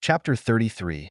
Chapter 33.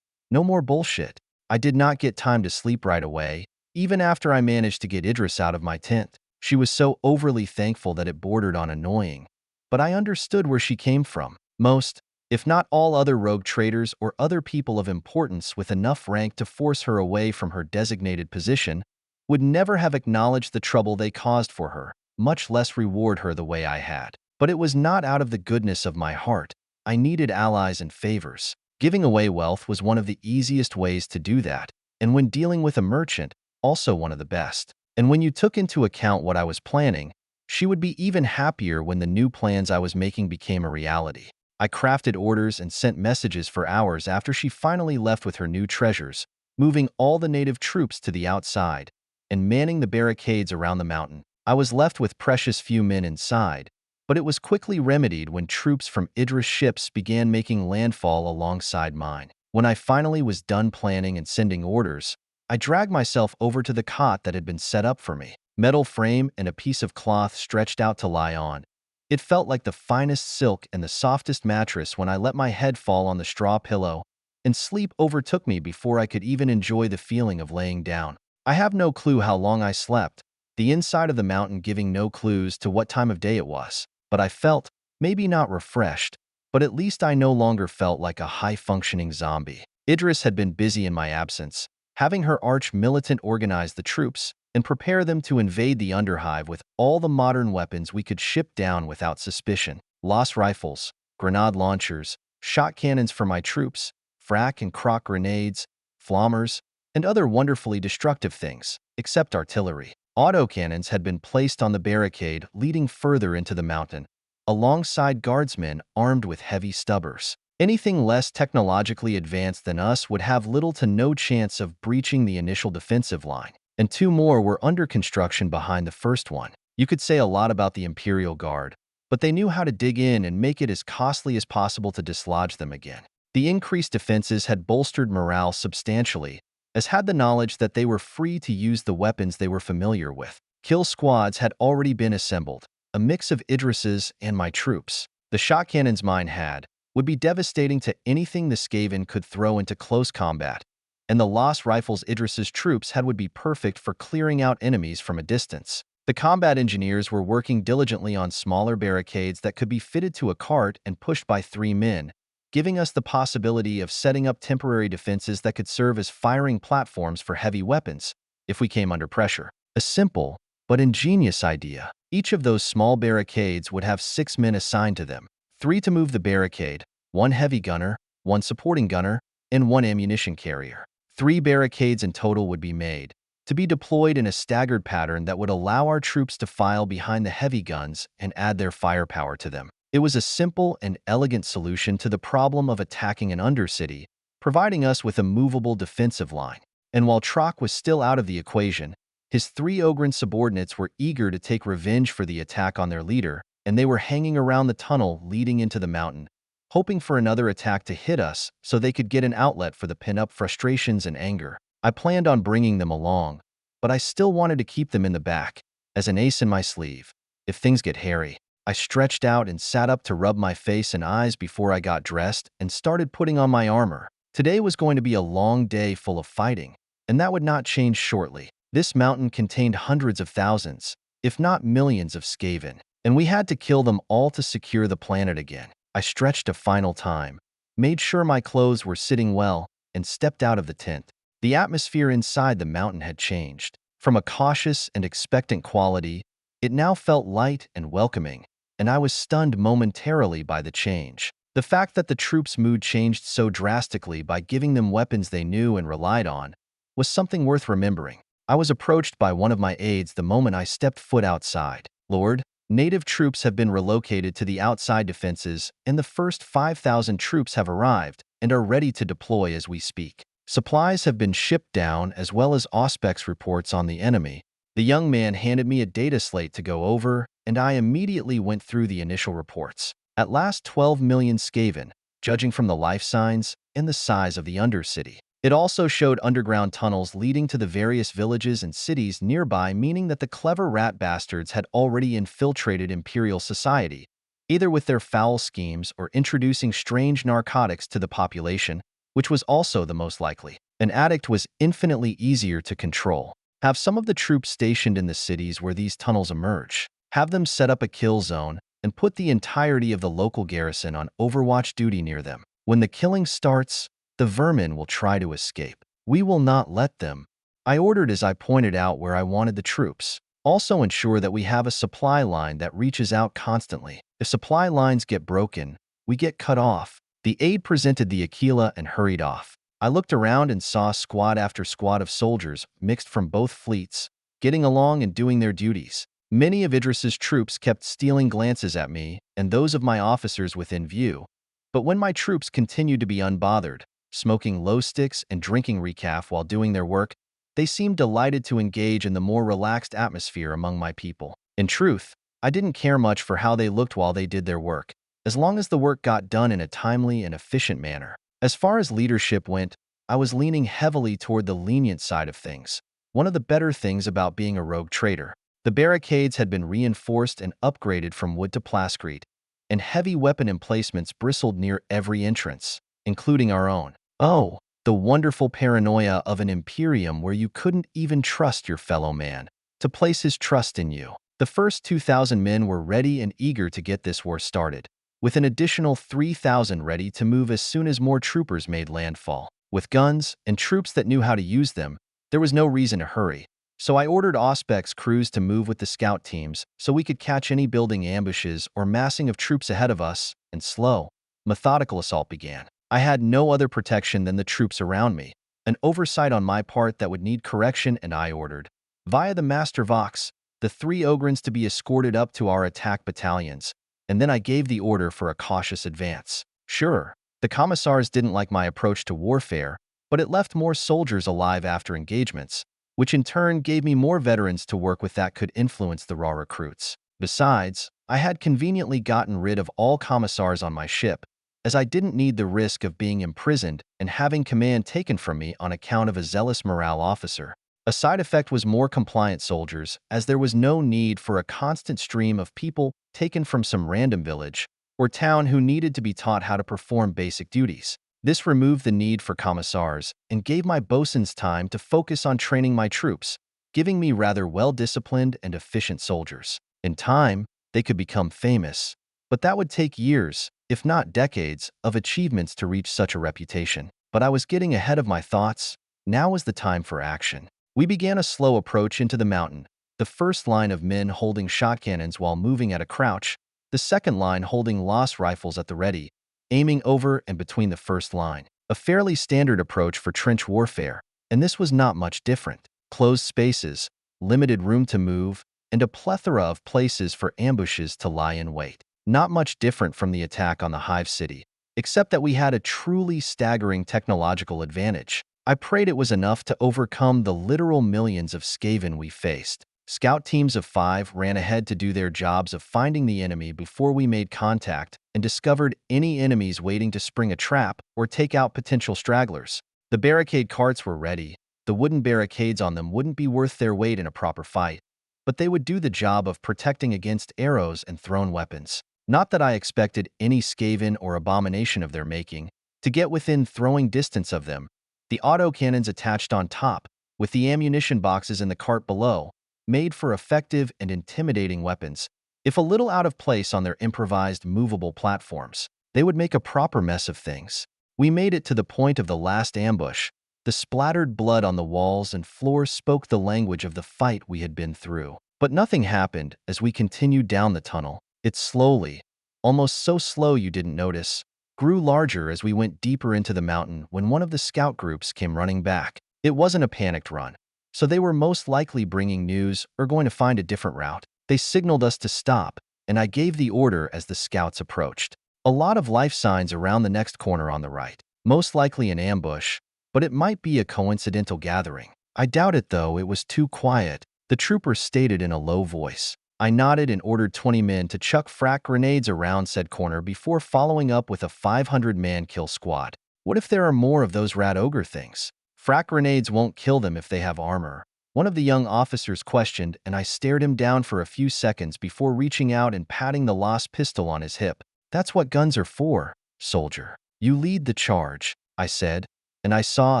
No more bullshit. I did not get time to sleep right away, even after I managed to get Idris out of my tent. She was so overly thankful that it bordered on annoying. But I understood where she came from. Most, if not all other rogue traders or other people of importance with enough rank to force her away from her designated position, would never have acknowledged the trouble they caused for her, much less reward her the way I had. But it was not out of the goodness of my heart. I needed allies and favors. Giving away wealth was one of the easiest ways to do that, and when dealing with a merchant, also one of the best. And when you took into account what I was planning, she would be even happier when the new plans I was making became a reality. I crafted orders and sent messages for hours after she finally left with her new treasures, moving all the native troops to the outside and manning the barricades around the mountain. I was left with precious few men inside, but it was quickly remedied when troops from Idris' ships began making landfall alongside mine. When I finally was done planning and sending orders, I dragged myself over to the cot that had been set up for me. Metal frame and a piece of cloth stretched out to lie on. It felt like the finest silk and the softest mattress when I let my head fall on the straw pillow, and sleep overtook me before I could even enjoy the feeling of laying down. I have no clue how long I slept, the inside of the mountain giving no clues to what time of day it was. But I felt, maybe not refreshed, but at least I no longer felt like a high-functioning zombie. Idris had been busy in my absence, having her arch-militant organize the troops and prepare them to invade the Underhive with all the modern weapons we could ship down without suspicion. Lost rifles, grenade launchers, shot cannons for my troops, frack and crock grenades, flommers, and other wonderfully destructive things, except artillery. Autocannons had been placed on the barricade leading further into the mountain, alongside guardsmen armed with heavy stubbers. Anything less technologically advanced than us would have little to no chance of breaching the initial defensive line, and two more were under construction behind the first one. You could say a lot about the Imperial Guard, but they knew how to dig in and make it as costly as possible to dislodge them again. The increased defenses had bolstered morale substantially, as had the knowledge that they were free to use the weapons they were familiar with. Kill squads had already been assembled, a mix of Idris's and my troops. The shot cannons mine had would be devastating to anything the Skaven could throw into close combat, and the lost rifles Idris's troops had would be perfect for clearing out enemies from a distance. The combat engineers were working diligently on smaller barricades that could be fitted to a cart and pushed by 3 men, giving us the possibility of setting up temporary defenses that could serve as firing platforms for heavy weapons if we came under pressure. A simple but ingenious idea. Each of those small barricades would have 6 men assigned to them, 3 to move the barricade, 1 heavy gunner, 1 supporting gunner, and 1 ammunition carrier. 3 barricades in total would be made, to be deployed in a staggered pattern that would allow our troops to file behind the heavy guns and add their firepower to them. It was a simple and elegant solution to the problem of attacking an undercity, providing us with a movable defensive line. And while Trock was still out of the equation, his 3 Ogren subordinates were eager to take revenge for the attack on their leader, and they were hanging around the tunnel leading into the mountain, hoping for another attack to hit us so they could get an outlet for the pent-up frustrations and anger. I planned on bringing them along, but I still wanted to keep them in the back, as an ace in my sleeve, if things get hairy. I stretched out and sat up to rub my face and eyes before I got dressed and started putting on my armor. Today was going to be a long day full of fighting, and that would not change shortly. This mountain contained hundreds of thousands, if not millions of Skaven, and we had to kill them all to secure the planet again. I stretched a final time, made sure my clothes were sitting well, and stepped out of the tent. The atmosphere inside the mountain had changed. From a cautious and expectant quality, it now felt light and welcoming, and I was stunned momentarily by the change. The fact that the troops' mood changed so drastically by giving them weapons they knew and relied on was something worth remembering. I was approached by one of my aides the moment I stepped foot outside. "Lord, native troops have been relocated to the outside defenses, and the first 5,000 troops have arrived and are ready to deploy as we speak. Supplies have been shipped down as well as Auspex reports on the enemy." The young man handed me a data slate to go over, and I immediately went through the initial reports. At last 12 million Skaven, judging from the life signs and the size of the Undercity. It also showed underground tunnels leading to the various villages and cities nearby, meaning that the clever rat bastards had already infiltrated Imperial society, either with their foul schemes or introducing strange narcotics to the population, which was also the most likely. An addict was infinitely easier to control. Have some of the troops stationed in the cities where these tunnels emerge. Have them set up a kill zone and put the entirety of the local garrison on overwatch duty near them. When the killing starts, the vermin will try to escape. We will not let them. I ordered as I pointed out where I wanted the troops. Also ensure that we have a supply line that reaches out constantly. If supply lines get broken, we get cut off. The aide presented the Aquila and hurried off. I looked around and saw squad after squad of soldiers mixed from both fleets, getting along and doing their duties. Many of Idris's troops kept stealing glances at me and those of my officers within view, but when my troops continued to be unbothered, smoking low sticks and drinking recaf while doing their work, they seemed delighted to engage in the more relaxed atmosphere among my people. In truth, I didn't care much for how they looked while they did their work, as long as the work got done in a timely and efficient manner. As far as leadership went, I was leaning heavily toward the lenient side of things. One of the better things about being a rogue trader. The barricades had been reinforced and upgraded from wood to plascrete, and heavy weapon emplacements bristled near every entrance, including our own. Oh, the wonderful paranoia of an Imperium where you couldn't even trust your fellow man to place his trust in you. The first 2,000 men were ready and eager to get this war started, with an additional 3,000 ready to move as soon as more troopers made landfall. With guns and troops that knew how to use them, there was no reason to hurry. So I ordered Auspex crews to move with the scout teams so we could catch any building ambushes or massing of troops ahead of us, and slow, methodical assault began. I had no other protection than the troops around me, an oversight on my part that would need correction, and I ordered, via the Master Vox, the 3 Ogrins to be escorted up to our attack battalions, and then I gave the order for a cautious advance. Sure, the commissars didn't like my approach to warfare, but it left more soldiers alive after engagements, which in turn gave me more veterans to work with that could influence the raw recruits. Besides, I had conveniently gotten rid of all commissars on my ship, as I didn't need the risk of being imprisoned and having command taken from me on account of a zealous morale officer. A side effect was more compliant soldiers, as there was no need for a constant stream of people taken from some random village or town who needed to be taught how to perform basic duties. This removed the need for commissars and gave my bosuns time to focus on training my troops, giving me rather well-disciplined and efficient soldiers. In time, they could become famous, but that would take years, if not decades, of achievements to reach such a reputation. But I was getting ahead of my thoughts. Now was the time for action. We began a slow approach into the mountain, the first line of men holding shotcannons while moving at a crouch, the second line holding Las rifles at the ready, aiming over and between the first line. A fairly standard approach for trench warfare, and this was not much different. Closed spaces, limited room to move, and a plethora of places for ambushes to lie in wait. Not much different from the attack on the Hive City, except that we had a truly staggering technological advantage. I prayed it was enough to overcome the literal millions of Skaven we faced. Scout teams of 5 ran ahead to do their jobs of finding the enemy before we made contact and discovered any enemies waiting to spring a trap or take out potential stragglers. The barricade carts were ready. The wooden barricades on them wouldn't be worth their weight in a proper fight, but they would do the job of protecting against arrows and thrown weapons. Not that I expected any Skaven or abomination of their making to get within throwing distance of them. The autocannons attached on top, with the ammunition boxes in the cart below, made for effective and intimidating weapons. If a little out of place on their improvised movable platforms, they would make a proper mess of things. We made it to the point of the last ambush. The splattered blood on the walls and floor spoke the language of the fight we had been through. But nothing happened as we continued down the tunnel. It slowly, almost so slow you didn't notice, grew larger as we went deeper into the mountain when one of the scout groups came running back. It wasn't a panicked run, so they were most likely bringing news or going to find a different route. They signaled us to stop, and I gave the order as the scouts approached. A lot of life signs around the next corner on the right. Most likely an ambush, but it might be a coincidental gathering. I doubt it though, it was too quiet. The trooper stated in a low voice. I nodded and ordered 20 men to chuck frag grenades around said corner before following up with a 500-man kill squad. What if there are more of those rat ogre things? Frag grenades won't kill them if they have armor, One of the young officers questioned, and I stared him down for a few seconds before reaching out and patting the lost pistol on his hip. "That's what guns are for, soldier. You lead the charge," I said, and I saw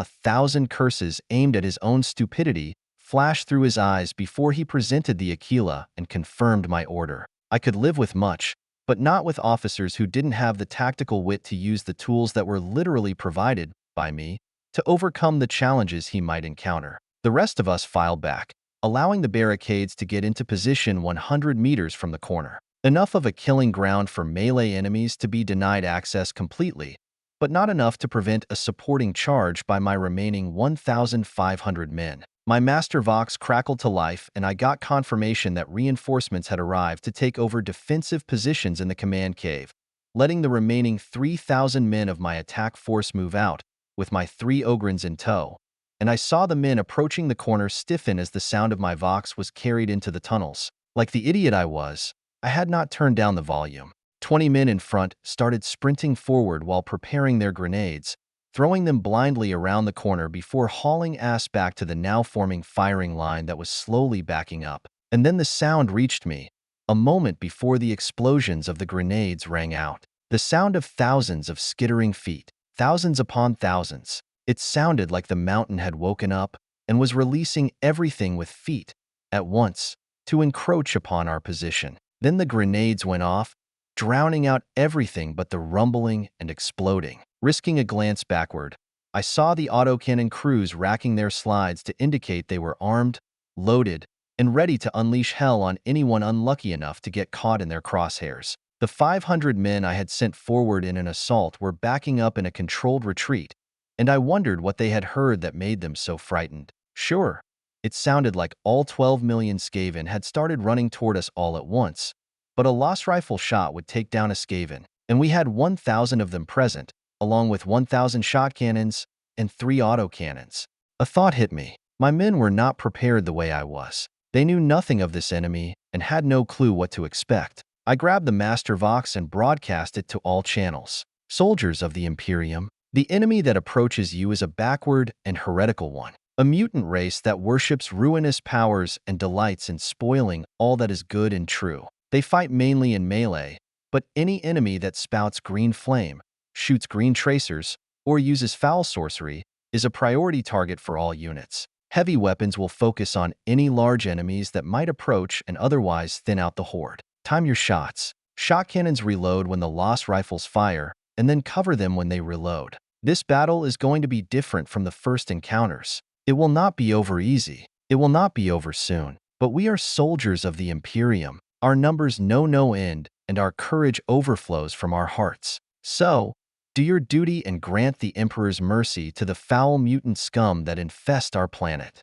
1,000 curses aimed at his own stupidity flash through his eyes before he presented the Aquila and confirmed my order. I could live with much, but not with officers who didn't have the tactical wit to use the tools that were literally provided by me to overcome the challenges he might encounter. The rest of us filed back, allowing the barricades to get into position 100 meters from the corner. Enough of a killing ground for melee enemies to be denied access completely, but not enough to prevent a supporting charge by my remaining 1,500 men. My Master Vox crackled to life, and I got confirmation that reinforcements had arrived to take over defensive positions in the command cave, letting the remaining 3,000 men of my attack force move out, with my 3 Ogrins in tow. And I saw the men approaching the corner stiffen as the sound of my Vox was carried into the tunnels. Like the idiot I was, I had not turned down the volume. 20 men in front started sprinting forward while preparing their grenades, throwing them blindly around the corner before hauling ass back to the now-forming firing line that was slowly backing up. And then the sound reached me, a moment before the explosions of the grenades rang out. The sound of thousands of skittering feet, thousands upon thousands. It sounded like the mountain had woken up and was releasing everything with feet at once to encroach upon our position. Then the grenades went off, drowning out everything but the rumbling and exploding. Risking a glance backward, I saw the autocannon crews racking their slides to indicate they were armed, loaded, and ready to unleash hell on anyone unlucky enough to get caught in their crosshairs. The 500 men I had sent forward in an assault were backing up in a controlled retreat, and I wondered what they had heard that made them so frightened. Sure, it sounded like all 12 million Skaven had started running toward us all at once, but a lost rifle shot would take down a Skaven, and we had 1,000 of them present, along with 1,000 shot cannons and 3 autocannons. A thought hit me. My men were not prepared the way I was. They knew nothing of this enemy and had no clue what to expect. I grabbed the Master Vox and broadcast it to all channels. Soldiers of the Imperium, the enemy that approaches you is a backward and heretical one, a mutant race that worships ruinous powers and delights in spoiling all that is good and true. They fight mainly in melee, but any enemy that spouts green flame, shoots green tracers, or uses foul sorcery is a priority target for all units. Heavy weapons will focus on any large enemies that might approach and otherwise thin out the horde. Time your shots. Shot cannons reload when the lost rifles fire, and then cover them when they reload. This battle is going to be different from the first encounters. It will not be over easy. It will not be over soon. But we are soldiers of the Imperium. Our numbers know no end, and our courage overflows from our hearts. So, do your duty and grant the Emperor's mercy to the foul mutant scum that infest our planet.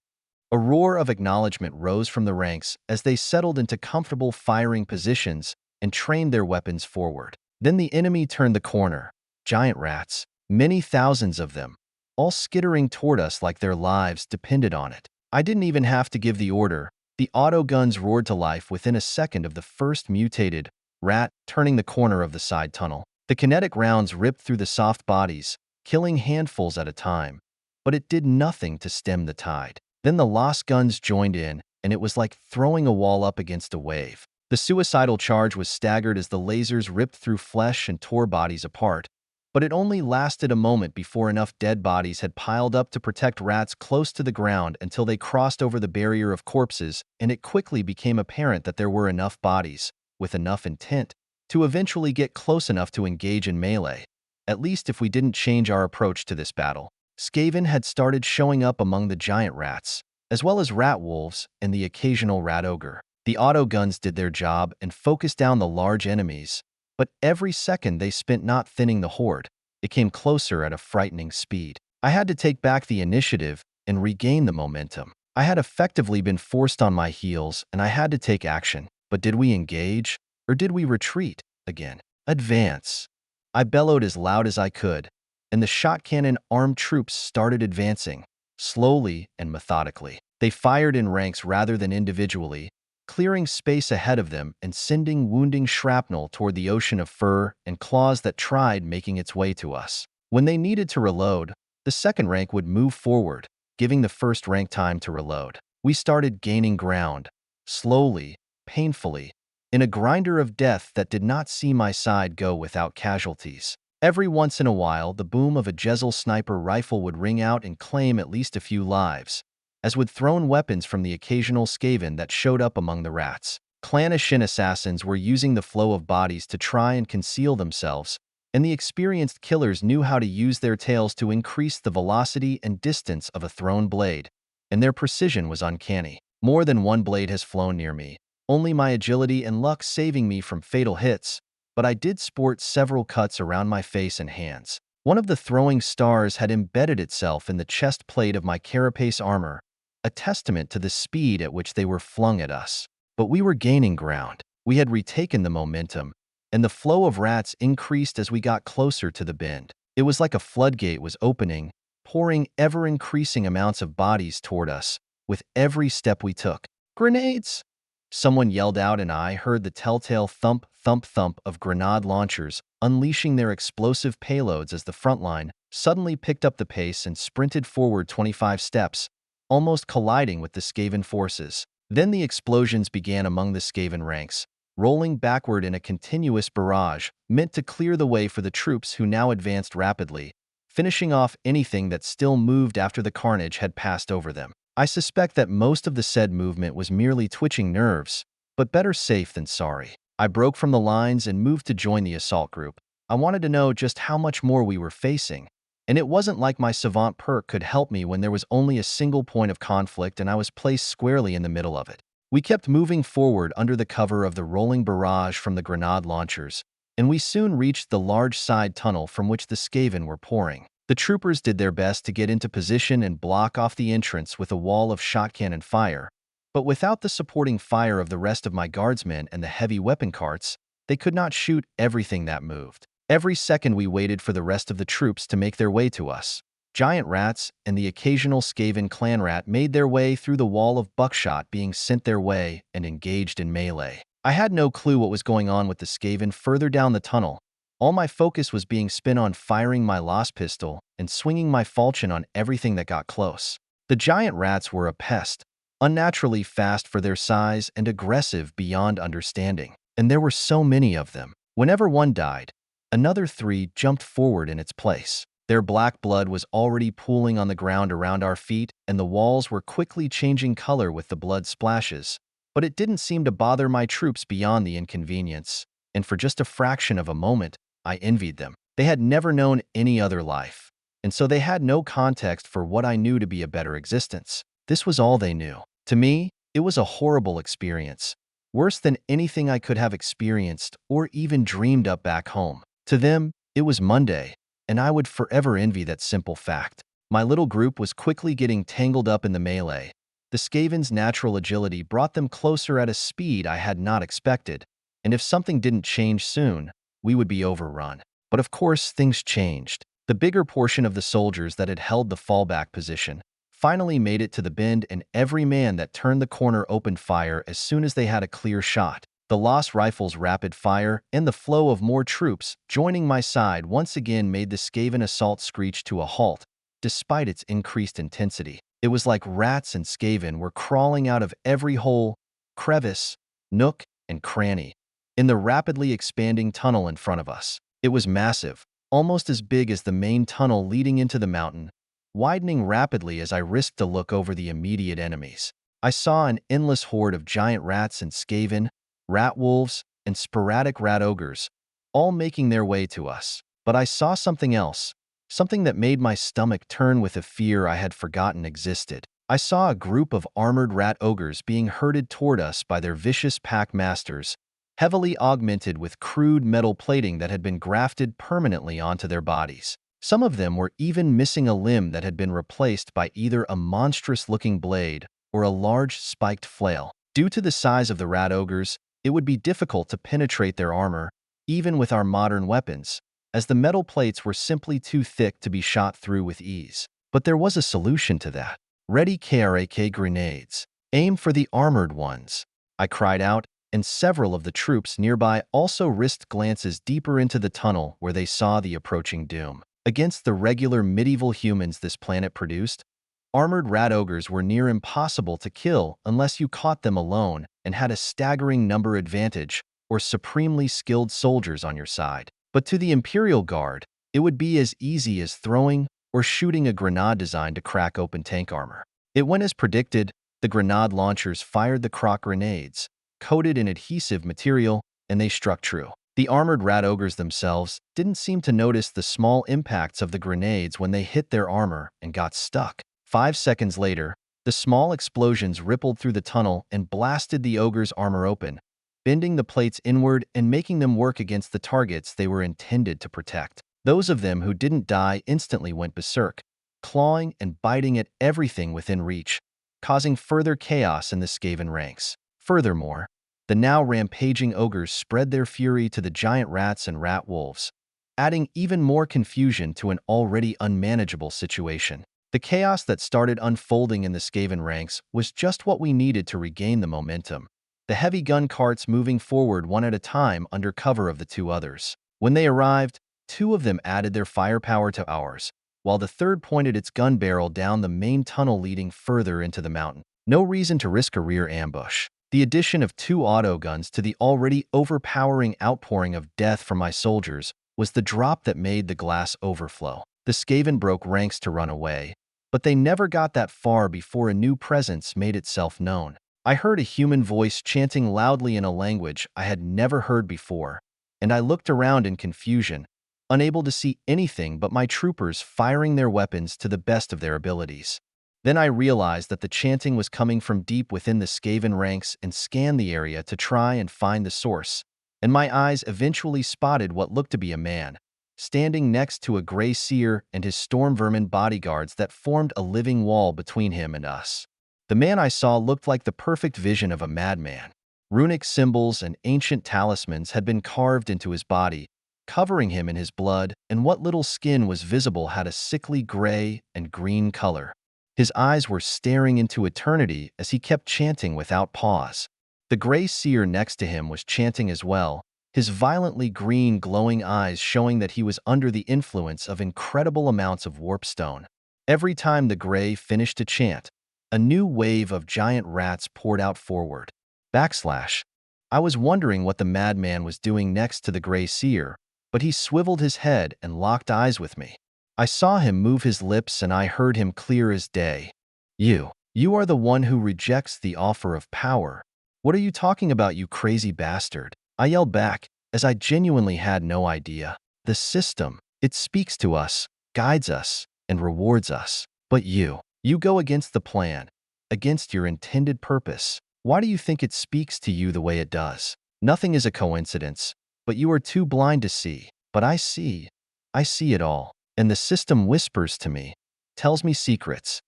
A roar of acknowledgement rose from the ranks as they settled into comfortable firing positions and trained their weapons forward. Then the enemy turned the corner. Giant rats, many thousands of them, all skittering toward us like their lives depended on it. I didn't even have to give the order. The auto guns roared to life within a second of the first mutated rat turning the corner of the side tunnel. The kinetic rounds ripped through the soft bodies, killing handfuls at a time, but it did nothing to stem the tide. Then the lost guns joined in, and it was like throwing a wall up against a wave. The suicidal charge was staggered as the lasers ripped through flesh and tore bodies apart, but it only lasted a moment before enough dead bodies had piled up to protect rats close to the ground until they crossed over the barrier of corpses, and it quickly became apparent that there were enough bodies, with enough intent, to eventually get close enough to engage in melee, at least if we didn't change our approach to this battle. Skaven had started showing up among the giant rats, as well as rat wolves and the occasional rat ogre. The auto guns did their job and focused down the large enemies, but every second they spent not thinning the horde, it came closer at a frightening speed. I had to take back the initiative and regain the momentum. I had effectively been forced on my heels, and I had to take action. But did we engage? Or did we retreat again? Advance. I bellowed as loud as I could, and the shot cannon armed troops started advancing, slowly and methodically. They fired in ranks rather than individually, clearing space ahead of them and sending wounding shrapnel toward the ocean of fur and claws that tried making its way to us. When they needed to reload, the second rank would move forward, giving the first rank time to reload. We started gaining ground, slowly, painfully, in a grinder of death that did not see my side go without casualties. Every once in a while, the boom of a Jezzel sniper rifle would ring out and claim at least a few lives, as would thrown weapons from the occasional Skaven that showed up among the rats. Clan Ashin assassins were using the flow of bodies to try and conceal themselves, and the experienced killers knew how to use their tails to increase the velocity and distance of a thrown blade, and their precision was uncanny. More than one blade has flown near me, only my agility and luck saving me from fatal hits, but I did sport several cuts around my face and hands. One of the throwing stars had embedded itself in the chest plate of my carapace armor, a testament to the speed at which they were flung at us. But we were gaining ground. We had retaken the momentum, and the flow of rats increased as we got closer to the bend. It was like a floodgate was opening, pouring ever-increasing amounts of bodies toward us with every step we took. "Grenades!" Someone yelled out, and I heard the telltale thump, thump, thump of grenade launchers unleashing their explosive payloads as the front line suddenly picked up the pace and sprinted forward 25 steps, almost colliding with the Skaven forces. Then the explosions began among the Skaven ranks, rolling backward in a continuous barrage meant to clear the way for the troops who now advanced rapidly, finishing off anything that still moved after the carnage had passed over them. I suspect that most of the said movement was merely twitching nerves, but better safe than sorry. I broke from the lines and moved to join the assault group. I wanted to know just how much more we were facing, and it wasn't like my savant perk could help me when there was only a single point of conflict and I was placed squarely in the middle of it. We kept moving forward under the cover of the rolling barrage from the grenade launchers, and we soon reached the large side tunnel from which the Skaven were pouring. The troopers did their best to get into position and block off the entrance with a wall of shot cannon fire, but without the supporting fire of the rest of my guardsmen and the heavy weapon carts, they could not shoot everything that moved. Every second we waited for the rest of the troops to make their way to us. Giant rats and the occasional Skaven clan rat made their way through the wall of buckshot being sent their way and engaged in melee. I had no clue what was going on with the Skaven further down the tunnel. All my focus was being spent on firing my Lost pistol and swinging my falchion on everything that got close. The giant rats were a pest, unnaturally fast for their size and aggressive beyond understanding. And there were so many of them. Whenever one died, another 3 jumped forward in its place. Their black blood was already pooling on the ground around our feet, and the walls were quickly changing color with the blood splashes. But it didn't seem to bother my troops beyond the inconvenience, and for just a fraction of a moment, I envied them. They had never known any other life, and so they had no context for what I knew to be a better existence. This was all they knew. To me, it was a horrible experience, worse than anything I could have experienced or even dreamed up back home. To them, it was Monday, and I would forever envy that simple fact. My little group was quickly getting tangled up in the melee. The Skaven's natural agility brought them closer at a speed I had not expected, and if something didn't change soon, we would be overrun. But of course, things changed. The bigger portion of the soldiers that had held the fallback position finally made it to the bend, and every man that turned the corner opened fire as soon as they had a clear shot. The Lost Rifles' rapid fire and the flow of more troops joining my side once again made the Skaven assault screech to a halt, despite its increased intensity. It was like rats and Skaven were crawling out of every hole, crevice, nook, and cranny in the rapidly expanding tunnel in front of us. It was massive, almost as big as the main tunnel leading into the mountain, widening rapidly as I risked a look over the immediate enemies. I saw an endless horde of giant rats and Skaven, rat wolves, and sporadic rat ogres, all making their way to us. But I saw something else, something that made my stomach turn with a fear I had forgotten existed. I saw a group of armored rat ogres being herded toward us by their vicious pack masters, heavily augmented with crude metal plating that had been grafted permanently onto their bodies. Some of them were even missing a limb that had been replaced by either a monstrous-looking blade or a large spiked flail. Due to the size of the rat ogres, it would be difficult to penetrate their armor, even with our modern weapons, as the metal plates were simply too thick to be shot through with ease. But there was a solution to that. "Ready KRAK grenades. Aim for the armored ones," I cried out, and several of the troops nearby also risked glances deeper into the tunnel where they saw the approaching doom. Against the regular medieval humans this planet produced, Armored rat ogres were near impossible to kill unless you caught them alone and had a staggering number advantage or supremely skilled soldiers on your side. But to the Imperial Guard, it would be as easy as throwing or shooting a grenade designed to crack open tank armor. It went as predicted. The grenade launchers fired the crock grenades, coated in adhesive material, and they struck true. The armored rat ogres themselves didn't seem to notice the small impacts of the grenades when they hit their armor and got stuck. 5 seconds later, the small explosions rippled through the tunnel and blasted the ogre's armor open, bending the plates inward and making them work against the targets they were intended to protect. Those of them who didn't die instantly went berserk, clawing and biting at everything within reach, causing further chaos in the Skaven ranks. Furthermore, the now rampaging ogres spread their fury to the giant rats and rat wolves, adding even more confusion to an already unmanageable situation. The chaos that started unfolding in the Skaven ranks was just what we needed to regain the momentum, the heavy gun carts moving forward one at a time under cover of the two others. When they arrived, 2 of them added their firepower to ours, while the third pointed its gun barrel down the main tunnel leading further into the mountain. No reason to risk a rear ambush. The addition of 2 autoguns to the already overpowering outpouring of death from my soldiers was the drop that made the glass overflow. The Skaven broke ranks to run away, but they never got that far before a new presence made itself known. I heard a human voice chanting loudly in a language I had never heard before, and I looked around in confusion, unable to see anything but my troopers firing their weapons to the best of their abilities. Then I realized that the chanting was coming from deep within the Skaven ranks and scanned the area to try and find the source, and my eyes eventually spotted what looked to be a man, standing next to a gray seer and his storm vermin bodyguards that formed a living wall between him and us. The man I saw looked like the perfect vision of a madman. Runic symbols and ancient talismans had been carved into his body, covering him in his blood, and what little skin was visible had a sickly gray and green color. His eyes were staring into eternity as he kept chanting without pause. The gray seer next to him was chanting as well, his violently green glowing eyes showing that he was under the influence of incredible amounts of Warpstone. Every time the gray finished to chant, a new wave of giant rats poured out forward. I was wondering what the madman was doing next to the gray seer, but he swiveled his head and locked eyes with me. I saw him move his lips and I heard him clear as day. You are the one who rejects the offer of power. What are you talking about, you crazy bastard? I yelled back, as I genuinely had no idea. The system, it speaks to us, guides us, and rewards us. But you go against the plan, against your intended purpose. Why do you think it speaks to you the way it does? Nothing is a coincidence, but you are too blind to see. But I see it all. And the system whispers to me, tells me secrets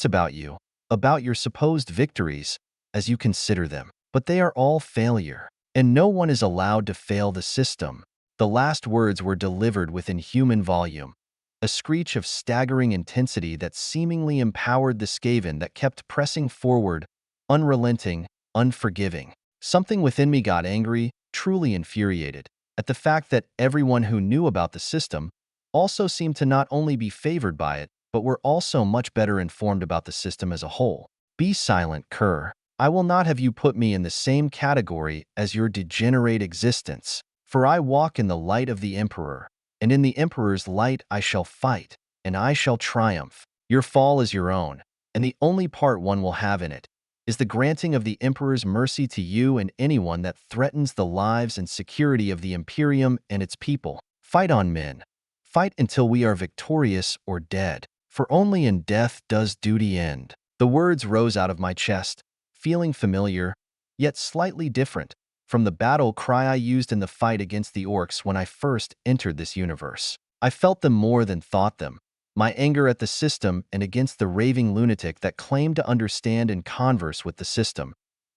about you, about your supposed victories, as you consider them. But they are all failure, and no one is allowed to fail the system. The last words were delivered with inhuman volume, a screech of staggering intensity that seemingly empowered the Skaven that kept pressing forward, unrelenting, unforgiving. Something within me got angry, truly infuriated, at the fact that everyone who knew about the system also seemed to not only be favored by it, but were also much better informed about the system as a whole. Be silent, cur. I will not have you put me in the same category as your degenerate existence, for I walk in the light of the Emperor, and in the Emperor's light I shall fight, and I shall triumph. Your fall is your own, and the only part one will have in it is the granting of the Emperor's mercy to you and anyone that threatens the lives and security of the Imperium and its people. Fight on, men. Fight until we are victorious or dead, for only in death does duty end. The words rose out of my chest, feeling familiar, yet slightly different, from the battle cry I used in the fight against the orcs when I first entered this universe. I felt them more than thought them, my anger at the system and against the raving lunatic that claimed to understand and converse with the system,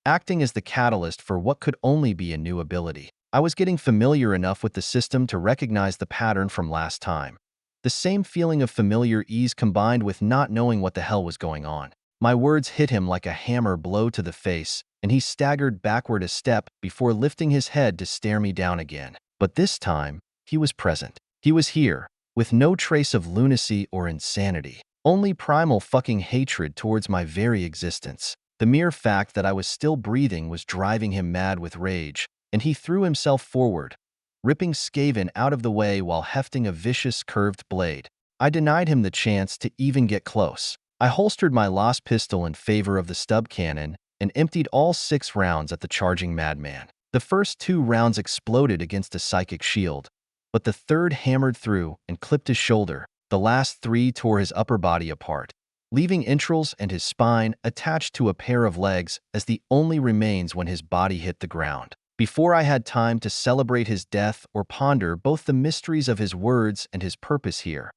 acting as the catalyst for what could only be a new ability. I was getting familiar enough with the system to recognize the pattern from last time. The same feeling of familiar ease combined with not knowing what the hell was going on. My words hit him like a hammer blow to the face, and he staggered backward a step before lifting his head to stare me down again. But this time, he was present. He was here, with no trace of lunacy or insanity. only primal fucking hatred towards my very existence. The mere fact that I was still breathing was driving him mad with rage, and he threw himself forward, ripping Skaven out of the way while hefting a vicious curved blade. I denied him the chance to even get close. I holstered my lost pistol in favor of the stub cannon and emptied all 6 rounds at the charging madman. The first 2 rounds exploded against a psychic shield, but the third hammered through and clipped his shoulder. The last 3 tore his upper body apart, leaving entrails and his spine attached to a pair of legs as the only remains when his body hit the ground. Before I had time to celebrate his death or ponder both the mysteries of his words and his purpose here,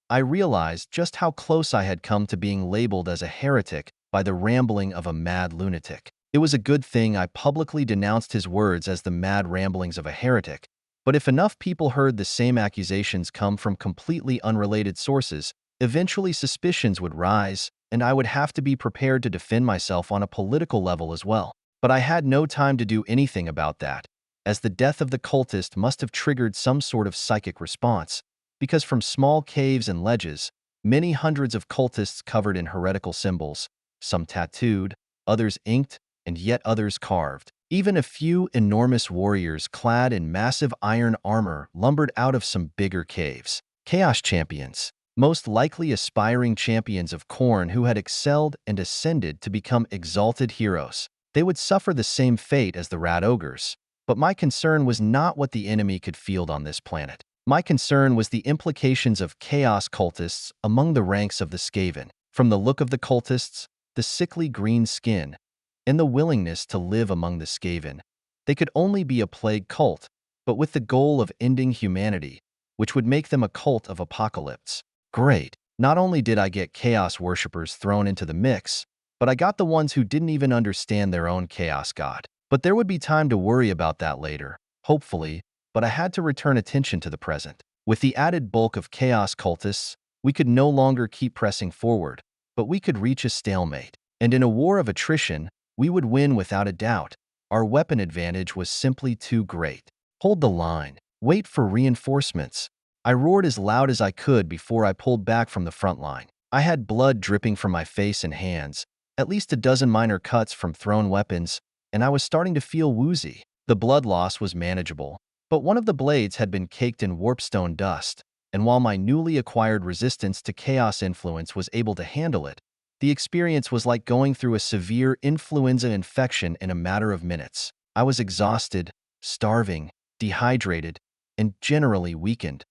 I realized just how close I had come to being labeled as a heretic by the rambling of a mad lunatic. It was a good thing I publicly denounced his words as the mad ramblings of a heretic, but if enough people heard the same accusations come from completely unrelated sources, eventually suspicions would rise, and I would have to be prepared to defend myself on a political level as well. But I had no time to do anything about that, as the death of the cultist must have triggered some sort of psychic response, because from small caves and ledges, many hundreds of cultists covered in heretical symbols, some tattooed, others inked, and yet others carved. Even a few enormous warriors clad in massive iron armor lumbered out of some bigger caves. Chaos champions, most likely aspiring champions of Khorne who had excelled and ascended to become exalted heroes. They would suffer the same fate as the rat ogres. But my concern was not what the enemy could field on this planet. My concern was the implications of chaos cultists among the ranks of the Skaven. From the look of the cultists, the sickly green skin, and the willingness to live among the Skaven, they could only be a plague cult, but with the goal of ending humanity, which would make them a cult of apocalypse. Great. Not only did I get chaos worshippers thrown into the mix, but I got the ones who didn't even understand their own chaos god. But there would be time to worry about that later, hopefully, but I had to return attention to the present. With the added bulk of chaos cultists, we could no longer keep pressing forward, but we could reach a stalemate. And in a war of attrition, we would win without a doubt. Our weapon advantage was simply too great. Hold the line. Wait for reinforcements. I roared as loud as I could before I pulled back from the front line. I had blood dripping from my face and hands, at least a dozen minor cuts from thrown weapons, and I was starting to feel woozy. The blood loss was manageable, but one of the blades had been caked in warpstone dust, and while my newly acquired resistance to chaos influence was able to handle it, the experience was like going through a severe influenza infection in a matter of minutes. I was exhausted, starving, dehydrated, and generally weakened.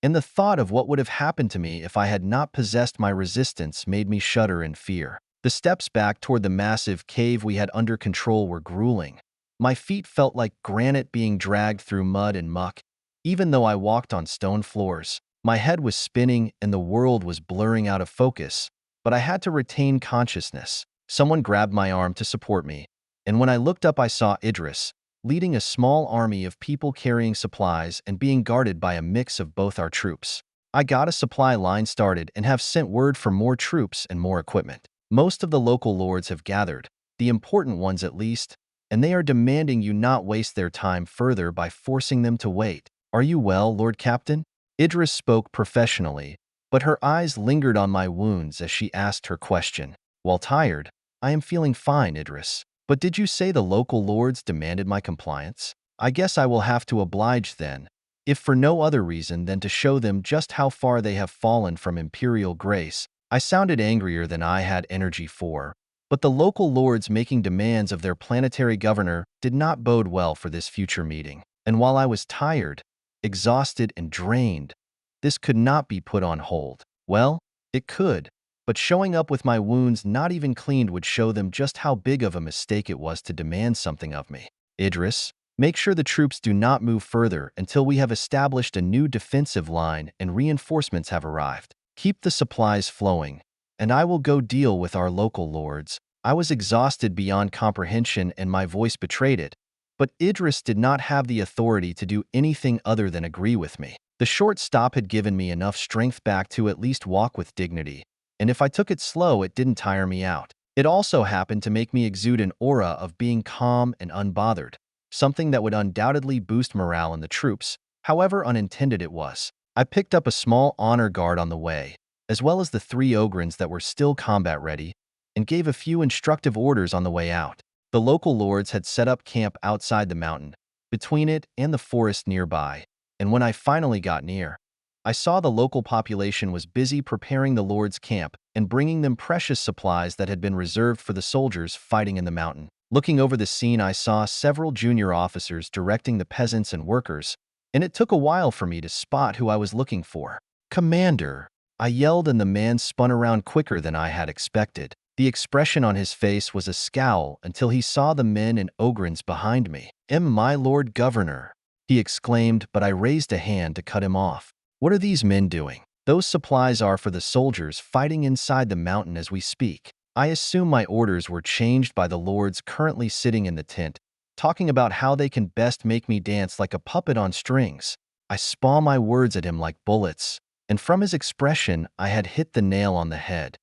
And the thought of what would have happened to me if I had not possessed my resistance made me shudder in fear. The steps back toward the massive cave we had under control were grueling. My feet felt like granite being dragged through mud and muck, even though I walked on stone floors. My head was spinning and the world was blurring out of focus, but I had to retain consciousness. Someone grabbed my arm to support me, and when I looked up I saw Idris, leading a small army of people carrying supplies and being guarded by a mix of both our troops. I got a supply line started and have sent word for more troops and more equipment. Most of the local lords have gathered, the important ones at least, and they are demanding you not waste their time further by forcing them to wait. Are you well, Lord Captain? Idris spoke professionally, but her eyes lingered on my wounds as she asked her question. While tired, I am feeling fine, Idris. But did you say the local lords demanded my compliance? I guess I will have to oblige then, if for no other reason than to show them just how far they have fallen from imperial grace. I sounded angrier than I had energy for, but the local lords making demands of their planetary governor did not bode well for this future meeting. And while I was tired, exhausted, and drained, this could not be put on hold. Well, it could, but showing up with my wounds not even cleaned would show them just how big of a mistake it was to demand something of me. Idris, make sure the troops do not move further until we have established a new defensive line and reinforcements have arrived. Keep the supplies flowing, and I will go deal with our local lords. I was exhausted beyond comprehension and my voice betrayed it, but Idris did not have the authority to do anything other than agree with me. The short stop had given me enough strength back to at least walk with dignity, and if I took it slow, it didn't tire me out. It also happened to make me exude an aura of being calm and unbothered, something that would undoubtedly boost morale in the troops, however unintended it was. I picked up a small honor guard on the way, as well as the 3 ogrins that were still combat-ready, and gave a few instructive orders on the way out. The local lords had set up camp outside the mountain, between it and the forest nearby, and when I finally got near, I saw the local population was busy preparing the lords' camp and bringing them precious supplies that had been reserved for the soldiers fighting in the mountain. Looking over the scene, I saw several junior officers directing the peasants and workers, and it took a while for me to spot who I was looking for. "Commander!" I yelled, and the man spun around quicker than I had expected. The expression on his face was a scowl until he saw the men and ogrins behind me. "My Lord Governor!" he exclaimed, but I raised a hand to cut him off. "What are these men doing?" "Those supplies are for the soldiers fighting inside the mountain as we speak." I assume my orders were changed by the lords currently sitting in the tent, talking about how they can best make me dance like a puppet on strings. I spaw my words at him like bullets, and from his expression, I had hit the nail on the head.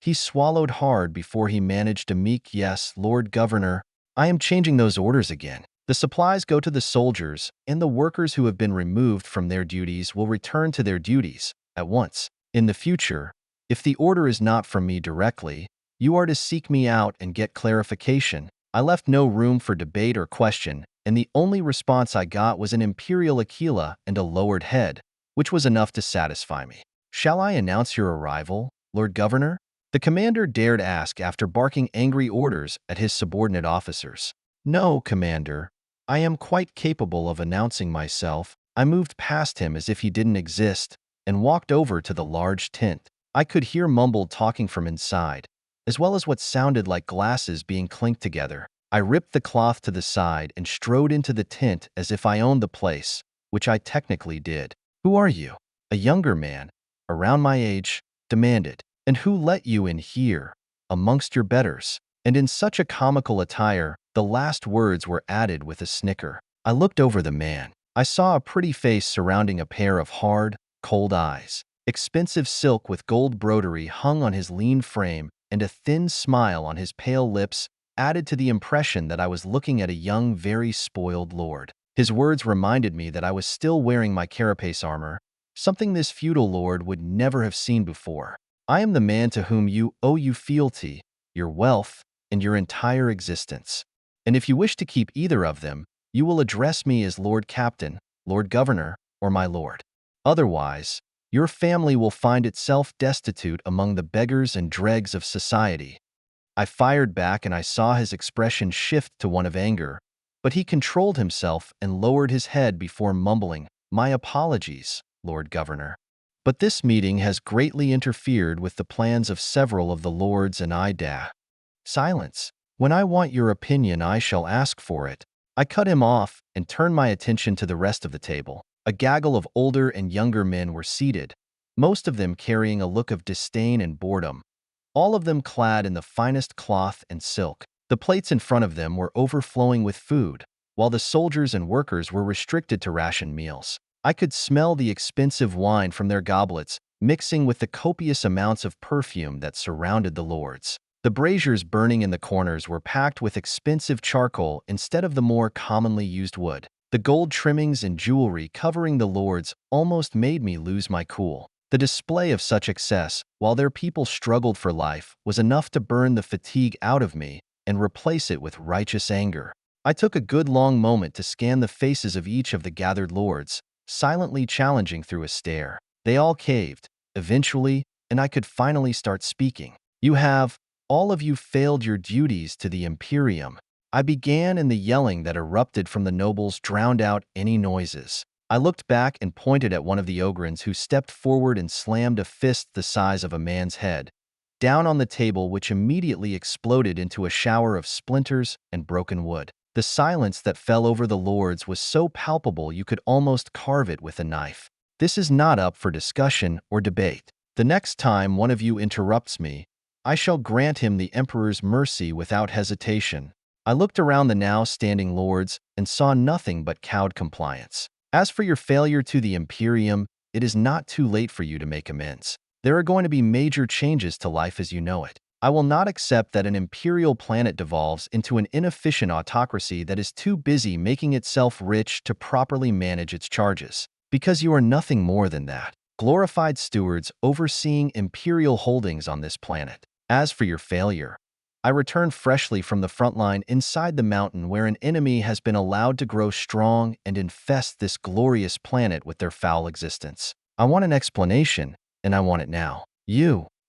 He swallowed hard before he managed a meek, "Yes, Lord Governor, I am changing those orders again. The supplies go to the soldiers, and the workers who have been removed from their duties will return to their duties at once. In the future, if the order is not from me directly, you are to seek me out and get clarification." I left no room for debate or question, and the only response I got was an imperial Aquila and a lowered head, which was enough to satisfy me. "Shall I announce your arrival, Lord Governor?" the commander dared ask after barking angry orders at his subordinate officers. "No, Commander. I am quite capable of announcing myself." I moved past him as if he didn't exist and walked over to the large tent. I could hear mumbled talking from inside, as well as what sounded like glasses being clinked together. I ripped the cloth to the side and strode into the tent as if I owned the place, which I technically did. "Who are you?" a younger man, around my age, demanded. "And who let you in here, amongst your betters?" And in such a comical attire, the last words were added with a snicker. I looked over the man. I saw a pretty face surrounding a pair of hard, cold eyes. Expensive silk with gold broderie hung on his lean frame, and a thin smile on his pale lips added to the impression that I was looking at a young, very spoiled lord. His words reminded me that I was still wearing my carapace armor, something this feudal lord would never have seen before. "I am the man to whom you owe your fealty, your wealth, and your entire existence. And if you wish to keep either of them, you will address me as Lord Captain, Lord Governor, or my lord. Otherwise, your family will find itself destitute among the beggars and dregs of society." I fired back, and I saw his expression shift to one of anger, but he controlled himself and lowered his head before mumbling, "My apologies, Lord Governor. But this meeting has greatly interfered with the plans of several of the lords and Silence. When I want your opinion, I shall ask for it." I cut him off and turned my attention to the rest of the table. A gaggle of older and younger men were seated, most of them carrying a look of disdain and boredom, all of them clad in the finest cloth and silk. The plates in front of them were overflowing with food, while the soldiers and workers were restricted to ration meals. I could smell the expensive wine from their goblets, mixing with the copious amounts of perfume that surrounded the lords. The braziers burning in the corners were packed with expensive charcoal instead of the more commonly used wood. The gold trimmings and jewelry covering the lords almost made me lose my cool. The display of such excess, while their people struggled for life, was enough to burn the fatigue out of me and replace it with righteous anger. I took a good long moment to scan the faces of each of the gathered lords, silently challenging through a stare. They all caved, eventually, and I could finally start speaking. "You have, all of you, failed your duties to the Imperium." I began, and the yelling that erupted from the nobles drowned out any noises. I looked back and pointed at one of the ogrins, who stepped forward and slammed a fist the size of a man's head down on the table, which immediately exploded into a shower of splinters and broken wood. The silence that fell over the lords was so palpable you could almost carve it with a knife. "This is not up for discussion or debate. The next time one of you interrupts me, I shall grant him the Emperor's mercy without hesitation." I looked around the now standing lords and saw nothing but cowed compliance. "As for your failure to the Imperium, it is not too late for you to make amends. There are going to be major changes to life as you know it. I will not accept that an imperial planet devolves into an inefficient autocracy that is too busy making itself rich to properly manage its charges, because you are nothing more than that. glorified stewards overseeing imperial holdings on this planet. As for your failure, I returned freshly from the front line inside the mountain where an enemy has been allowed to grow strong and infest this glorious planet with their foul existence. I want an explanation, and I want it now.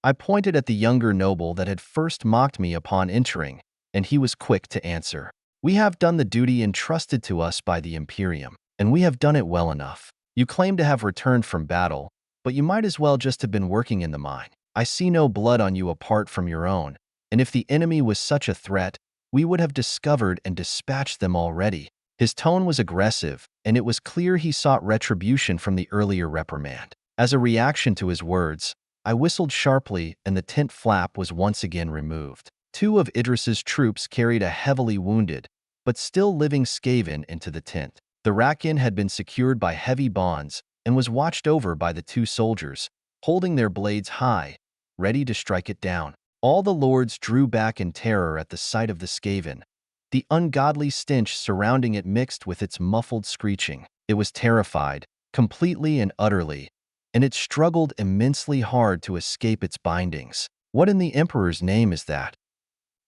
I pointed at the younger noble that had first mocked me upon entering, and he was quick to answer. We have done the duty entrusted to us by the Imperium, and we have done it well enough. You claim to have returned from battle, but you might as well just have been working in the mine. I see no blood on you apart from your own, and if the enemy was such a threat, we would have discovered and dispatched them already. His tone was aggressive, and it was clear he sought retribution from the earlier reprimand. As a reaction to his words, I whistled sharply and the tent flap was once again removed. 2 of Idris's troops carried a heavily wounded, but still living Skaven into the tent. The rack-in had been secured by heavy bonds and was watched over by the 2 soldiers, holding their blades high, ready to strike it down. All the lords drew back in terror at the sight of the Skaven. The ungodly stench surrounding it mixed with its muffled screeching. It was terrified, completely and utterly, and it struggled immensely hard to escape its bindings. What in the Emperor's name is that?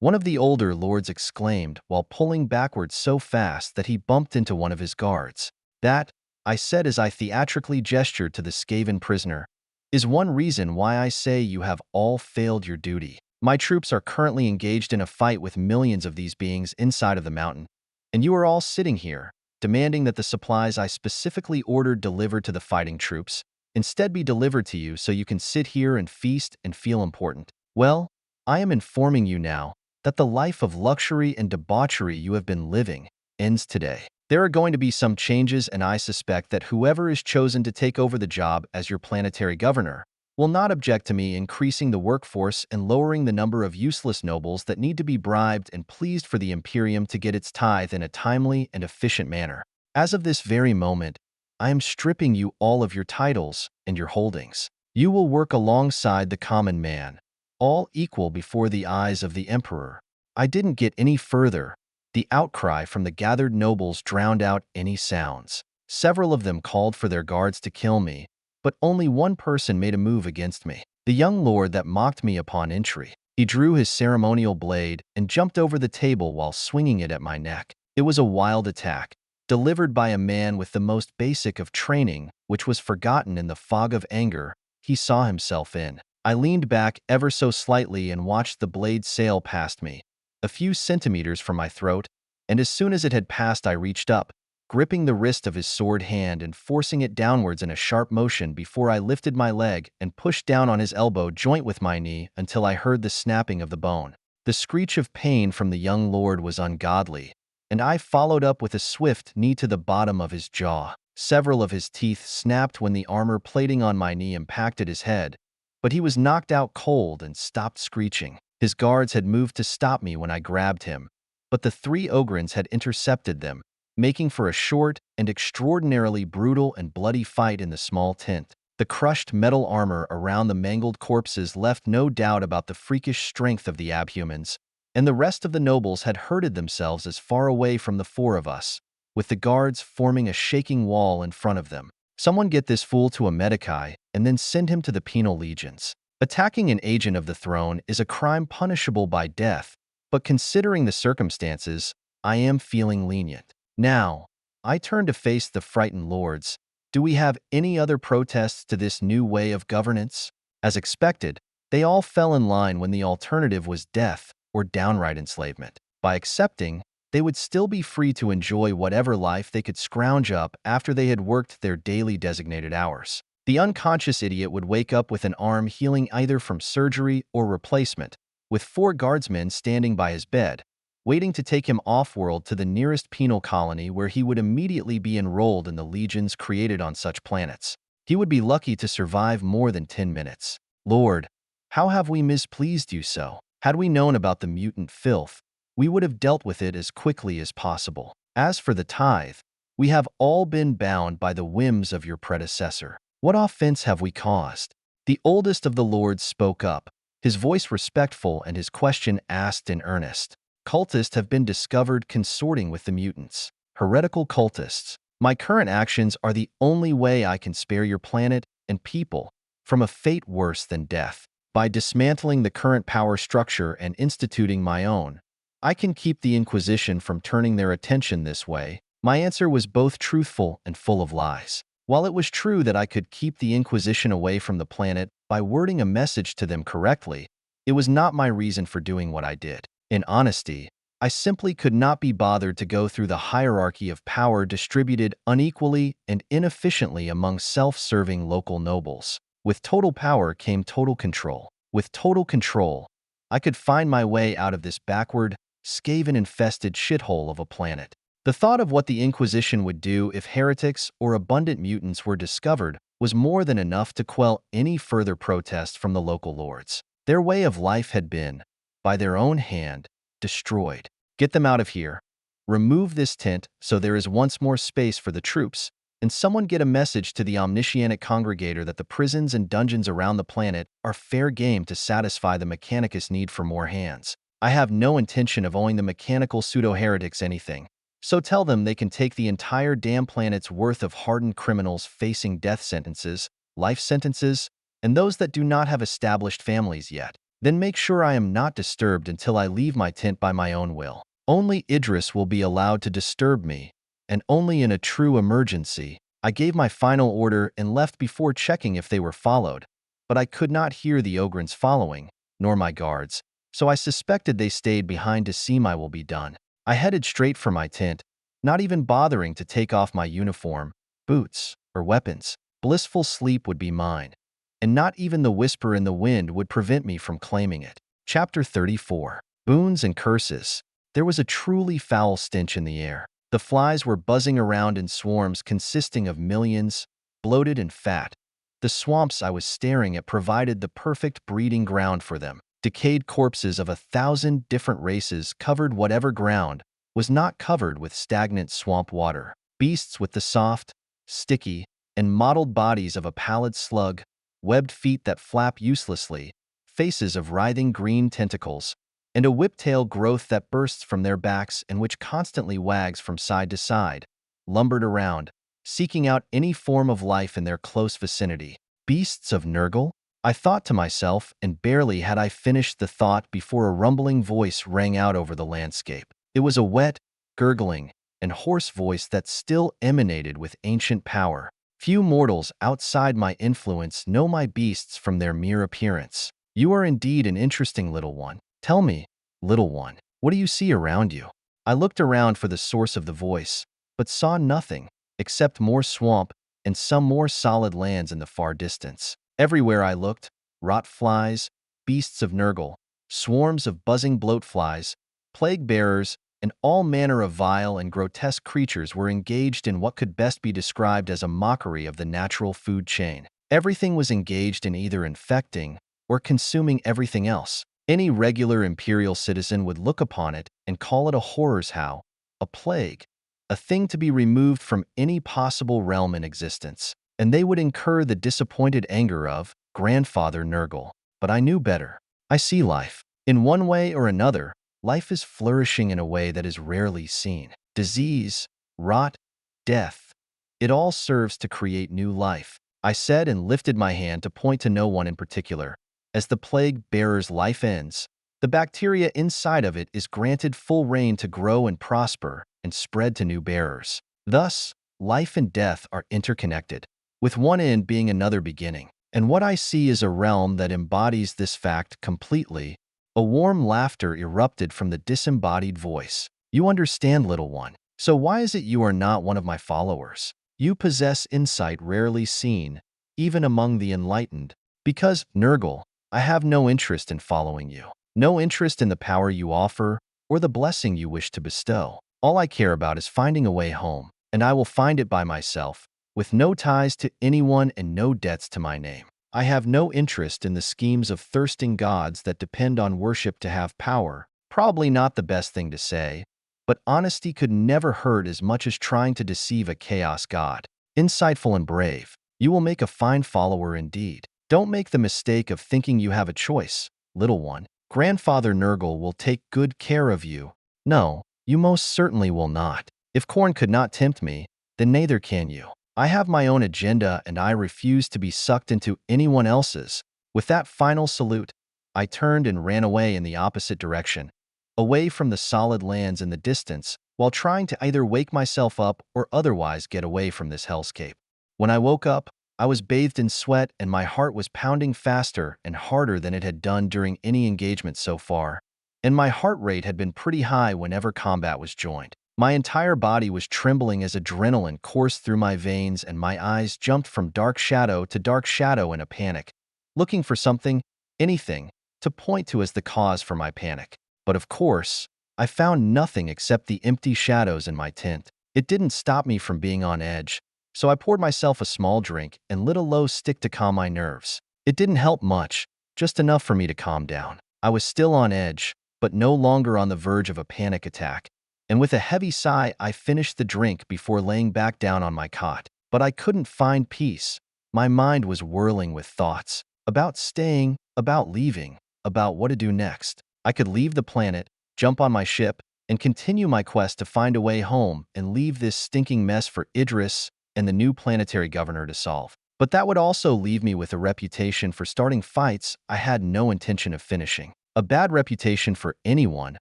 One of the older lords exclaimed while pulling backwards so fast that he bumped into one of his guards. That, I said as I theatrically gestured to the Skaven prisoner, is one reason why I say you have all failed your duty. My troops are currently engaged in a fight with millions of these beings inside of the mountain, and you are all sitting here, demanding that the supplies I specifically ordered delivered to the fighting troops instead be delivered to you so you can sit here and feast and feel important. Well, I am informing you now that the life of luxury and debauchery you have been living ends today. There are going to be some changes, and I suspect that whoever is chosen to take over the job as your planetary governor will not object to me increasing the workforce and lowering the number of useless nobles that need to be bribed and pleased for the Imperium to get its tithe in a timely and efficient manner. As of this very moment, I am stripping you all of your titles and your holdings. You will work alongside the common man, all equal before the eyes of the Emperor. I didn't get any further. The outcry from the gathered nobles drowned out any sounds. Several of them called for their guards to kill me, but only one person made a move against me. The young lord that mocked me upon entry. He drew his ceremonial blade and jumped over the table while swinging it at my neck. It was a wild attack, delivered by a man with the most basic of training, which was forgotten in the fog of anger he saw himself in. I leaned back ever so slightly and watched the blade sail past me, a few centimeters from my throat, and as soon as it had passed I reached up, gripping the wrist of his sword hand and forcing it downwards in a sharp motion before I lifted my leg and pushed down on his elbow joint with my knee until I heard the snapping of the bone. The screech of pain from the young lord was ungodly, and I followed up with a swift knee to the bottom of his jaw. Several of his teeth snapped when the armor plating on my knee impacted his head, but he was knocked out cold and stopped screeching. His guards had moved to stop me when I grabbed him, but the 3 ogrins had intercepted them, making for a short and extraordinarily brutal and bloody fight in the small tent. The crushed metal armor around the mangled corpses left no doubt about the freakish strength of the abhumans, and the rest of the nobles had herded themselves as far away from the 4 of us, with the guards forming a shaking wall in front of them. Someone get this fool to a Medicae and then send him to the penal legions. Attacking an agent of the throne is a crime punishable by death, but considering the circumstances, I am feeling lenient. Now, I turn to face the frightened lords. Do we have any other protests to this new way of governance? As expected, they all fell in line when the alternative was death or downright enslavement. By accepting, they would still be free to enjoy whatever life they could scrounge up after they had worked their daily designated hours. The unconscious idiot would wake up with an arm healing either from surgery or replacement, with 4 guardsmen standing by his bed, waiting to take him off-world to the nearest penal colony where he would immediately be enrolled in the legions created on such planets. He would be lucky to survive more than 10 minutes. Lord, how have we mispleased you so? Had we known about the mutant filth, we would have dealt with it as quickly as possible. As for the tithe, we have all been bound by the whims of your predecessor. What offense have we caused? The oldest of the lords spoke up, his voice respectful and his question asked in earnest. Cultists have been discovered consorting with the mutants. Heretical cultists. My current actions are the only way I can spare your planet and people from a fate worse than death. By dismantling the current power structure and instituting my own, I can keep the Inquisition from turning their attention this way. My answer was both truthful and full of lies. While it was true that I could keep the Inquisition away from the planet by wording a message to them correctly, it was not my reason for doing what I did. In honesty, I simply could not be bothered to go through the hierarchy of power distributed unequally and inefficiently among self-serving local nobles. With total power came total control. With total control, I could find my way out of this backward, Skaven-infested shithole of a planet. The thought of what the Inquisition would do if heretics or abundant mutants were discovered was more than enough to quell any further protest from the local lords. Their way of life had been, by their own hand, destroyed. Get them out of here. Remove this tent so there is once more space for the troops, and someone get a message to the omniscient congregator that the prisons and dungeons around the planet are fair game to satisfy the Mechanicus' need for more hands. I have no intention of owing the mechanical pseudo-heretics anything, so tell them they can take the entire damn planet's worth of hardened criminals facing death sentences, life sentences, and those that do not have established families yet. Then make sure I am not disturbed until I leave my tent by my own will. Only Idris will be allowed to disturb me, and only in a true emergency. I gave my final order and left before checking if they were followed, but I could not hear the Ogrins following, nor my guards, so I suspected they stayed behind to see my will be done. I headed straight for my tent, not even bothering to take off my uniform, boots, or weapons. Blissful sleep would be mine, and not even the whisper in the wind would prevent me from claiming it. Chapter 34. Boons and Curses. There was a truly foul stench in the air. The flies were buzzing around in swarms consisting of millions, bloated and fat. The swamps I was staring at provided the perfect breeding ground for them. Decayed corpses of 1,000 different races covered whatever ground was not covered with stagnant swamp water. Beasts with the soft, sticky, and mottled bodies of a pallid slug, webbed feet that flap uselessly, faces of writhing green tentacles, and a whiptail growth that bursts from their backs and which constantly wags from side to side, lumbered around, seeking out any form of life in their close vicinity. Beasts of Nurgle? I thought to myself, and barely had I finished the thought before a rumbling voice rang out over the landscape. It was a wet, gurgling, and hoarse voice that still emanated with ancient power. Few mortals outside my influence know my beasts from their mere appearance. You are indeed an interesting little one. Tell me, little one, what do you see around you? I looked around for the source of the voice, but saw nothing, except more swamp and some more solid lands in the far distance. Everywhere I looked, rot flies, beasts of Nurgle, swarms of buzzing bloat flies, plague bearers, and all manner of vile and grotesque creatures were engaged in what could best be described as a mockery of the natural food chain. Everything was engaged in either infecting or consuming everything else. Any regular imperial citizen would look upon it and call it a horror's how, a plague, a thing to be removed from any possible realm in existence, and they would incur the disappointed anger of Grandfather Nurgle. But I knew better. I see life. In one way or another, life is flourishing in a way that is rarely seen. Disease, rot, death, it all serves to create new life. I said and lifted my hand to point to no one in particular. As the plague bearer's life ends, the bacteria inside of it is granted full reign to grow and prosper and spread to new bearers. Thus, life and death are interconnected, with one end being another beginning. And what I see is a realm that embodies this fact completely. A warm laughter erupted from the disembodied voice. You understand, little one. So why is it you are not one of my followers? You possess insight rarely seen, even among the enlightened. Because, Nurgle, I have no interest in following you. No interest in the power you offer or the blessing you wish to bestow. All I care about is finding a way home, and I will find it by myself, with no ties to anyone and no debts to my name. I have no interest in the schemes of thirsting gods that depend on worship to have power. Probably not the best thing to say, but honesty could never hurt as much as trying to deceive a chaos god. Insightful and brave, you will make a fine follower indeed. Don't make the mistake of thinking you have a choice, little one. Grandfather Nurgle will take good care of you. No, you most certainly will not. If corn could not tempt me, then neither can you. I have my own agenda and I refuse to be sucked into anyone else's. With that final salute, I turned and ran away in the opposite direction, away from the solid lands in the distance, while trying to either wake myself up or otherwise get away from this hellscape. When I woke up, I was bathed in sweat and my heart was pounding faster and harder than it had done during any engagement so far. And my heart rate had been pretty high whenever combat was joined. My entire body was trembling as adrenaline coursed through my veins and my eyes jumped from dark shadow to dark shadow in a panic, looking for something, anything, to point to as the cause for my panic. But of course, I found nothing except the empty shadows in my tent. It didn't stop me from being on edge, so I poured myself a small drink and lit a low stick to calm my nerves. It didn't help much, just enough for me to calm down. I was still on edge, but no longer on the verge of a panic attack. And with a heavy sigh, I finished the drink before laying back down on my cot. But I couldn't find peace. My mind was whirling with thoughts about staying, about leaving, about what to do next. I could leave the planet, jump on my ship, and continue my quest to find a way home and leave this stinking mess for Idris and the new planetary governor to solve. But that would also leave me with a reputation for starting fights I had no intention of finishing. A bad reputation for anyone,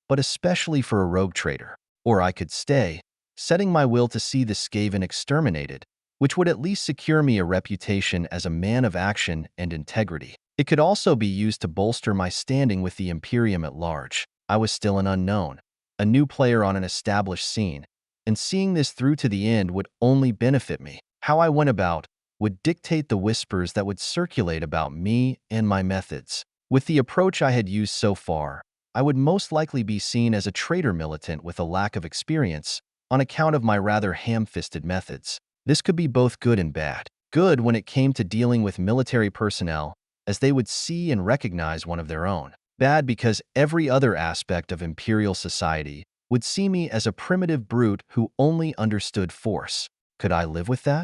but especially for a rogue trader. Or I could stay, setting my will to see the Skaven exterminated, which would at least secure me a reputation as a man of action and integrity. It could also be used to bolster my standing with the Imperium at large. I was still an unknown, a new player on an established scene, and seeing this through to the end would only benefit me. How I went about would dictate the whispers that would circulate about me and my methods. With the approach I had used so far, I would most likely be seen as a traitor militant with a lack of experience on account of my rather ham-fisted methods. This could be both good and bad. Good when it came to dealing with military personnel, as they would see and recognize one of their own. Bad because every other aspect of imperial society would see me as a primitive brute who only understood force. Could I live with that?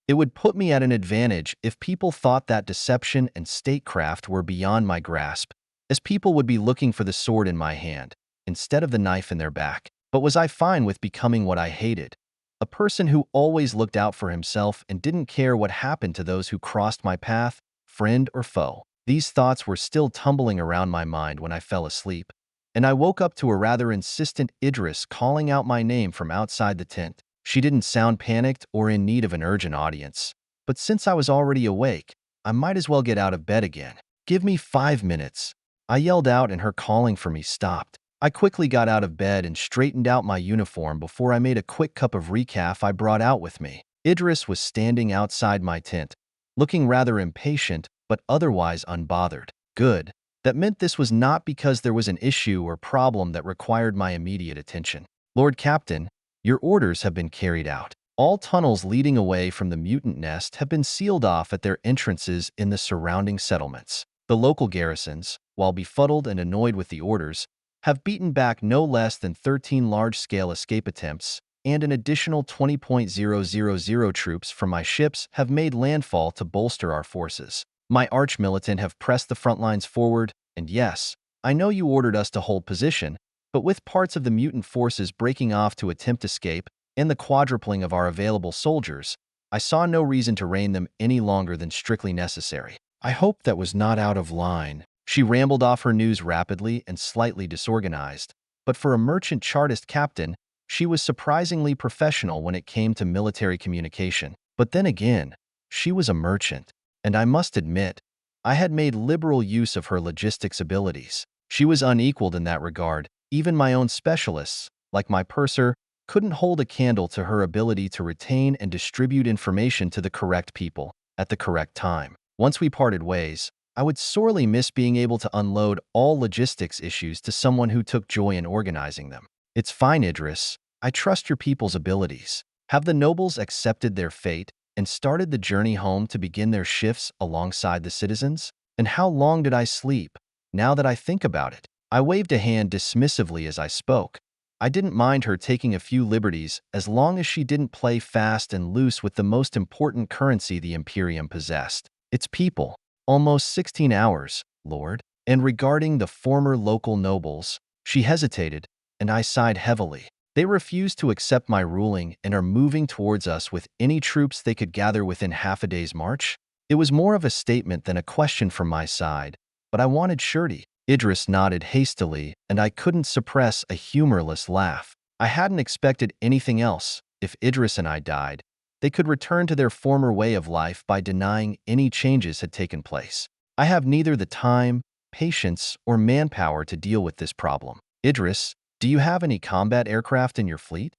It would put me at an advantage if people thought that deception and statecraft were beyond my grasp, as people would be looking for the sword in my hand, instead of the knife in their back. But was I fine with becoming what I hated? A person who always looked out for himself and didn't care what happened to those who crossed my path, friend or foe. These thoughts were still tumbling around my mind when I fell asleep, and I woke up to a rather insistent Idris calling out my name from outside the tent. She didn't sound panicked or in need of an urgent audience, but since I was already awake, I might as well get out of bed again. "Give me 5 minutes." I yelled out and her calling for me stopped. I quickly got out of bed and straightened out my uniform before I made a quick cup of recaf I brought out with me. Idris was standing outside my tent, looking rather impatient but otherwise unbothered. Good. That meant this was not because there was an issue or problem that required my immediate attention. "Lord Captain, your orders have been carried out. All tunnels leading away from the mutant nest have been sealed off at their entrances in the surrounding settlements. The local garrisons, while befuddled and annoyed with the orders, have beaten back no less than 13 large-scale escape attempts, and an additional 20,000 troops from my ships have made landfall to bolster our forces. My arch-militant have pressed the front lines forward, and yes, I know you ordered us to hold position, but with parts of the mutant forces breaking off to attempt escape and the quadrupling of our available soldiers, I saw no reason to rein them any longer than strictly necessary." I hope that was not out of line. She rambled off her news rapidly and slightly disorganized, but for a merchant chartist captain, she was surprisingly professional when it came to military communication. But then again, she was a merchant, and I must admit, I had made liberal use of her logistics abilities. She was unequaled in that regard. Even my own specialists, like my purser, couldn't hold a candle to her ability to retain and distribute information to the correct people at the correct time. Once we parted ways, I would sorely miss being able to unload all logistics issues to someone who took joy in organizing them. "It's fine, Idris. I trust your people's abilities. Have the nobles accepted their fate and started the journey home to begin their shifts alongside the citizens? And how long did I sleep, now that I think about it?" I waved a hand dismissively as I spoke. I didn't mind her taking a few liberties as long as she didn't play fast and loose with the most important currency the Imperium possessed: its people. "Almost 16 hours, Lord. And regarding the former local nobles," she hesitated, and I sighed heavily. They refuse to accept my ruling and are moving towards us with any troops they could gather within half a day's march. It was more of a statement than a question from my side, but I wanted surety. Idris nodded hastily, and I couldn't suppress a humorless laugh. I hadn't expected anything else. If Idris and I died, they could return to their former way of life by denying any changes had taken place. I have neither the time, patience, or manpower to deal with this problem. Idris, do you have any combat aircraft in your fleet?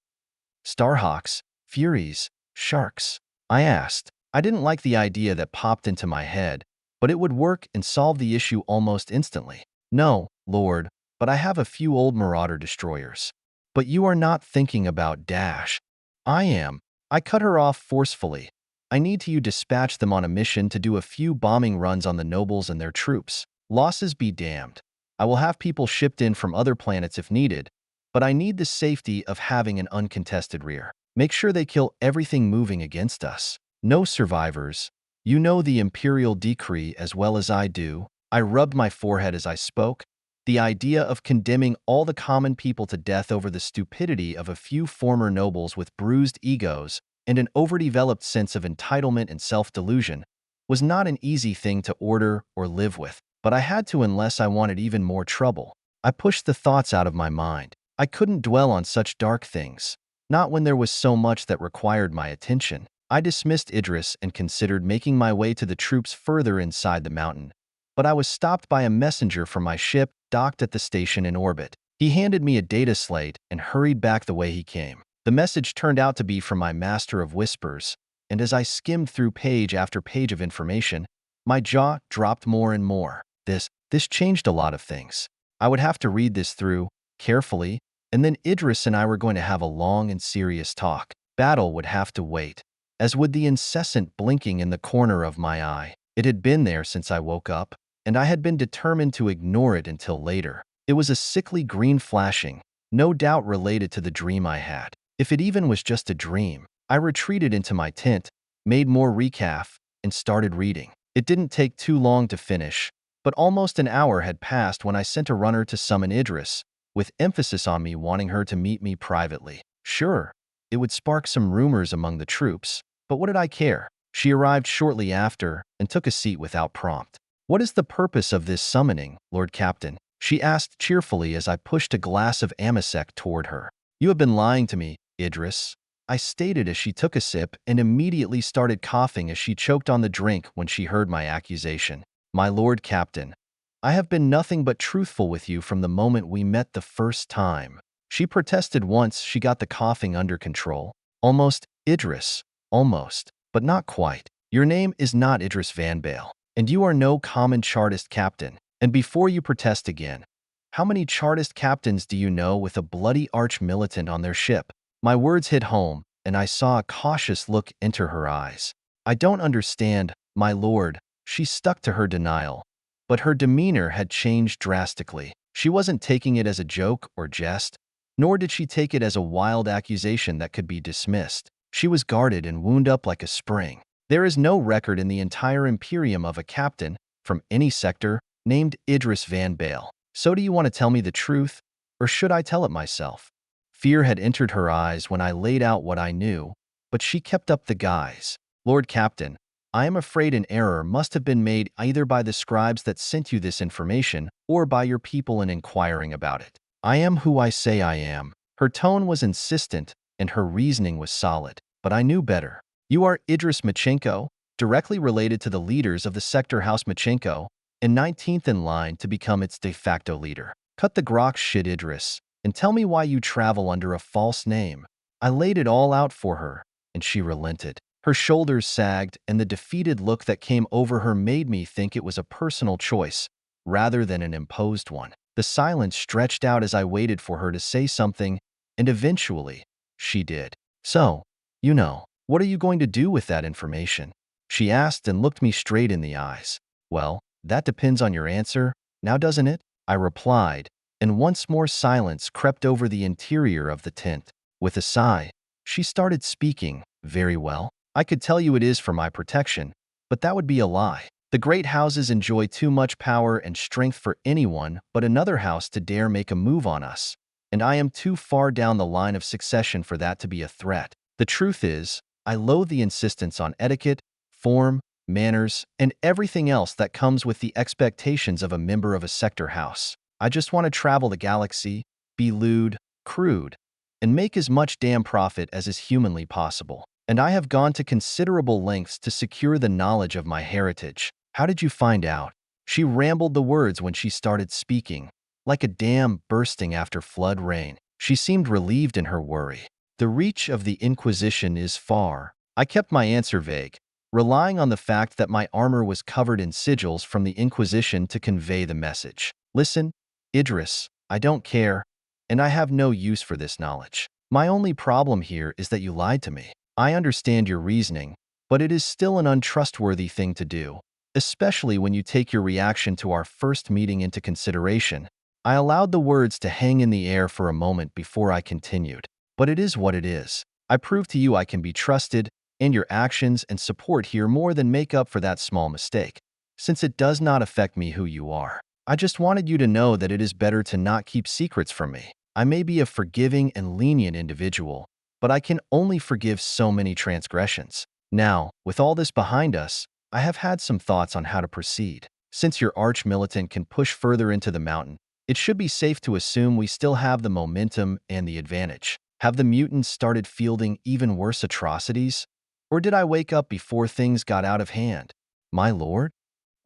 Starhawks, Furies, Sharks? I asked. I didn't like the idea that popped into my head, but it would work and solve the issue almost instantly. No, Lord, but I have a few old Marauder destroyers. But you are not thinking about Dash. I am. I cut her off forcefully. I need you to dispatch them on a mission to do a few bombing runs on the nobles and their troops. Losses be damned. I will have people shipped in from other planets if needed, but I need the safety of having an uncontested rear. Make sure they kill everything moving against us. No survivors. You know the Imperial decree as well as I do. I rubbed my forehead as I spoke. The idea of condemning all the common people to death over the stupidity of a few former nobles with bruised egos and an overdeveloped sense of entitlement and self-delusion was not an easy thing to order or live with, but I had to unless I wanted even more trouble. I pushed the thoughts out of my mind. I couldn't dwell on such dark things, not when there was so much that required my attention. I dismissed Idris and considered making my way to the troops further inside the mountain, but I was stopped by a messenger from my ship docked at the station in orbit. He handed me a data slate and hurried back the way he came. The message turned out to be from my Master of Whispers, and as I skimmed through page after page of information, my jaw dropped more and more. This changed a lot of things. I would have to read this through, carefully, and then Idris and I were going to have a long and serious talk. Battle would have to wait, as would the incessant blinking in the corner of my eye. It had been there since I woke up, and I had been determined to ignore it until later. It was a sickly green flashing, no doubt related to the dream I had. If it even was just a dream, I retreated into my tent, made more recaf, and started reading. It didn't take too long to finish, but almost an hour had passed when I sent a runner to summon Idris, with emphasis on me wanting her to meet me privately. Sure, it would spark some rumors among the troops, but what did I care? She arrived shortly after and took a seat without prompt. What is the purpose of this summoning, Lord Captain? She asked cheerfully as I pushed a glass of Amasec toward her. You have been lying to me, Idris, I stated as she took a sip and immediately started coughing as she choked on the drink when she heard my accusation. My Lord Captain, I have been nothing but truthful with you from the moment we met the first time. She protested once she got the coughing under control. Almost, Idris, almost, but not quite. Your name is not Idris Van Bale, and you are no common Chartist captain. And before you protest again, how many Chartist captains do you know with a bloody arch-militant on their ship? My words hit home, and I saw a cautious look enter her eyes. I don't understand, my lord. She stuck to her denial, but her demeanor had changed drastically. She wasn't taking it as a joke or jest, nor did she take it as a wild accusation that could be dismissed. She was guarded and wound up like a spring. There is no record in the entire Imperium of a captain, from any sector, named Idris Van Bale. So do you want to tell me the truth, or should I tell it myself? Fear had entered her eyes when I laid out what I knew, but she kept up the guise. Lord Captain, I am afraid an error must have been made either by the scribes that sent you this information or by your people in inquiring about it. I am who I say I am. Her tone was insistent, and her reasoning was solid, but I knew better. You are Idris Machenko, directly related to the leaders of the sector House Machenko, and 19th in line to become its de facto leader. Cut the grok shit, Idris, and tell me why you travel under a false name. I laid it all out for her, and she relented. Her shoulders sagged, and the defeated look that came over her made me think it was a personal choice, rather than an imposed one. The silence stretched out as I waited for her to say something, and eventually, she did. So, you know, what are you going to do with that information? She asked and looked me straight in the eyes. Well, that depends on your answer, now doesn't it? I replied, and once more silence crept over the interior of the tent. With a sigh, she started speaking. Very well. I could tell you it is for my protection, but that would be a lie. The great houses enjoy too much power and strength for anyone but another house to dare make a move on us, and I am too far down the line of succession for that to be a threat. The truth is, I loathe the insistence on etiquette, form, manners, and everything else that comes with the expectations of a member of a sector house. I just want to travel the galaxy, be lewd, crude, and make as much damn profit as is humanly possible. And I have gone to considerable lengths to secure the knowledge of my heritage. How did you find out? She rambled the words when she started speaking, like a dam bursting after flood rain. She seemed relieved in her worry. The reach of the Inquisition is far. I kept my answer vague, relying on the fact that my armor was covered in sigils from the Inquisition to convey the message. Listen, Idris, I don't care, and I have no use for this knowledge. My only problem here is that you lied to me. I understand your reasoning, but it is still an untrustworthy thing to do, especially when you take your reaction to our first meeting into consideration. I allowed the words to hang in the air for a moment before I continued. But it is what it is. I proved to you I can be trusted, and your actions and support here more than make up for that small mistake, since it does not affect me who you are. I just wanted you to know that it is better to not keep secrets from me. I may be a forgiving and lenient individual, but I can only forgive so many transgressions. Now, with all this behind us, I have had some thoughts on how to proceed. Since your arch-militant can push further into the mountain, it should be safe to assume we still have the momentum and the advantage. Have the mutants started fielding even worse atrocities? Or did I wake up before things got out of hand? My lord?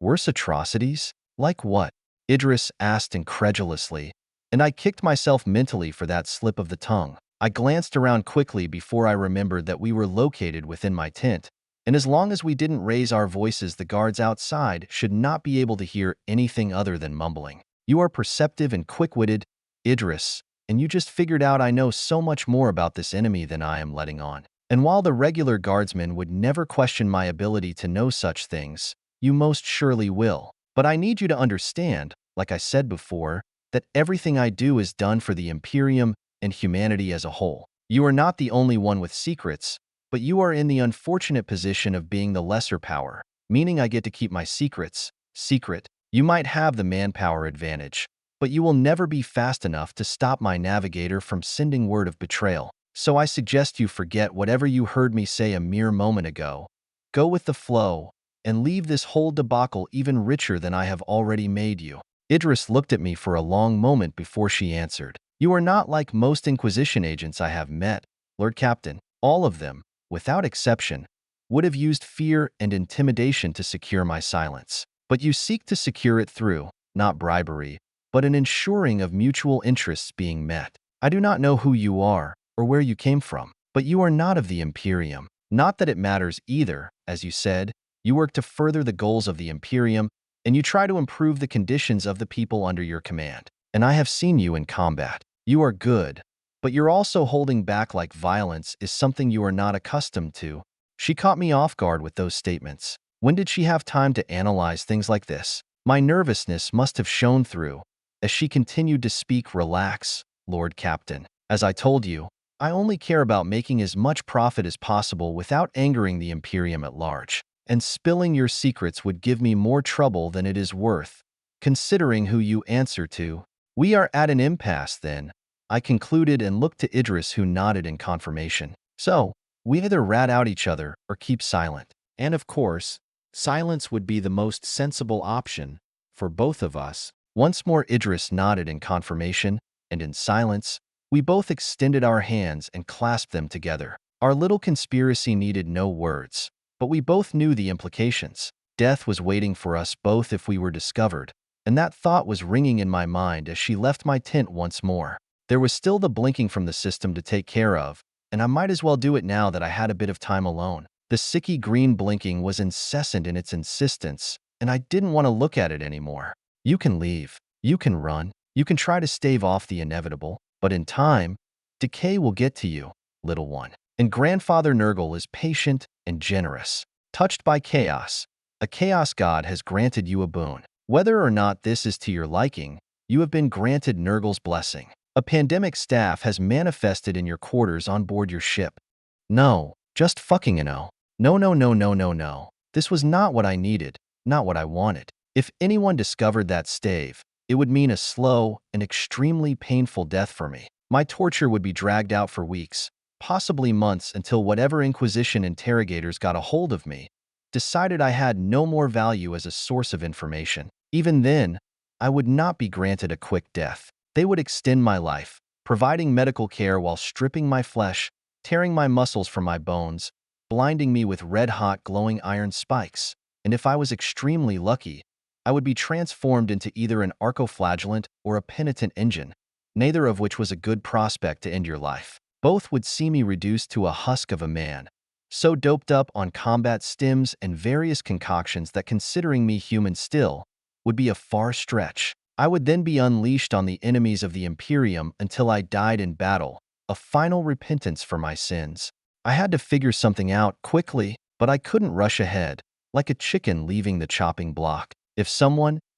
Worse atrocities? Like what? Idris asked incredulously, and I kicked myself mentally for that slip of the tongue. I glanced around quickly before I remembered that we were located within my tent, and as long as we didn't raise our voices, the guards outside should not be able to hear anything other than mumbling. You are perceptive and quick-witted, Idris, and you just figured out I know so much more about this enemy than I am letting on. And while the regular guardsmen would never question my ability to know such things, you most surely will. But I need you to understand, like I said before, that everything I do is done for the Imperium and humanity as a whole. You are not the only one with secrets, but you are in the unfortunate position of being the lesser power, meaning I get to keep my secrets. Secret. You might have the manpower advantage, but you will never be fast enough to stop my navigator from sending word of betrayal. So I suggest you forget whatever you heard me say a mere moment ago. Go with the flow, and leave this whole debacle even richer than I have already made you. Idris looked at me for a long moment before she answered. You are not like most Inquisition agents I have met, Lord Captain. All of them, without exception, would have used fear and intimidation to secure my silence. But you seek to secure it through, not bribery, but an ensuring of mutual interests being met. I do not know who you are or where you came from, but you are not of the Imperium. Not that it matters either, as you said, you work to further the goals of the Imperium, and you try to improve the conditions of the people under your command. And I have seen you in combat. You are good, but you're also holding back like violence is something you are not accustomed to. She caught me off guard with those statements. When did she have time to analyze things like this? My nervousness must have shown through, as she continued to speak. Relax, Lord Captain. As I told you, I only care about making as much profit as possible without angering the Imperium at large. And spilling your secrets would give me more trouble than it is worth, considering who you answer to. We are at an impasse then, I concluded and looked to Idris, who nodded in confirmation. So, we either rat out each other or keep silent. And of course, silence would be the most sensible option for both of us. Once more Idris nodded in confirmation, and in silence, we both extended our hands and clasped them together. Our little conspiracy needed no words, but we both knew the implications. Death was waiting for us both if we were discovered, and that thought was ringing in my mind as she left my tent once more. There was still the blinking from the system to take care of, and I might as well do it now that I had a bit of time alone. The sicky green blinking was incessant in its insistence, and I didn't want to look at it anymore. You can leave. You can run. You can try to stave off the inevitable, but in time, decay will get to you, little one. And Grandfather Nurgle is patient and generous. Touched by chaos, a chaos god has granted you a boon. Whether or not this is to your liking, you have been granted Nurgle's blessing. A pandemic staff has manifested in your quarters on board your ship. No, just fucking no. No. This was not what I needed, not what I wanted. If anyone discovered that stave, it would mean a slow and extremely painful death for me. My torture would be dragged out for weeks, possibly months, until whatever Inquisition interrogators got a hold of me decided I had no more value as a source of information. Even then, I would not be granted a quick death. They would extend my life, providing medical care while stripping my flesh, tearing my muscles from my bones, blinding me with red-hot glowing iron spikes. And if I was extremely lucky, I would be transformed into either an archoflagellant or a penitent engine, neither of which was a good prospect to end your life. Both would see me reduced to a husk of a man, so doped up on combat stims and various concoctions that considering me human still would be a far stretch. I would then be unleashed on the enemies of the Imperium until I died in battle, a final repentance for my sins. I had to figure something out quickly, but I couldn't rush ahead, like a chicken leaving the chopping block. If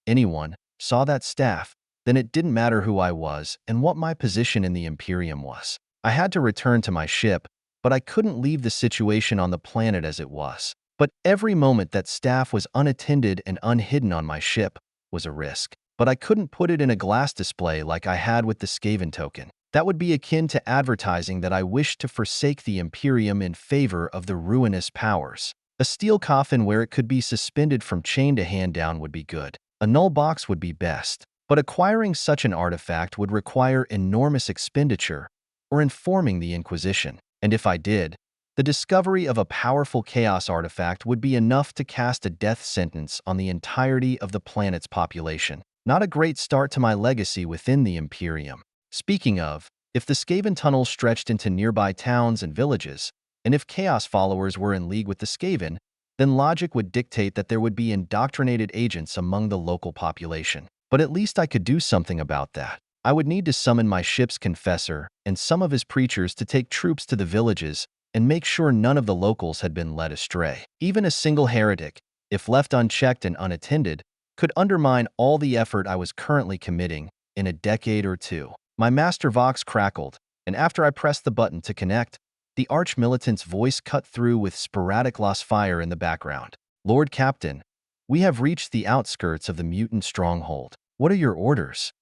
anyone, saw that staff, then it didn't matter who I was and what my position in the Imperium was. I had to return to my ship, but I couldn't leave the situation on the planet as it was. But every moment that staff was unattended and unhidden on my ship was a risk. But I couldn't put it in a glass display like I had with the Skaven token. That would be akin to advertising that I wished to forsake the Imperium in favor of the ruinous powers. A steel coffin where it could be suspended from chain to hand down would be good. A null box would be best. But acquiring such an artifact would require enormous expenditure or informing the Inquisition. And if I did, the discovery of a powerful chaos artifact would be enough to cast a death sentence on the entirety of the planet's population. Not a great start to my legacy within the Imperium. Speaking of, if the Skaven tunnels stretched into nearby towns and villages, and if chaos followers were in league with the Skaven, then logic would dictate that there would be indoctrinated agents among the local population. But at least I could do something about that. I would need to summon my ship's confessor and some of his preachers to take troops to the villages and make sure none of the locals had been led astray. Even a single heretic, if left unchecked and unattended, could undermine all the effort I was currently committing in a decade or two. My master vox crackled, and after I pressed the button to connect, the arch-militant's voice cut through with sporadic lost fire in the background. Lord Captain, we have reached the outskirts of the mutant stronghold. What are your orders?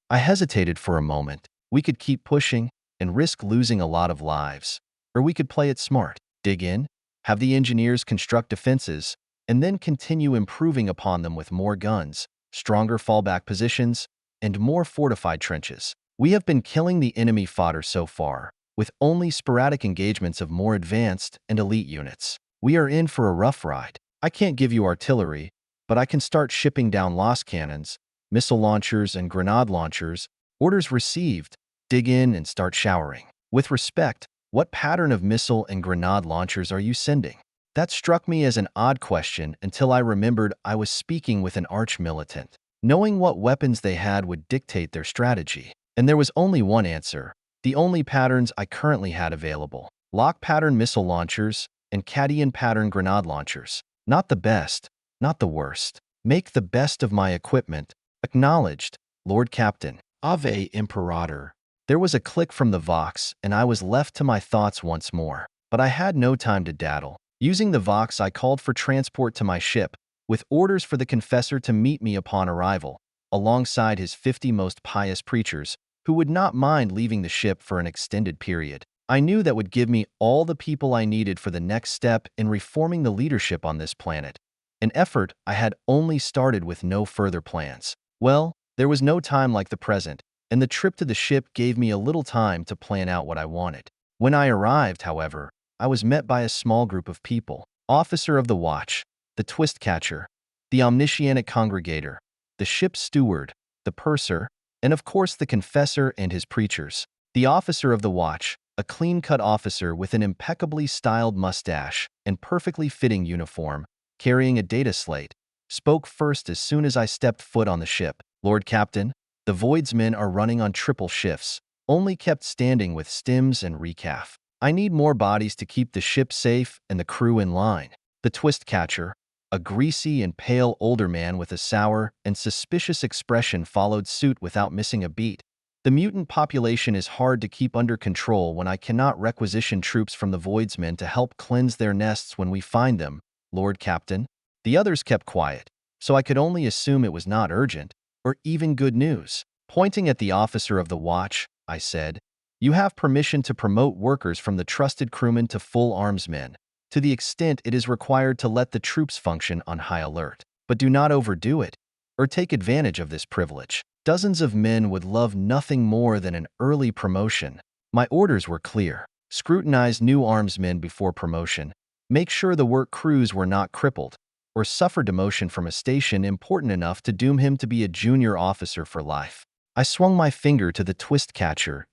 I hesitated for a moment. We could keep pushing and risk losing a lot of lives. Or we could play it smart. Dig in, have the engineers construct defenses, and then continue improving upon them with more guns, stronger fallback positions, and more fortified trenches. We have been killing the enemy fodder so far, with only sporadic engagements of more advanced and elite units. We are in for a rough ride. I can't give you artillery, but I can start shipping down lost cannons, missile launchers, and grenade launchers. Orders received. Dig in and start showering. With respect, what pattern of missile and grenade launchers are you sending? That struck me as an odd question until I remembered I was speaking with an arch-militant. Knowing what weapons they had would dictate their strategy. And there was only one answer, the only patterns I currently had available. Lock pattern missile launchers and Cadian pattern grenade launchers. Not the best, not the worst. Make the best of my equipment. Acknowledged, Lord Captain. Ave Imperator. There was a click from the Vox, and I was left to my thoughts once more. But I had no time to daddle. Using the Vox, I called for transport to my ship, with orders for the confessor to meet me upon arrival, alongside his 50 most pious preachers, who would not mind leaving the ship for an extended period. I knew that would give me all the people I needed for the next step in reforming the leadership on this planet, an effort I had only started with no further plans. Well, there was no time like the present, and the trip to the ship gave me a little time to plan out what I wanted. When I arrived, however, I was met by a small group of people. Officer of the Watch, the Twist Catcher, the Omniscienic Congregator, the ship's steward, the purser, and of course the confessor and his preachers. The Officer of the Watch, a clean-cut officer with an impeccably styled mustache and perfectly fitting uniform, carrying a data slate, spoke first as soon as I stepped foot on the ship. Lord Captain, the Void's men are running on triple shifts, only kept standing with stims and recaf. I need more bodies to keep the ship safe and the crew in line. The Twist Catcher, a greasy and pale older man with a sour and suspicious expression, followed suit without missing a beat. The mutant population is hard to keep under control when I cannot requisition troops from the Void's men to help cleanse their nests when we find them, Lord Captain. The others kept quiet, so I could only assume it was not urgent, or even good news. Pointing at the Officer of the Watch, I said, You have permission to promote workers from the trusted crewmen to full armsmen, to the extent it is required to let the troops function on high alert. But do not overdo it, or take advantage of this privilege. Dozens of men would love nothing more than an early promotion. My orders were clear. Scrutinize new armsmen before promotion. Make sure the work crews were not crippled, or suffer demotion from a station important enough to doom him to be a junior officer for life. I swung my finger to the twist catcher.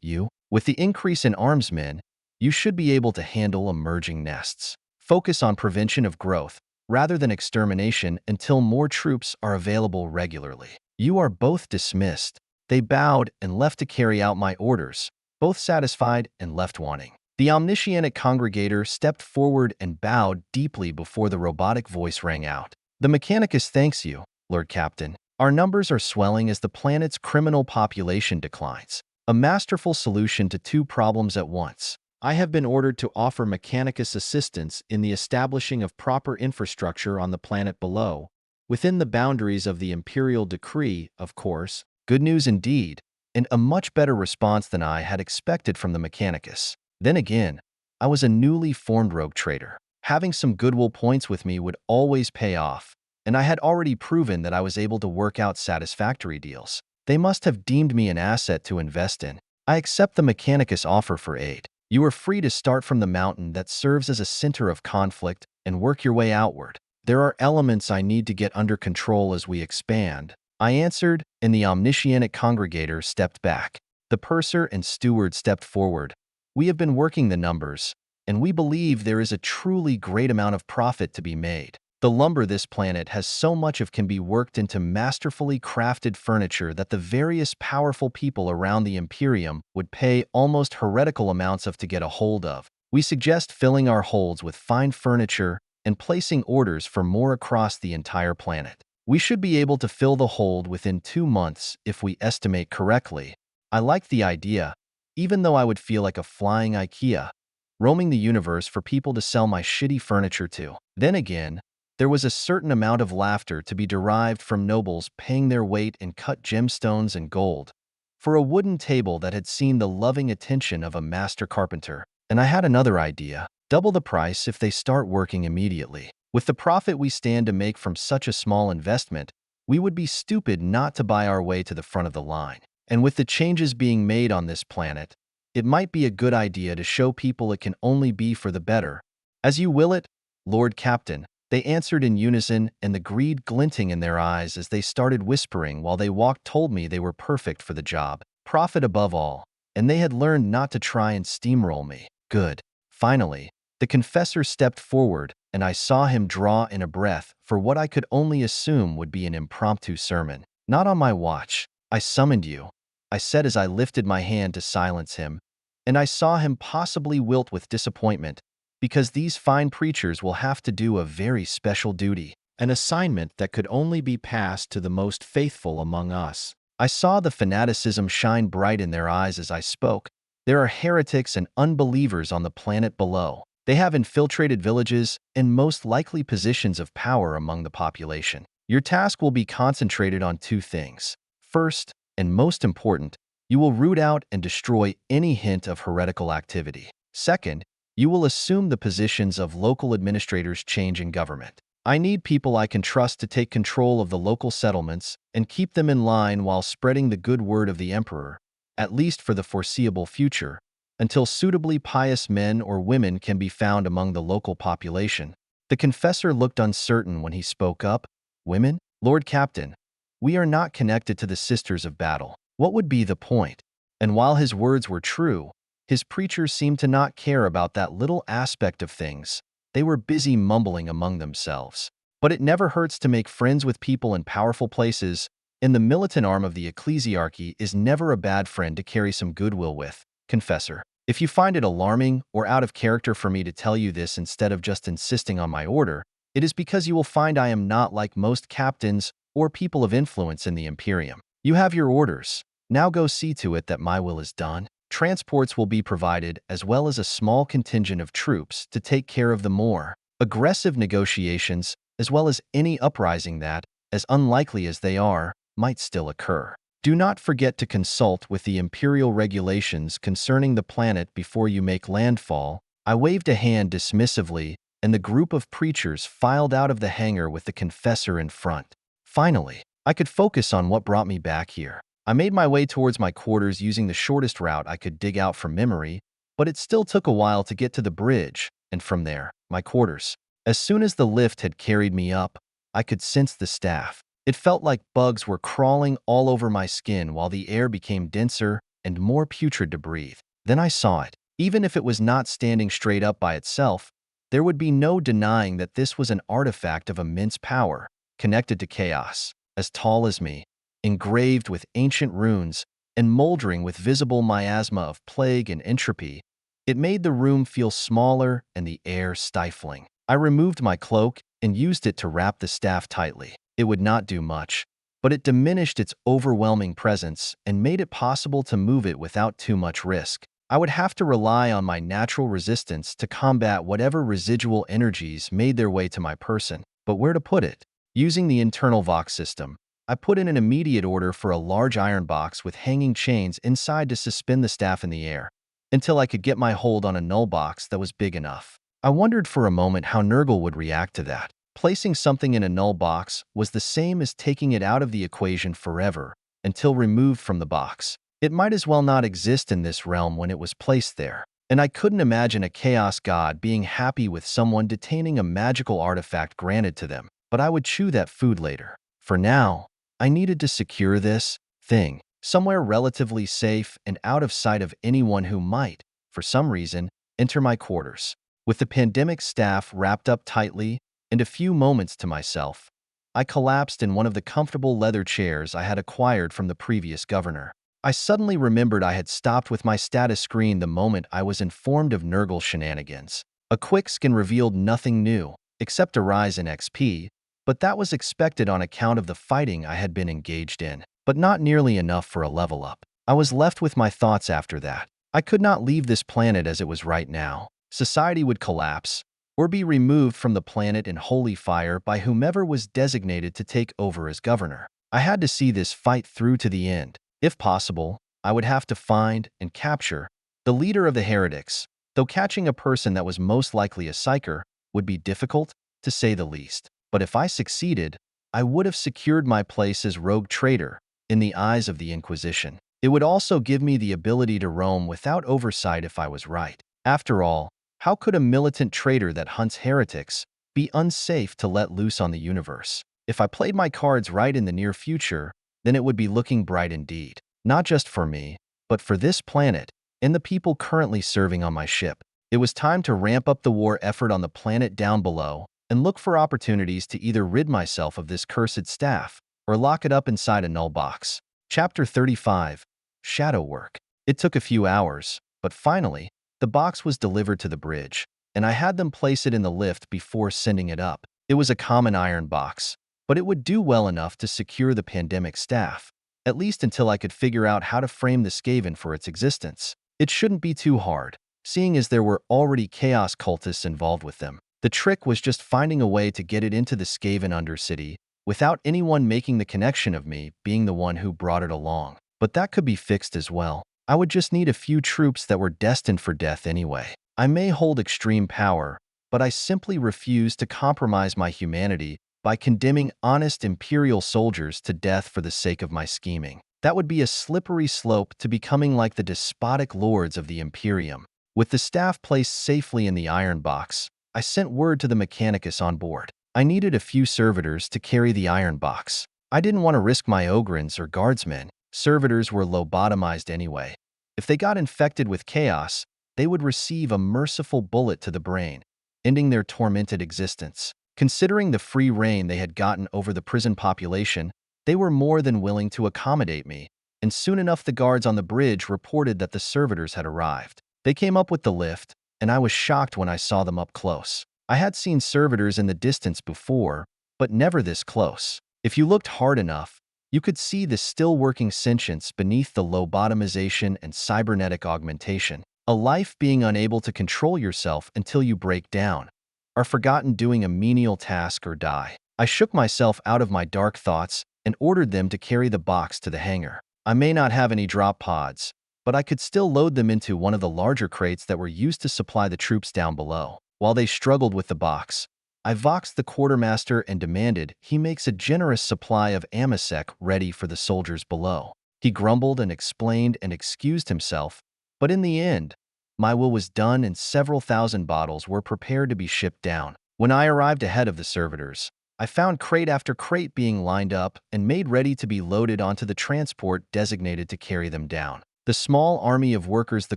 With the increase in armsmen, you should be able to handle emerging nests. Focus on prevention of growth, rather than extermination, until more troops are available regularly. You are both dismissed. They bowed and left to carry out my orders, both satisfied and left wanting. The omniscient congregator stepped forward and bowed deeply before the robotic voice rang out. The Mechanicus thanks you, Lord Captain. Our numbers are swelling as the planet's criminal population declines. A masterful solution to two problems at once. I have been ordered to offer Mechanicus assistance in the establishing of proper infrastructure on the planet below, within the boundaries of the Imperial decree, of course. Good news indeed, and a much better response than I had expected from the Mechanicus. Then again, I was a newly formed rogue trader. Having some goodwill points with me would always pay off, and I had already proven that I was able to work out satisfactory deals. They must have deemed me an asset to invest in. I accept the Mechanicus offer for aid. You are free to start from the mountain that serves as a center of conflict and work your way outward. There are elements I need to get under control as we expand, I answered, and the omniscient congregator stepped back. The purser and steward stepped forward. We have been working the numbers, and we believe there is a truly great amount of profit to be made. The lumber this planet has so much of can be worked into masterfully crafted furniture that the various powerful people around the Imperium would pay almost heretical amounts of to get a hold of. We suggest filling our holds with fine furniture and placing orders for more across the entire planet. We should be able to fill the hold within 2 months if we estimate correctly. I like the idea, even though I would feel like a flying IKEA, roaming the universe for people to sell my shitty furniture to. Then again, there was a certain amount of laughter to be derived from nobles paying their weight in cut gemstones and gold for a wooden table that had seen the loving attention of a master carpenter. And I had another idea. Double the price if they start working immediately. With the profit we stand to make from such a small investment, we would be stupid not to buy our way to the front of the line. And with the changes being made on this planet, it might be a good idea to show people it can only be for the better. As you will it, Lord Captain, they answered in unison, and the greed glinting in their eyes as they started whispering while they walked told me they were perfect for the job. Profit above all, and they had learned not to try and steamroll me. Good. Finally, the confessor stepped forward, and I saw him draw in a breath for what I could only assume would be an impromptu sermon. Not on my watch. I summoned you, I said as I lifted my hand to silence him, and I saw him possibly wilt with disappointment, because these fine preachers will have to do a very special duty, an assignment that could only be passed to the most faithful among us. I saw the fanaticism shine bright in their eyes as I spoke. There are heretics and unbelievers on the planet below. They have infiltrated villages and most likely positions of power among the population. Your task will be concentrated on 2 things. First, and most important, you will root out and destroy any hint of heretical activity. Second, you will assume the positions of local administrators change in government. I need people I can trust to take control of the local settlements and keep them in line while spreading the good word of the Emperor, at least for the foreseeable future, until suitably pious men or women can be found among the local population. The confessor looked uncertain when he spoke up. Women? Lord Captain, we are not connected to the Sisters of Battle. What would be the point? And while his words were true, his preachers seemed to not care about that little aspect of things. They were busy mumbling among themselves. But it never hurts to make friends with people in powerful places, and the militant arm of the Ecclesiarchy is never a bad friend to carry some goodwill with. Confessor, if you find it alarming or out of character for me to tell you this instead of just insisting on my order, it is because you will find I am not like most captains or people of influence in the Imperium. You have your orders. Now go see to it that my will is done. Transports will be provided as well as a small contingent of troops to take care of the more aggressive negotiations as well as any uprising that, as unlikely as they are, might still occur. Do not forget to consult with the Imperial regulations concerning the planet before you make landfall. I waved a hand dismissively, and the group of preachers filed out of the hangar with the confessor in front. Finally, I could focus on what brought me back here. I made my way towards my quarters using the shortest route I could dig out from memory, but it still took a while to get to the bridge, and from there, my quarters. As soon as the lift had carried me up, I could sense the staff. It felt like bugs were crawling all over my skin while the air became denser and more putrid to breathe. Then I saw it. Even if it was not standing straight up by itself, there would be no denying that this was an artifact of immense power, connected to chaos, as tall as me, engraved with ancient runes, and moldering with visible miasma of plague and entropy. It made the room feel smaller and the air stifling. I removed my cloak and used it to wrap the staff tightly. It would not do much, but it diminished its overwhelming presence and made it possible to move it without too much risk. I would have to rely on my natural resistance to combat whatever residual energies made their way to my person. But where to put it? Using the internal Vox system, I put in an immediate order for a large iron box with hanging chains inside to suspend the staff in the air, until I could get my hold on a null box that was big enough. I wondered for a moment how Nurgle would react to that. Placing something in a null box was the same as taking it out of the equation forever, until removed from the box. It might as well not exist in this realm when it was placed there, and I couldn't imagine a chaos god being happy with someone detaining a magical artifact granted to them. But I would chew that food later. For now, I needed to secure this thing somewhere relatively safe and out of sight of anyone who might, for some reason, enter my quarters. With the pandemic staff wrapped up tightly and a few moments to myself, I collapsed in one of the comfortable leather chairs I had acquired from the previous governor. I suddenly remembered I had stopped with my status screen the moment I was informed of Nurgle shenanigans. A quick scan revealed nothing new, except a rise in XP, but that was expected on account of the fighting I had been engaged in, but not nearly enough for a level up. I was left with my thoughts after that. I could not leave this planet as it was right now. Society would collapse, or be removed from the planet in holy fire by whomever was designated to take over as governor. I had to see this fight through to the end. If possible, I would have to find and capture the leader of the heretics, though catching a person that was most likely a psyker would be difficult, to say the least. But if I succeeded, I would have secured my place as rogue traitor in the eyes of the Inquisition. It would also give me the ability to roam without oversight if I was right. After all, how could a militant traitor that hunts heretics be unsafe to let loose on the universe? If I played my cards right in the near future, then it would be looking bright indeed. Not just for me, but for this planet and the people currently serving on my ship. It was time to ramp up the war effort on the planet down below and look for opportunities to either rid myself of this cursed staff or lock it up inside a null box. Chapter 35. Shadow Work. It took a few hours, but finally, the box was delivered to the bridge, and I had them place it in the lift before sending it up. It was a common iron box, but it would do well enough to secure the pandemic staff, at least until I could figure out how to frame the Skaven for its existence. It shouldn't be too hard, seeing as there were already chaos cultists involved with them. The trick was just finding a way to get it into the Skaven Undercity without anyone making the connection of me being the one who brought it along. But that could be fixed as well. I would just need a few troops that were destined for death anyway. I may hold extreme power, but I simply refuse to compromise my humanity by condemning honest Imperial soldiers to death for the sake of my scheming. That would be a slippery slope to becoming like the despotic lords of the Imperium. With the staff placed safely in the iron box, I sent word to the Mechanicus on board. I needed a few servitors to carry the iron box. I didn't want to risk my ogrins or guardsmen. Servitors were lobotomized anyway. If they got infected with chaos, they would receive a merciful bullet to the brain, ending their tormented existence. Considering the free reign they had gotten over the prison population, they were more than willing to accommodate me, and soon enough the guards on the bridge reported that the servitors had arrived. They came up with the lift, and I was shocked when I saw them up close. I had seen servitors in the distance before, but never this close. If you looked hard enough, you could see the still-working sentience beneath the lobotomization and cybernetic augmentation. A life being unable to control yourself until you break down, are forgotten doing a menial task or die. I shook myself out of my dark thoughts and ordered them to carry the box to the hangar. I may not have any drop pods, but I could still load them into one of the larger crates that were used to supply the troops down below. While they struggled with the box, I voxed the quartermaster and demanded he makes a generous supply of amasec ready for the soldiers below. He grumbled and explained and excused himself, but in the end, my will was done and several thousand bottles were prepared to be shipped down. When I arrived ahead of the servitors, I found crate after crate being lined up and made ready to be loaded onto the transport designated to carry them down. The small army of workers the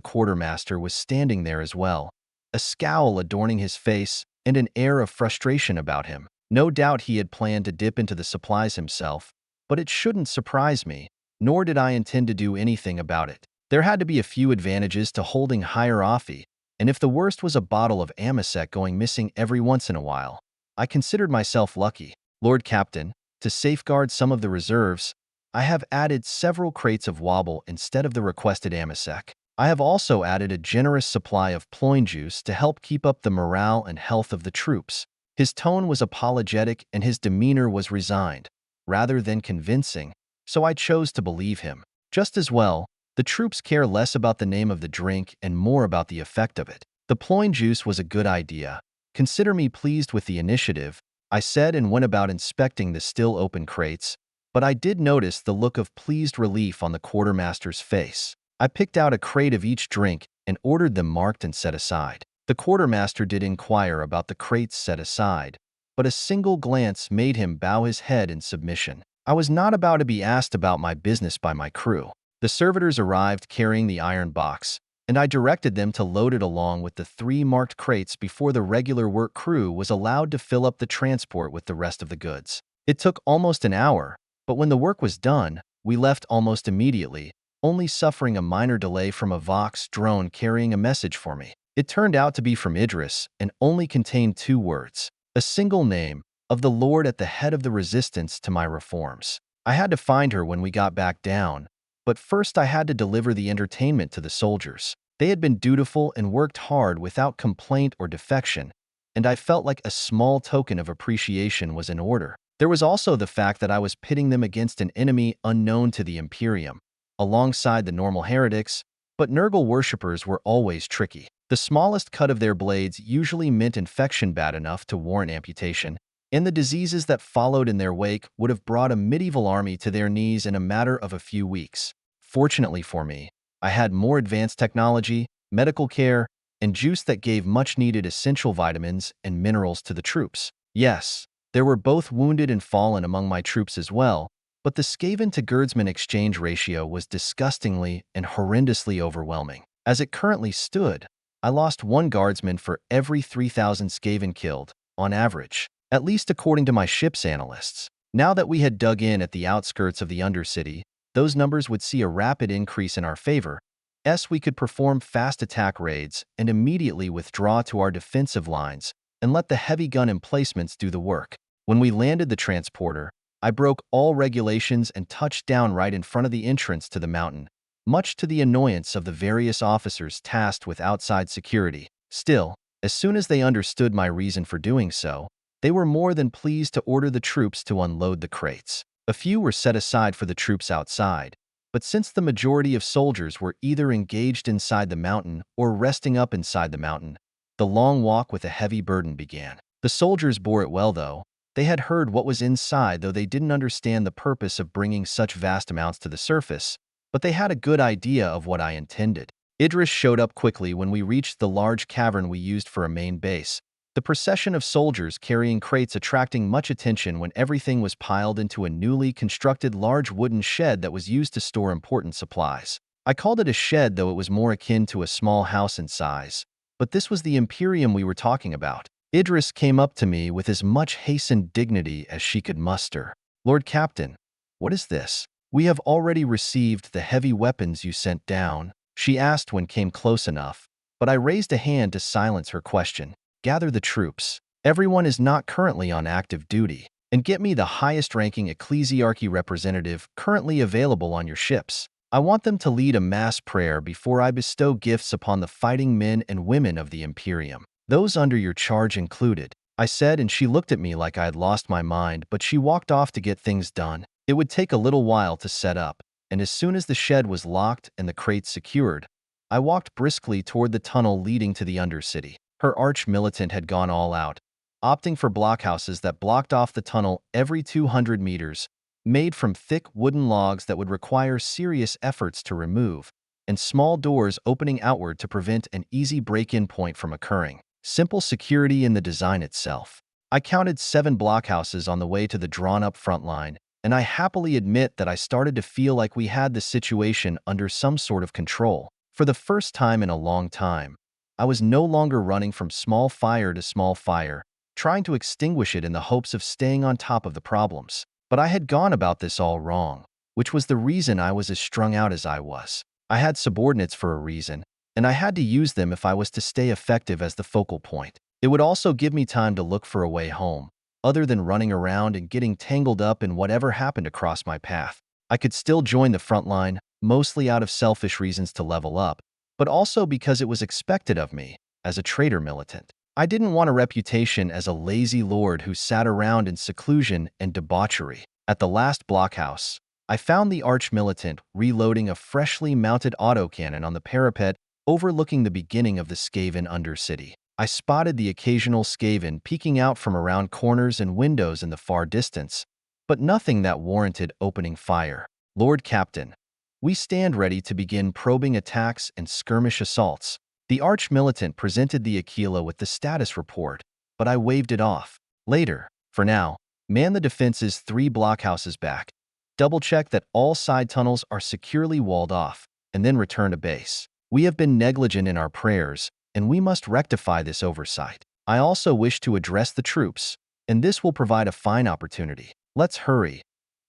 quartermaster was standing there as well, a scowl adorning his face and an air of frustration about him. No doubt he had planned to dip into the supplies himself, but it shouldn't surprise me, nor did I intend to do anything about it. There had to be a few advantages to holding hierarchy, and if the worst was a bottle of amasec going missing every once in a while, I considered myself lucky. Lord Captain, to safeguard some of the reserves, I have added several crates of wobble instead of the requested amasec. I have also added a generous supply of ploin juice to help keep up the morale and health of the troops. His tone was apologetic and his demeanor was resigned, rather than convincing, so I chose to believe him. Just as well, the troops care less about the name of the drink and more about the effect of it. The ploin juice was a good idea. Consider me pleased with the initiative, I said and went about inspecting the still open crates, but I did notice the look of pleased relief on the quartermaster's face. I picked out a crate of each drink and ordered them marked and set aside. The quartermaster did inquire about the crates set aside, but a single glance made him bow his head in submission. I was not about to be asked about my business by my crew. The servitors arrived carrying the iron box, and I directed them to load it along with the 3 marked crates before the regular work crew was allowed to fill up the transport with the rest of the goods. It took almost an hour, but when the work was done, we left almost immediately, only suffering a minor delay from a Vox drone carrying a message for me. It turned out to be from Idris and only contained 2 words, a single name, of the Lord at the head of the resistance to my reforms. I had to find her when we got back down, but first I had to deliver the entertainment to the soldiers. They had been dutiful and worked hard without complaint or defection, and I felt like a small token of appreciation was in order. There was also the fact that I was pitting them against an enemy unknown to the Imperium, alongside the normal heretics, but Nurgle worshippers were always tricky. The smallest cut of their blades usually meant infection bad enough to warrant amputation, and the diseases that followed in their wake would have brought a medieval army to their knees in a matter of a few weeks. Fortunately for me, I had more advanced technology, medical care, and juice that gave much-needed essential vitamins and minerals to the troops. Yes, there were both wounded and fallen among my troops as well, but the Skaven to Guardsman exchange ratio was disgustingly and horrendously overwhelming. As it currently stood, I lost 1 guardsman for every 3,000 Skaven killed, on average, at least according to my ship's analysts. Now that we had dug in at the outskirts of the Undercity, those numbers would see a rapid increase in our favor, as we could perform fast attack raids and immediately withdraw to our defensive lines and let the heavy gun emplacements do the work. When we landed the transporter, I broke all regulations and touched down right in front of the entrance to the mountain, much to the annoyance of the various officers tasked with outside security. Still, as soon as they understood my reason for doing so, they were more than pleased to order the troops to unload the crates. A few were set aside for the troops outside, but since the majority of soldiers were either engaged inside the mountain or resting up inside the mountain, the long walk with a heavy burden began. The soldiers bore it well, though. They had heard what was inside, though they didn't understand the purpose of bringing such vast amounts to the surface, but they had a good idea of what I intended. Idris showed up quickly when we reached the large cavern we used for a main base, the procession of soldiers carrying crates attracting much attention when everything was piled into a newly constructed large wooden shed that was used to store important supplies. I called it a shed, though it was more akin to a small house in size, but this was the Imperium we were talking about. Idris came up to me with as much hastened dignity as she could muster. "Lord Captain, what is this? We have already received the heavy weapons you sent down," she asked when came close enough, but I raised a hand to silence her question. "Gather the troops. Everyone is not currently on active duty, and get me the highest-ranking Ecclesiarchy representative currently available on your ships. I want them to lead a mass prayer before I bestow gifts upon the fighting men and women of the Imperium, those under your charge included," I said, and she looked at me like I had lost my mind, but she walked off to get things done. It would take a little while to set up, and as soon as the shed was locked and the crates secured, I walked briskly toward the tunnel leading to the Undercity. Her arch-militant had gone all out, opting for blockhouses that blocked off the tunnel every 200 meters, made from thick wooden logs that would require serious efforts to remove, and small doors opening outward to prevent an easy break-in point from occurring. Simple security in the design itself. I counted 7 blockhouses on the way to the drawn-up front line, and I happily admit that I started to feel like we had the situation under some sort of control. For the first time in a long time, I was no longer running from small fire to small fire, trying to extinguish it in the hopes of staying on top of the problems. But I had gone about this all wrong, which was the reason I was as strung out as I was. I had subordinates for a reason, and I had to use them if I was to stay effective as the focal point. It would also give me time to look for a way home, other than running around and getting tangled up in whatever happened to cross my path. I could still join the front line, mostly out of selfish reasons to level up, but also because it was expected of me, as a traitor militant. I didn't want a reputation as a lazy lord who sat around in seclusion and debauchery. At the last blockhouse, I found the arch-militant reloading a freshly mounted autocannon on the parapet overlooking the beginning of the Skaven Undercity. I spotted the occasional Skaven peeking out from around corners and windows in the far distance, but nothing that warranted opening fire. Lord Captain, we stand ready to begin probing attacks and skirmish assaults. The arch-militant presented the Aquila with the status report, but I waved it off. Later, for now, man the defenses 3 blockhouses back, double-check that all side tunnels are securely walled off, and then return to base. We have been negligent in our prayers, and we must rectify this oversight. I also wish to address the troops, and this will provide a fine opportunity. Let's hurry.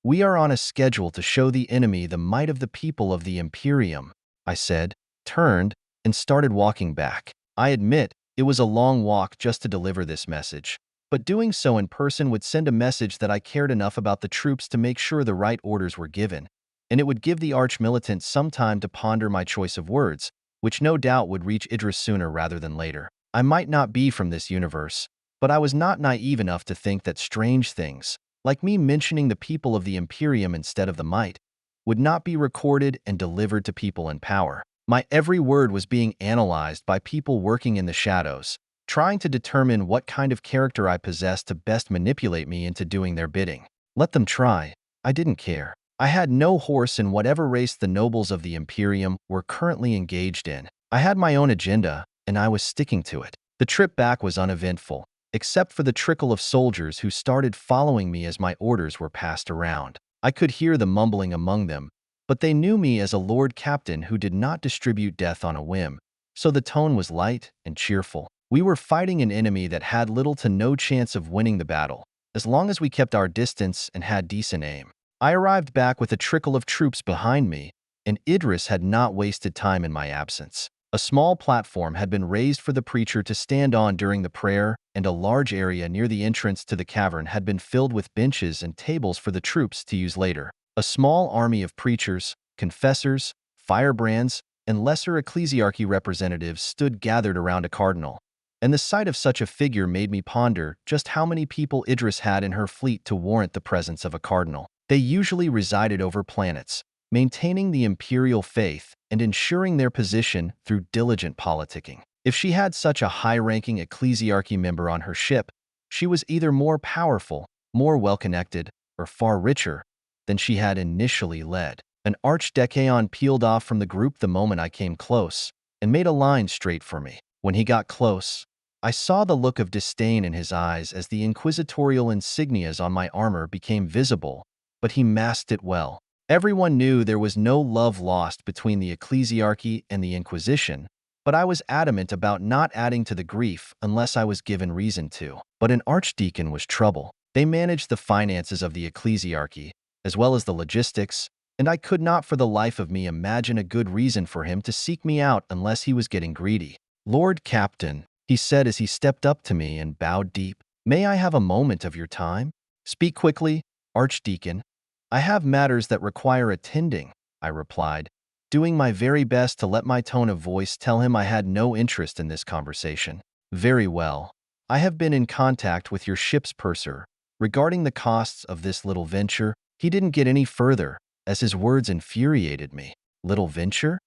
We are on a schedule to show the enemy the might of the people of the Imperium, I said, turned, and started walking back. I admit, it was a long walk just to deliver this message, but doing so in person would send a message that I cared enough about the troops to make sure the right orders were given, and it would give the arch-militant some time to ponder my choice of words, which no doubt would reach Idris sooner rather than later. I might not be from this universe, but I was not naive enough to think that strange things, like me mentioning the people of the Imperium instead of the might, would not be recorded and delivered to people in power. My every word was being analyzed by people working in the shadows, trying to determine what kind of character I possessed to best manipulate me into doing their bidding. Let them try. I didn't care. I had no horse in whatever race the nobles of the Imperium were currently engaged in. I had my own agenda, and I was sticking to it. The trip back was uneventful, except for the trickle of soldiers who started following me as my orders were passed around. I could hear the mumbling among them, but they knew me as a Lord Captain who did not distribute death on a whim, so the tone was light and cheerful. We were fighting an enemy that had little to no chance of winning the battle, as long as we kept our distance and had decent aim. I arrived back with a trickle of troops behind me, and Idris had not wasted time in my absence. A small platform had been raised for the preacher to stand on during the prayer, and a large area near the entrance to the cavern had been filled with benches and tables for the troops to use later. A small army of preachers, confessors, firebrands, and lesser Ecclesiarchy representatives stood gathered around a cardinal, and the sight of such a figure made me ponder just how many people Idris had in her fleet to warrant the presence of a cardinal. They usually resided over planets, maintaining the imperial faith and ensuring their position through diligent politicking. If she had such a high-ranking Ecclesiarchy member on her ship, she was either more powerful, more well-connected, or far richer than she had initially led. An archdeacon peeled off from the group the moment I came close and made a line straight for me. When he got close, I saw the look of disdain in his eyes as the inquisitorial insignias on my armor became visible, but he masked it well. Everyone knew there was no love lost between the Ecclesiarchy and the Inquisition, but I was adamant about not adding to the grief unless I was given reason to. But an archdeacon was trouble. They managed the finances of the Ecclesiarchy, as well as the logistics, and I could not for the life of me imagine a good reason for him to seek me out unless he was getting greedy. "Lord Captain," he said as he stepped up to me and bowed deep, "may I have a moment of your time?" "Speak quickly, Archdeacon. I have matters that require attending," I replied, doing my very best to let my tone of voice tell him I had no interest in this conversation. "Very well. I have been in contact with your ship's purser regarding the costs of this little venture." He didn't get any further, as his words infuriated me. Little venture?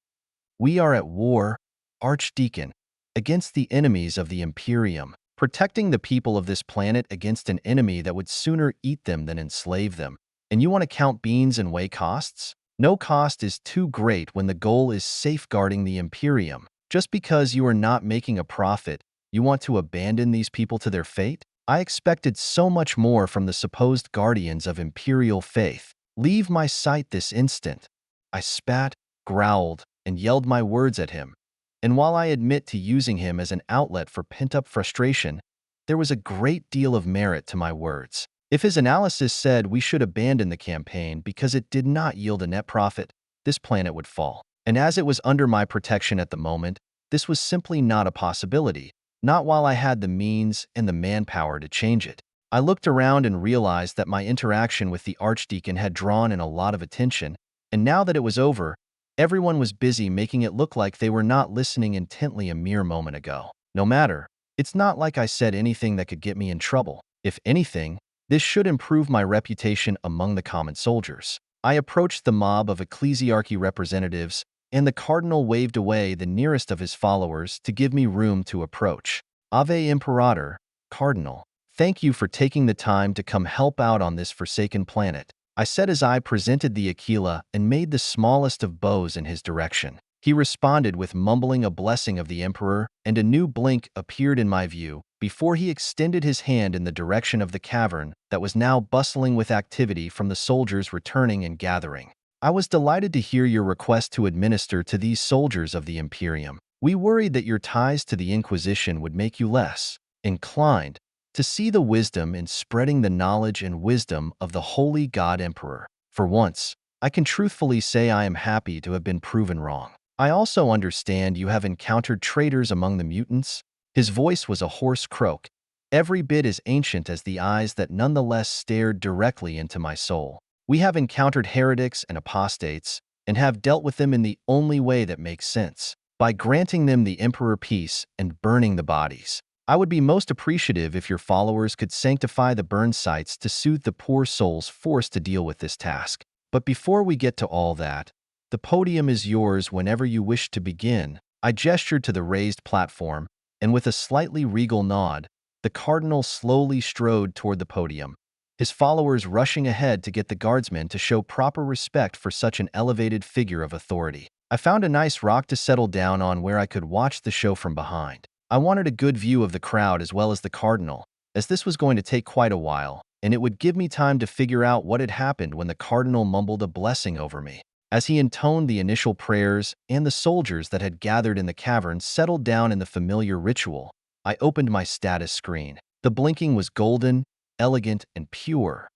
We are at war, Archdeacon, against the enemies of the Imperium, protecting the people of this planet against an enemy that would sooner eat them than enslave them. And you want to count beans and weigh costs? No cost is too great when the goal is safeguarding the Imperium. Just because you are not making a profit, you want to abandon these people to their fate? I expected so much more from the supposed guardians of Imperial faith. Leave my sight this instant. I spat, growled, and yelled my words at him. And while I admit to using him as an outlet for pent-up frustration, there was a great deal of merit to my words. If his analysis said we should abandon the campaign because it did not yield a net profit, this planet would fall. And as it was under my protection at the moment, this was simply not a possibility, not while I had the means and the manpower to change it. I looked around and realized that my interaction with the Archdeacon had drawn in a lot of attention, and now that it was over, everyone was busy making it look like they were not listening intently a mere moment ago. No matter, it's not like I said anything that could get me in trouble. If anything, this should improve my reputation among the common soldiers. I approached the mob of Ecclesiarchy representatives, and the Cardinal waved away the nearest of his followers to give me room to approach. Ave Imperator, Cardinal, thank you for taking the time to come help out on this forsaken planet, I said as I presented the Aquila and made the smallest of bows in his direction. He responded with mumbling a blessing of the Emperor, and a new blink appeared in my view before he extended his hand in the direction of the cavern that was now bustling with activity from the soldiers returning and gathering. I was delighted to hear your request to administer to these soldiers of the Imperium. We worried that your ties to the Inquisition would make you less inclined to see the wisdom in spreading the knowledge and wisdom of the Holy God Emperor. For once, I can truthfully say I am happy to have been proven wrong. I also understand you have encountered traitors among the mutants. His voice was a hoarse croak, every bit as ancient as the eyes that nonetheless stared directly into my soul. We have encountered heretics and apostates, and have dealt with them in the only way that makes sense, by granting them the Emperor peace and burning the bodies. I would be most appreciative if your followers could sanctify the burn sites to soothe the poor souls forced to deal with this task. But before we get to all that, the podium is yours whenever you wish to begin. I gestured to the raised platform, and with a slightly regal nod, the Cardinal slowly strode toward the podium, his followers rushing ahead to get the guardsmen to show proper respect for such an elevated figure of authority. I found a nice rock to settle down on where I could watch the show from behind. I wanted a good view of the crowd as well as the Cardinal, as this was going to take quite a while, and it would give me time to figure out what had happened when the Cardinal mumbled a blessing over me. As he intoned the initial prayers and the soldiers that had gathered in the cavern settled down in the familiar ritual, I opened my status screen. The blinking was golden, elegant, and pure,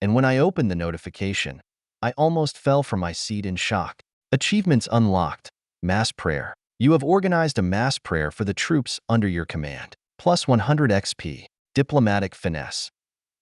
and when I opened the notification, I almost fell from my seat in shock. Achievements unlocked. Mass prayer. You have organized a mass prayer for the troops under your command. Plus 100 XP. Diplomatic finesse.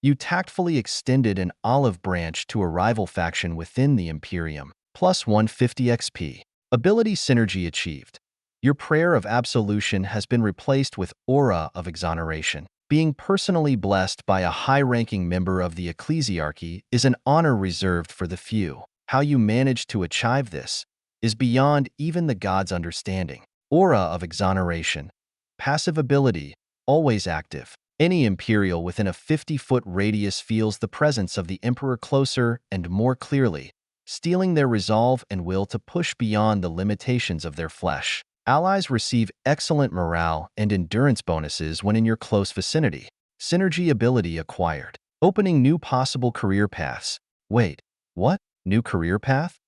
You tactfully extended an olive branch to a rival faction within the Imperium. Plus 150 XP. Ability synergy achieved. Your prayer of absolution has been replaced with aura of exoneration. Being personally blessed by a high-ranking member of the Ecclesiarchy is an honor reserved for the few. How you managed to achieve this is beyond even the gods' understanding. Aura of exoneration. Passive ability, always active. Any Imperial within a 50-foot radius feels the presence of the Emperor closer and more clearly, stealing their resolve and will to push beyond the limitations of their flesh. Allies receive excellent morale and endurance bonuses when in your close vicinity. Synergy ability acquired. Opening new possible career paths. Wait, what? New career path?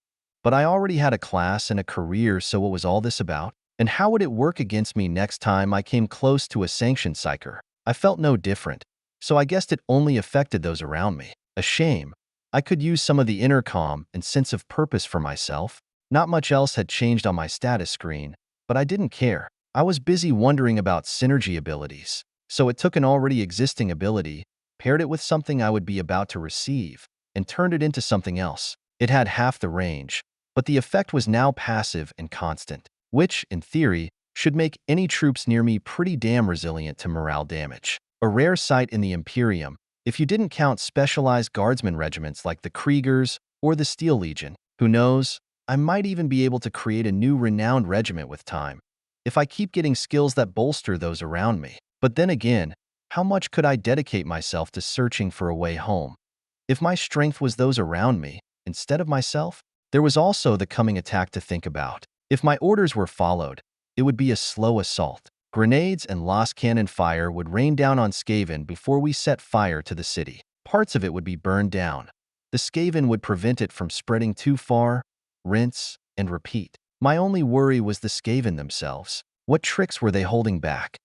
But I already had a class and a career, so what was all this about? And how would it work against me next time I came close to a sanctioned psyker? I felt no different, so I guessed it only affected those around me. A shame. I could use some of the inner calm and sense of purpose for myself. Not much else had changed on my status screen, but I didn't care. I was busy wondering about synergy abilities. So it took an already existing ability, paired it with something I would be about to receive, and turned it into something else. It had half the range, but the effect was now passive and constant, which, in theory, should make any troops near me pretty damn resilient to morale damage. A rare sight in the Imperium, if you didn't count specialized guardsman regiments like the Kriegers or the Steel Legion. Who knows, I might even be able to create a new renowned regiment with time, if I keep getting skills that bolster those around me. But then again, how much could I dedicate myself to searching for a way home? If my strength was those around me, instead of myself? There was also the coming attack to think about. If my orders were followed, it would be a slow assault. Grenades and lost cannon fire would rain down on Skaven before we set fire to the city. Parts of it would be burned down. The Skaven would prevent it from spreading too far, rinse, and repeat. My only worry was the Skaven themselves. What tricks were they holding back?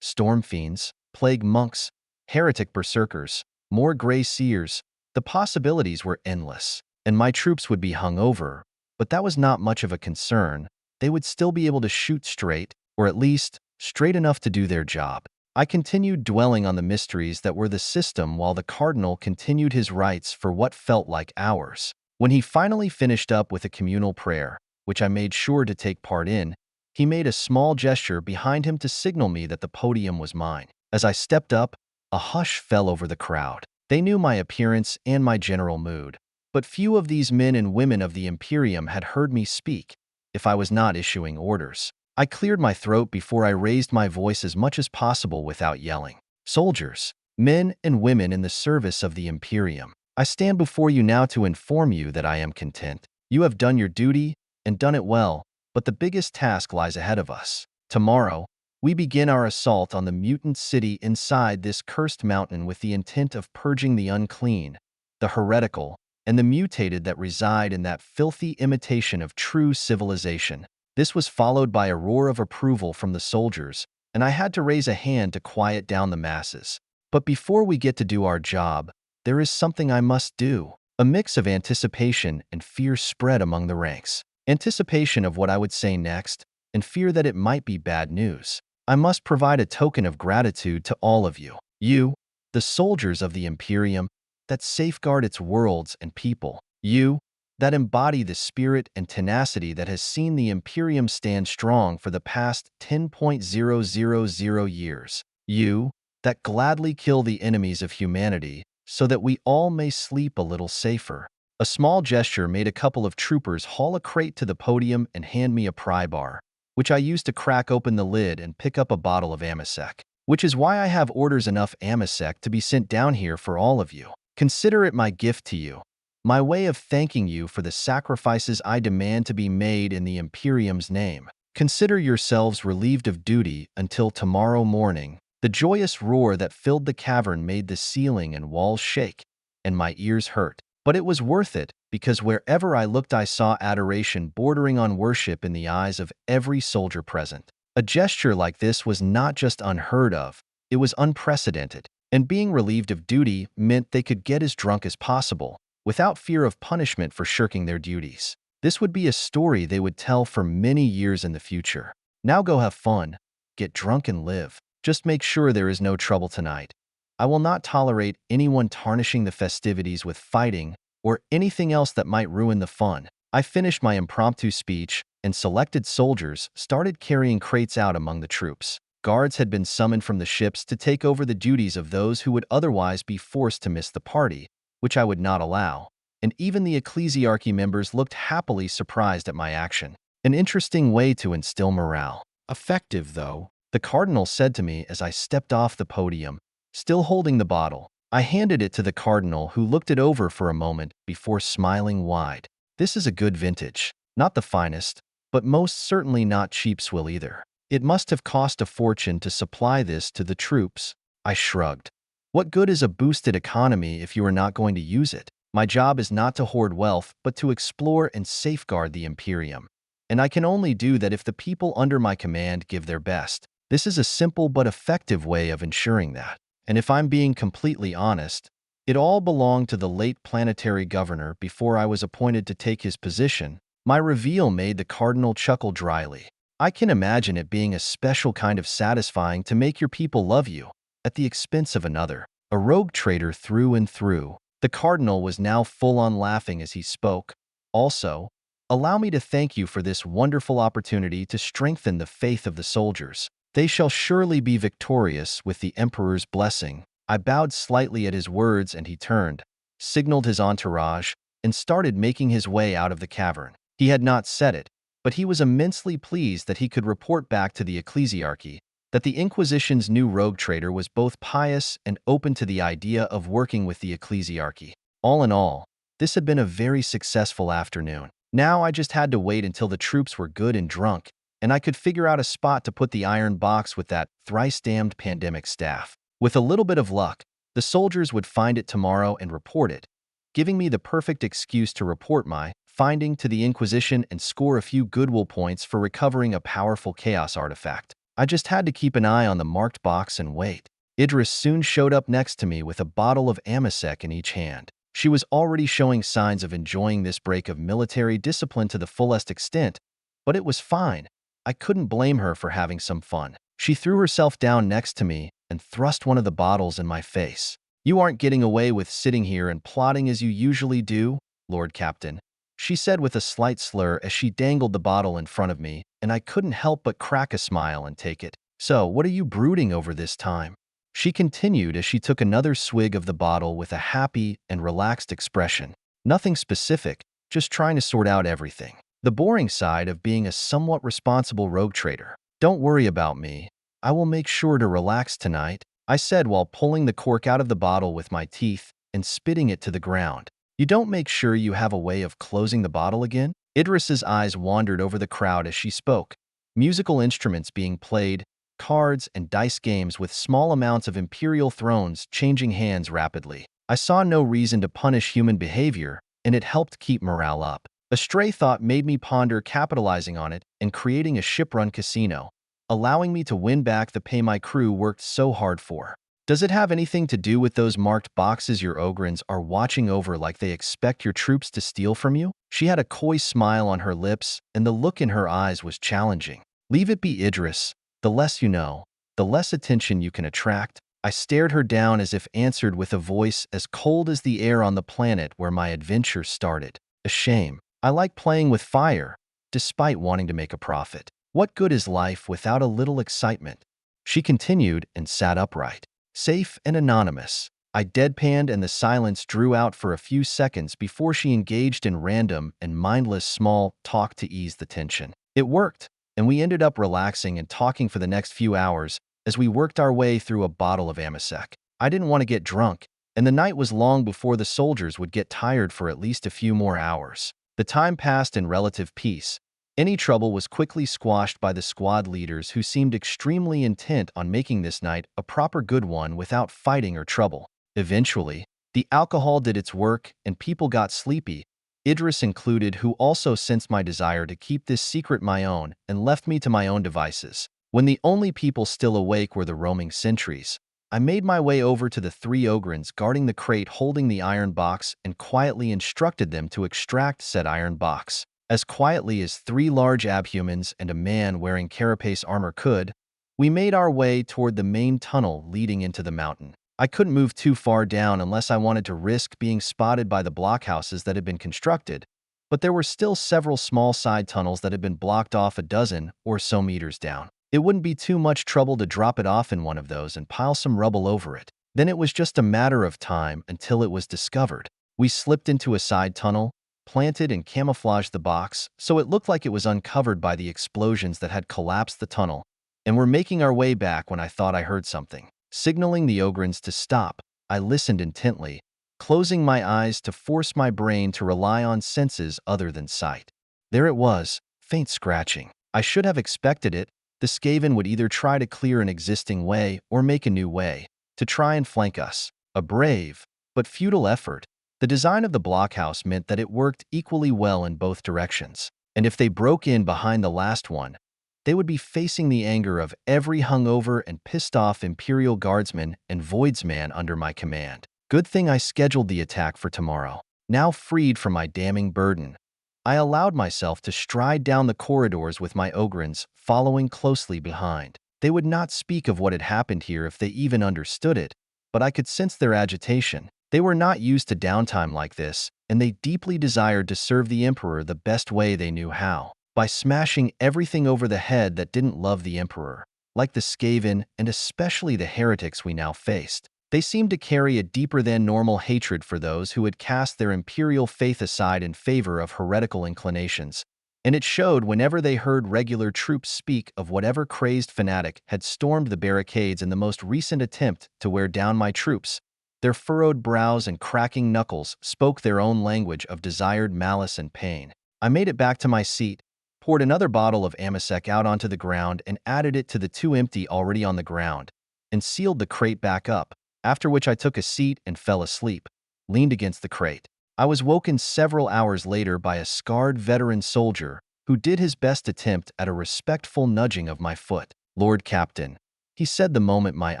Storm fiends, plague monks, heretic berserkers, more gray seers. The possibilities were endless, and my troops would be hung over, but that was not much of a concern. They would still be able to shoot straight, or at least straight enough to do their job. I continued dwelling on the mysteries that were the system while the Cardinal continued his rites for what felt like hours. When he finally finished up with a communal prayer, which I made sure to take part in, he made a small gesture behind him to signal me that the podium was mine. As I stepped up, a hush fell over the crowd. They knew my appearance and my general mood, but few of these men and women of the Imperium had heard me speak, if I was not issuing orders. I cleared my throat before I raised my voice as much as possible without yelling. Soldiers, men and women in the service of the Imperium, I stand before you now to inform you that I am content. You have done your duty, and done it well, but the biggest task lies ahead of us. Tomorrow, we begin our assault on the mutant city inside this cursed mountain with the intent of purging the unclean, the heretical, and the mutated that reside in that filthy imitation of true civilization. This was followed by a roar of approval from the soldiers, and I had to raise a hand to quiet down the masses. But before we get to do our job, there is something I must do. A mix of anticipation and fear spread among the ranks. Anticipation of what I would say next, and fear that it might be bad news. I must provide a token of gratitude to all of you. You, the soldiers of the Imperium, that safeguard its worlds and people. You, that embody the spirit and tenacity that has seen the Imperium stand strong for the past 10,000 years. You, that gladly kill the enemies of humanity so that we all may sleep a little safer. A small gesture made a couple of troopers haul a crate to the podium and hand me a pry bar, which I used to crack open the lid and pick up a bottle of Amasec, which is why I have orders enough Amasec to be sent down here for all of you. Consider it my gift to you, my way of thanking you for the sacrifices I demand to be made in the Imperium's name. Consider yourselves relieved of duty until tomorrow morning. The joyous roar that filled the cavern made the ceiling and walls shake, and my ears hurt. But it was worth it, because wherever I looked I saw adoration bordering on worship in the eyes of every soldier present. A gesture like this was not just unheard of, it was unprecedented, and being relieved of duty meant they could get as drunk as possible, without fear of punishment for shirking their duties. This would be a story they would tell for many years in the future. Now go have fun, get drunk and live. Just make sure there is no trouble tonight. I will not tolerate anyone tarnishing the festivities with fighting or anything else that might ruin the fun. I finished my impromptu speech, and selected soldiers started carrying crates out among the troops. Guards had been summoned from the ships to take over the duties of those who would otherwise be forced to miss the party, which I would not allow, and even the Ecclesiarchy members looked happily surprised at my action. An interesting way to instill morale. Effective, though, the Cardinal said to me as I stepped off the podium, still holding the bottle. I handed it to the Cardinal, who looked it over for a moment before smiling wide. This is a good vintage. Not the finest, but most certainly not cheap swill either. It must have cost a fortune to supply this to the troops. I shrugged. What good is a boosted economy if you are not going to use it? My job is not to hoard wealth, but to explore and safeguard the Imperium. And I can only do that if the people under my command give their best. This is a simple but effective way of ensuring that. And if I'm being completely honest, it all belonged to the late planetary governor before I was appointed to take his position. My reveal made the Cardinal chuckle dryly. I can imagine it being a special kind of satisfying to make your people love you, at the expense of another. A rogue traitor through and through. The Cardinal was now full on laughing as he spoke. Also, allow me to thank you for this wonderful opportunity to strengthen the faith of the soldiers. They shall surely be victorious with the Emperor's blessing. I bowed slightly at his words and he turned, signaled his entourage, and started making his way out of the cavern. He had not said it, but he was immensely pleased that he could report back to the Ecclesiarchy that the Inquisition's new rogue trader was both pious and open to the idea of working with the Ecclesiarchy. All in all, this had been a very successful afternoon. Now I just had to wait until the troops were good and drunk, and I could figure out a spot to put the iron box with that thrice-damned pandemic staff. With a little bit of luck, the soldiers would find it tomorrow and report it, giving me the perfect excuse to report my finding to the Inquisition and score a few goodwill points for recovering a powerful chaos artifact. I just had to keep an eye on the marked box and wait. Idris soon showed up next to me with a bottle of Amasec in each hand. She was already showing signs of enjoying this break of military discipline to the fullest extent, but it was fine. I couldn't blame her for having some fun. She threw herself down next to me and thrust one of the bottles in my face. "You aren't getting away with sitting here and plotting as you usually do, Lord Captain," she said with a slight slur as she dangled the bottle in front of me, and I couldn't help but crack a smile and take it. "So, what are you brooding over this time?" she continued as she took another swig of the bottle with a happy and relaxed expression. "Nothing specific, just trying to sort out everything. The boring side of being a somewhat responsible rogue trader. Don't worry about me. I will make sure to relax tonight," I said while pulling the cork out of the bottle with my teeth and spitting it to the ground. "You don't make sure you have a way of closing the bottle again?" Idris's eyes wandered over the crowd as she spoke. Musical instruments being played, cards and dice games with small amounts of imperial thrones changing hands rapidly. I saw no reason to punish human behavior, and it helped keep morale up. A stray thought made me ponder capitalizing on it and creating a ship-run casino, allowing me to win back the pay my crew worked so hard for. "Does it have anything to do with those marked boxes your ogrins are watching over like they expect your troops to steal from you?" She had a coy smile on her lips, and the look in her eyes was challenging. "Leave it be, Idris. The less you know, the less attention you can attract." I stared her down as if answered with a voice as cold as the air on the planet where my adventure started. "A shame. I like playing with fire, despite wanting to make a profit. What good is life without a little excitement?" She continued and sat upright. Safe and anonymous. I deadpanned and the silence drew out for a few seconds before she engaged in random and mindless small talk to ease the tension. It worked, and we ended up relaxing and talking for the next few hours as we worked our way through a bottle of Amasec. I didn't want to get drunk, and the night was long before the soldiers would get tired for at least a few more hours. The time passed in relative peace. Any trouble was quickly squashed by the squad leaders who seemed extremely intent on making this night a proper good one without fighting or trouble. Eventually, the alcohol did its work and people got sleepy, Idris included, who also sensed my desire to keep this secret my own and left me to my own devices. When the only people still awake were the roaming sentries, I made my way over to the three ogrins guarding the crate holding the iron box and quietly instructed them to extract said iron box. As quietly as three large abhumans and a man wearing carapace armor could, we made our way toward the main tunnel leading into the mountain. I couldn't move too far down unless I wanted to risk being spotted by the blockhouses that had been constructed, but there were still several small side tunnels that had been blocked off a dozen or so meters down. It wouldn't be too much trouble to drop it off in one of those and pile some rubble over it. Then it was just a matter of time until it was discovered. We slipped into a side tunnel, planted and camouflaged the box so it looked like it was uncovered by the explosions that had collapsed the tunnel, and were making our way back when I thought I heard something. Signaling the ogrins to stop, I listened intently, closing my eyes to force my brain to rely on senses other than sight. There it was, faint scratching. I should have expected it. The Skaven would either try to clear an existing way or make a new way to try and flank us. A brave, but futile effort. The design of the blockhouse meant that it worked equally well in both directions, and if they broke in behind the last one, they would be facing the anger of every hungover and pissed-off Imperial Guardsman and Voidsman under my command. Good thing I scheduled the attack for tomorrow. Now freed from my damning burden, I allowed myself to stride down the corridors with my ogrins following closely behind. They would not speak of what had happened here if they even understood it, but I could sense their agitation. They were not used to downtime like this, and they deeply desired to serve the Emperor the best way they knew how, by smashing everything over the head that didn't love the Emperor, like the Skaven and especially the heretics we now faced. They seemed to carry a deeper-than-normal hatred for those who had cast their imperial faith aside in favor of heretical inclinations, and it showed whenever they heard regular troops speak of whatever crazed fanatic had stormed the barricades in the most recent attempt to wear down my troops. Their furrowed brows and cracking knuckles spoke their own language of desired malice and pain. I made it back to my seat, poured another bottle of Amasec out onto the ground and added it to the two empty already on the ground, and sealed the crate back up, after which I took a seat and fell asleep, leaned against the crate. I was woken several hours later by a scarred veteran soldier who did his best attempt at a respectful nudging of my foot. "Lord Captain," he said the moment my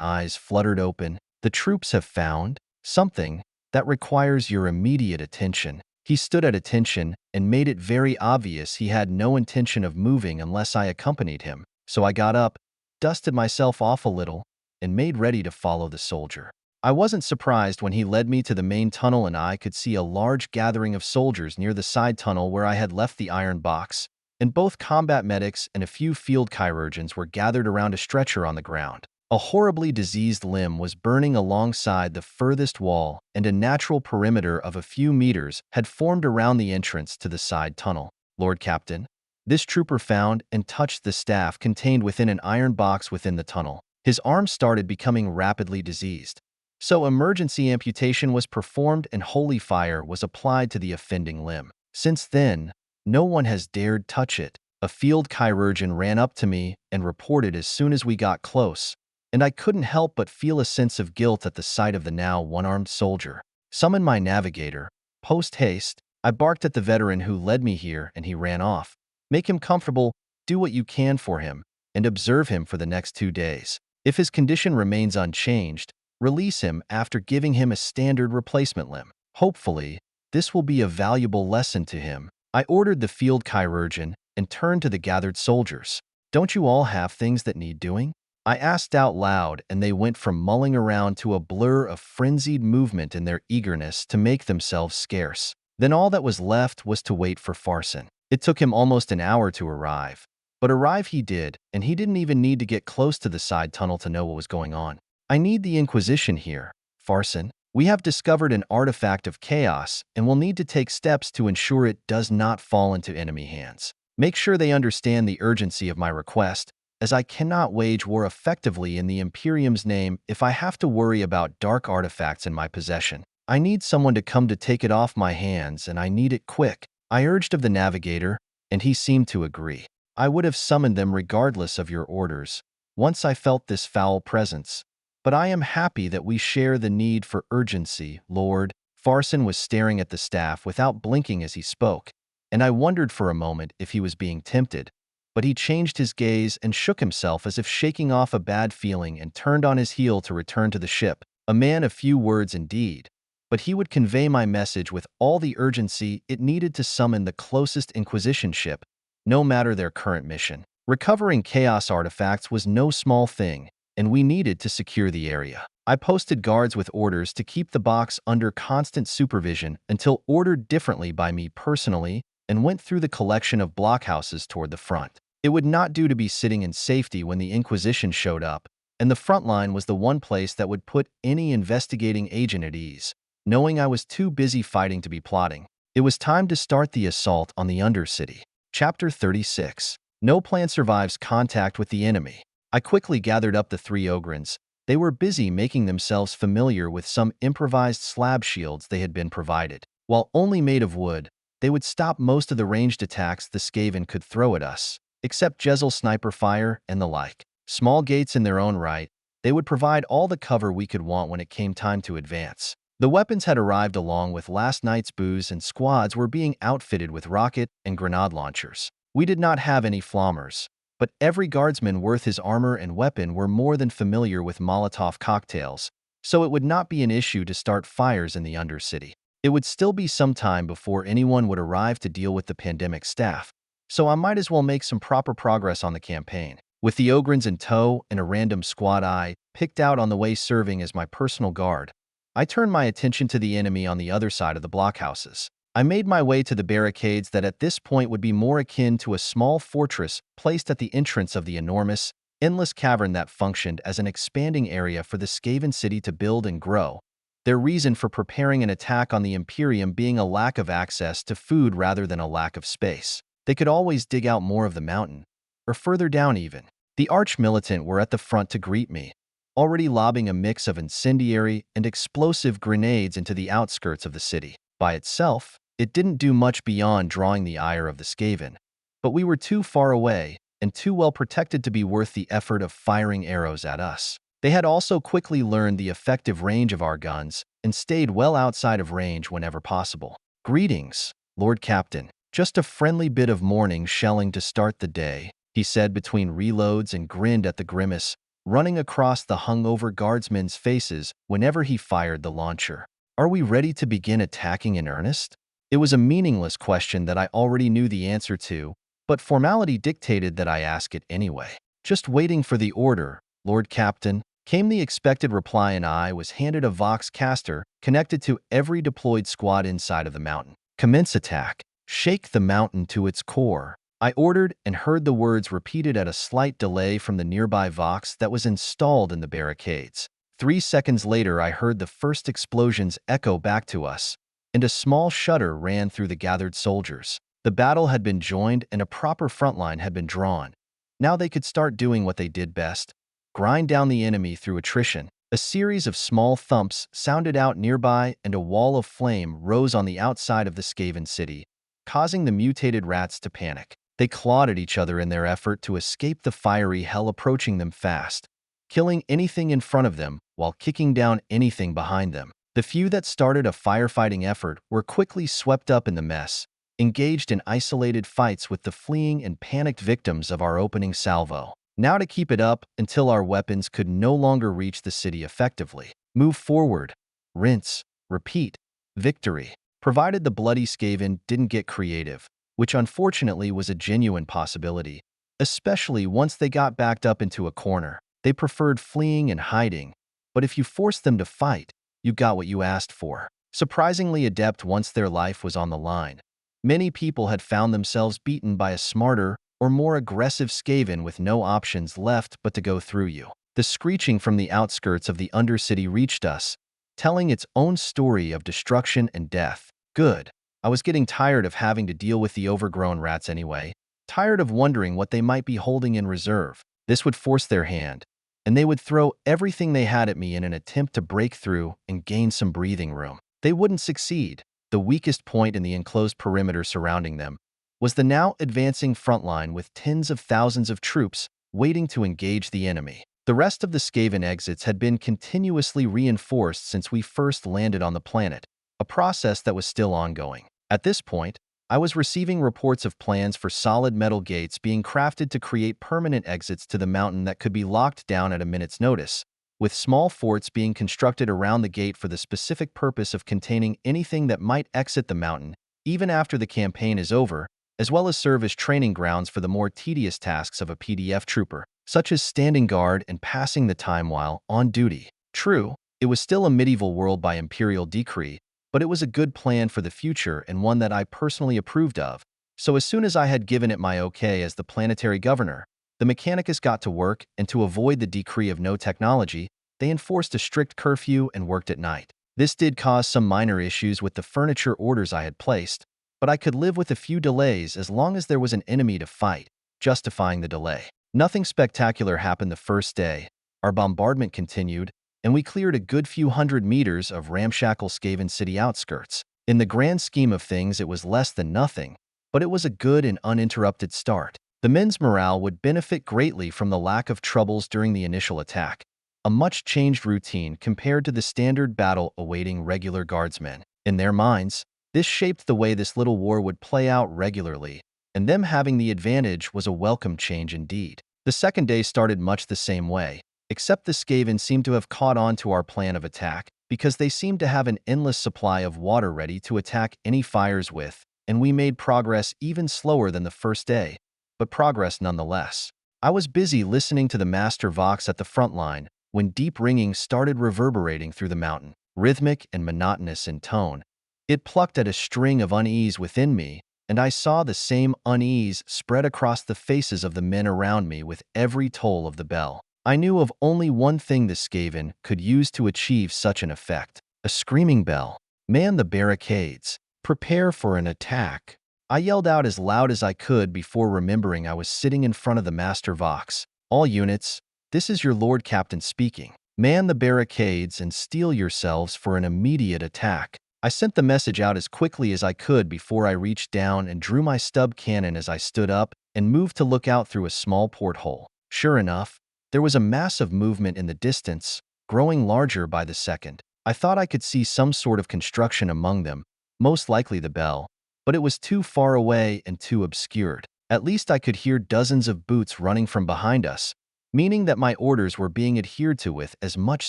eyes fluttered open, "the troops have found something that requires your immediate attention." He stood at attention and made it very obvious he had no intention of moving unless I accompanied him. So I got up, dusted myself off a little, and made ready to follow the soldier. I wasn't surprised when he led me to the main tunnel and I could see a large gathering of soldiers near the side tunnel where I had left the iron box, and both combat medics and a few field chirurgeons were gathered around a stretcher on the ground. A horribly diseased limb was burning alongside the furthest wall, and a natural perimeter of a few meters had formed around the entrance to the side tunnel. "Lord Captain," this trooper found and touched the staff contained within an iron box within the tunnel. His arm started becoming rapidly diseased. So emergency amputation was performed and holy fire was applied to the offending limb. Since then, no one has dared touch it. A field chirurgeon ran up to me and reported as soon as we got close, and I couldn't help but feel a sense of guilt at the sight of the now one-armed soldier. "Summon my navigator. Post haste." I barked at the veteran who led me here and he ran off. "Make him comfortable, do what you can for him, and observe him for the next 2 days. If his condition remains unchanged, release him after giving him a standard replacement limb. Hopefully, this will be a valuable lesson to him." I ordered the field chirurgeon and turned to the gathered soldiers. "Don't you all have things that need doing?" I asked out loud, and they went from mulling around to a blur of frenzied movement in their eagerness to make themselves scarce. Then all that was left was to wait for Farson. It took him almost an hour to arrive. But arrive he did, and he didn't even need to get close to the side tunnel to know what was going on. "I need the Inquisition here, Farson. We have discovered an artifact of chaos and will need to take steps to ensure it does not fall into enemy hands. Make sure they understand the urgency of my request, as I cannot wage war effectively in the Imperium's name if I have to worry about dark artifacts in my possession. I need someone to come to take it off my hands, and I need it quick." I urged of the navigator, and he seemed to agree. I would have summoned them regardless of your orders, once I felt this foul presence. "But I am happy that we share the need for urgency, Lord." Farson was staring at the staff without blinking as he spoke, and I wondered for a moment if he was being tempted. But he changed his gaze and shook himself as if shaking off a bad feeling and turned on his heel to return to the ship. A man of few words indeed, but he would convey my message with all the urgency it needed to summon the closest Inquisition ship, no matter their current mission. Recovering chaos artifacts was no small thing, and we needed to secure the area. I posted guards with orders to keep the box under constant supervision until ordered differently by me personally, and went through the collection of blockhouses toward the front. It would not do to be sitting in safety when the Inquisition showed up, and the front line was the one place that would put any investigating agent at ease, knowing I was too busy fighting to be plotting. It was time to start the assault on the Undercity. Chapter 36. No plan survives contact with the enemy. I quickly gathered up the 3 Ogrins. They were busy making themselves familiar with some improvised slab shields they had been provided. While only made of wood, they would stop most of the ranged attacks the Skaven could throw at us, except Jezzel sniper fire and the like. Small gates in their own right, they would provide all the cover we could want when it came time to advance. The weapons had arrived along with last night's booze, and squads were being outfitted with rocket and grenade launchers. We did not have any flammers, but every guardsman worth his armor and weapon were more than familiar with Molotov cocktails, so it would not be an issue to start fires in the Undercity. It would still be some time before anyone would arrive to deal with the pandemic staff, so I might as well make some proper progress on the campaign. With the Ogrins in tow and a random squad I picked out on the way serving as my personal guard, I turned my attention to the enemy on the other side of the blockhouses. I made my way to the barricades that at this point would be more akin to a small fortress placed at the entrance of the enormous, endless cavern that functioned as an expanding area for the Skaven city to build and grow, their reason for preparing an attack on the Imperium being a lack of access to food rather than a lack of space. They could always dig out more of the mountain, or further down even. The arch-militant were at the front to greet me, already lobbing a mix of incendiary and explosive grenades into the outskirts of the city. By itself, it didn't do much beyond drawing the ire of the Skaven, but we were too far away and too well protected to be worth the effort of firing arrows at us. They had also quickly learned the effective range of our guns and stayed well outside of range whenever possible. "Greetings, Lord Captain. Just a friendly bit of morning shelling to start the day," he said between reloads and grinned at the grimace running across the hungover guardsmen's faces whenever he fired the launcher. "Are we ready to begin attacking in earnest?" It was a meaningless question that I already knew the answer to, but formality dictated that I ask it anyway. "Just waiting for the order, Lord Captain," came the expected reply, and I was handed a Vox caster connected to every deployed squad inside of the mountain. "Commence attack. Shake the mountain to its core," I ordered, and heard the words repeated at a slight delay from the nearby Vox that was installed in the barricades. 3 seconds later, I heard the first explosions echo back to us, and a small shudder ran through the gathered soldiers. The battle had been joined and a proper front line had been drawn. Now they could start doing what they did best: grind down the enemy through attrition. A series of small thumps sounded out nearby, and a wall of flame rose on the outside of the Skaven city, causing the mutated rats to panic. They clawed at each other in their effort to escape the fiery hell approaching them fast, killing anything in front of them while kicking down anything behind them. The few that started a firefighting effort were quickly swept up in the mess, engaged in isolated fights with the fleeing and panicked victims of our opening salvo. Now to keep it up until our weapons could no longer reach the city effectively. Move forward, rinse, repeat, victory. Provided the bloody Skaven didn't get creative, which unfortunately was a genuine possibility, especially once they got backed up into a corner. They preferred fleeing and hiding, but if you forced them to fight, you got what you asked for. Surprisingly adept once their life was on the line. Many people had found themselves beaten by a smarter or more aggressive Skaven with no options left but to go through you. The screeching from the outskirts of the Undercity reached us, telling its own story of destruction and death. Good. I was getting tired of having to deal with the overgrown rats anyway, tired of wondering what they might be holding in reserve. This would force their hand, and they would throw everything they had at me in an attempt to break through and gain some breathing room. They wouldn't succeed. The weakest point in the enclosed perimeter surrounding them was the now advancing front line with tens of thousands of troops waiting to engage the enemy. The rest of the Skaven exits had been continuously reinforced since we first landed on the planet, a process that was still ongoing. At this point, I was receiving reports of plans for solid metal gates being crafted to create permanent exits to the mountain that could be locked down at a minute's notice, with small forts being constructed around the gate for the specific purpose of containing anything that might exit the mountain even after the campaign is over, as well as serve as training grounds for the more tedious tasks of a PDF trooper, such as standing guard and passing the time while on duty. True, it was still a medieval world by imperial decree, but it was a good plan for the future and one that I personally approved of. So as soon as I had given it my okay as the planetary governor, the Mechanicus got to work, and to avoid the decree of no technology, they enforced a strict curfew and worked at night. This did cause some minor issues with the furniture orders I had placed, but I could live with a few delays as long as there was an enemy to fight, justifying the delay. Nothing spectacular happened the first day. Our bombardment continued, and we cleared a good few hundred meters of ramshackle Skaven city outskirts. In the grand scheme of things, it was less than nothing, but it was a good and uninterrupted start. The men's morale would benefit greatly from the lack of troubles during the initial attack, a much-changed routine compared to the standard battle awaiting regular guardsmen. In their minds, this shaped the way this little war would play out regularly, and them having the advantage was a welcome change indeed. The second day started much the same way, except the Skaven seemed to have caught on to our plan of attack, because they seemed to have an endless supply of water ready to attack any fires with, and we made progress even slower than the first day, but progress nonetheless. I was busy listening to the Master Vox at the front line when deep ringing started reverberating through the mountain. Rhythmic and monotonous in tone, it plucked at a string of unease within me and I saw the same unease spread across the faces of the men around me with every toll of the bell. I knew of only one thing the Skaven could use to achieve such an effect: a screaming bell. Man the barricades. Prepare for an attack. I yelled out as loud as I could before remembering I was sitting in front of the Master Vox. All units, this is your Lord Captain speaking. Man the barricades and steel yourselves for an immediate attack. I sent the message out as quickly as I could before I reached down and drew my stub cannon as I stood up and moved to look out through a small porthole. Sure enough, there was a massive movement in the distance, growing larger by the second. I thought I could see some sort of construction among them, most likely the bell, but it was too far away and too obscured. At least I could hear dozens of boots running from behind us, meaning that my orders were being adhered to with as much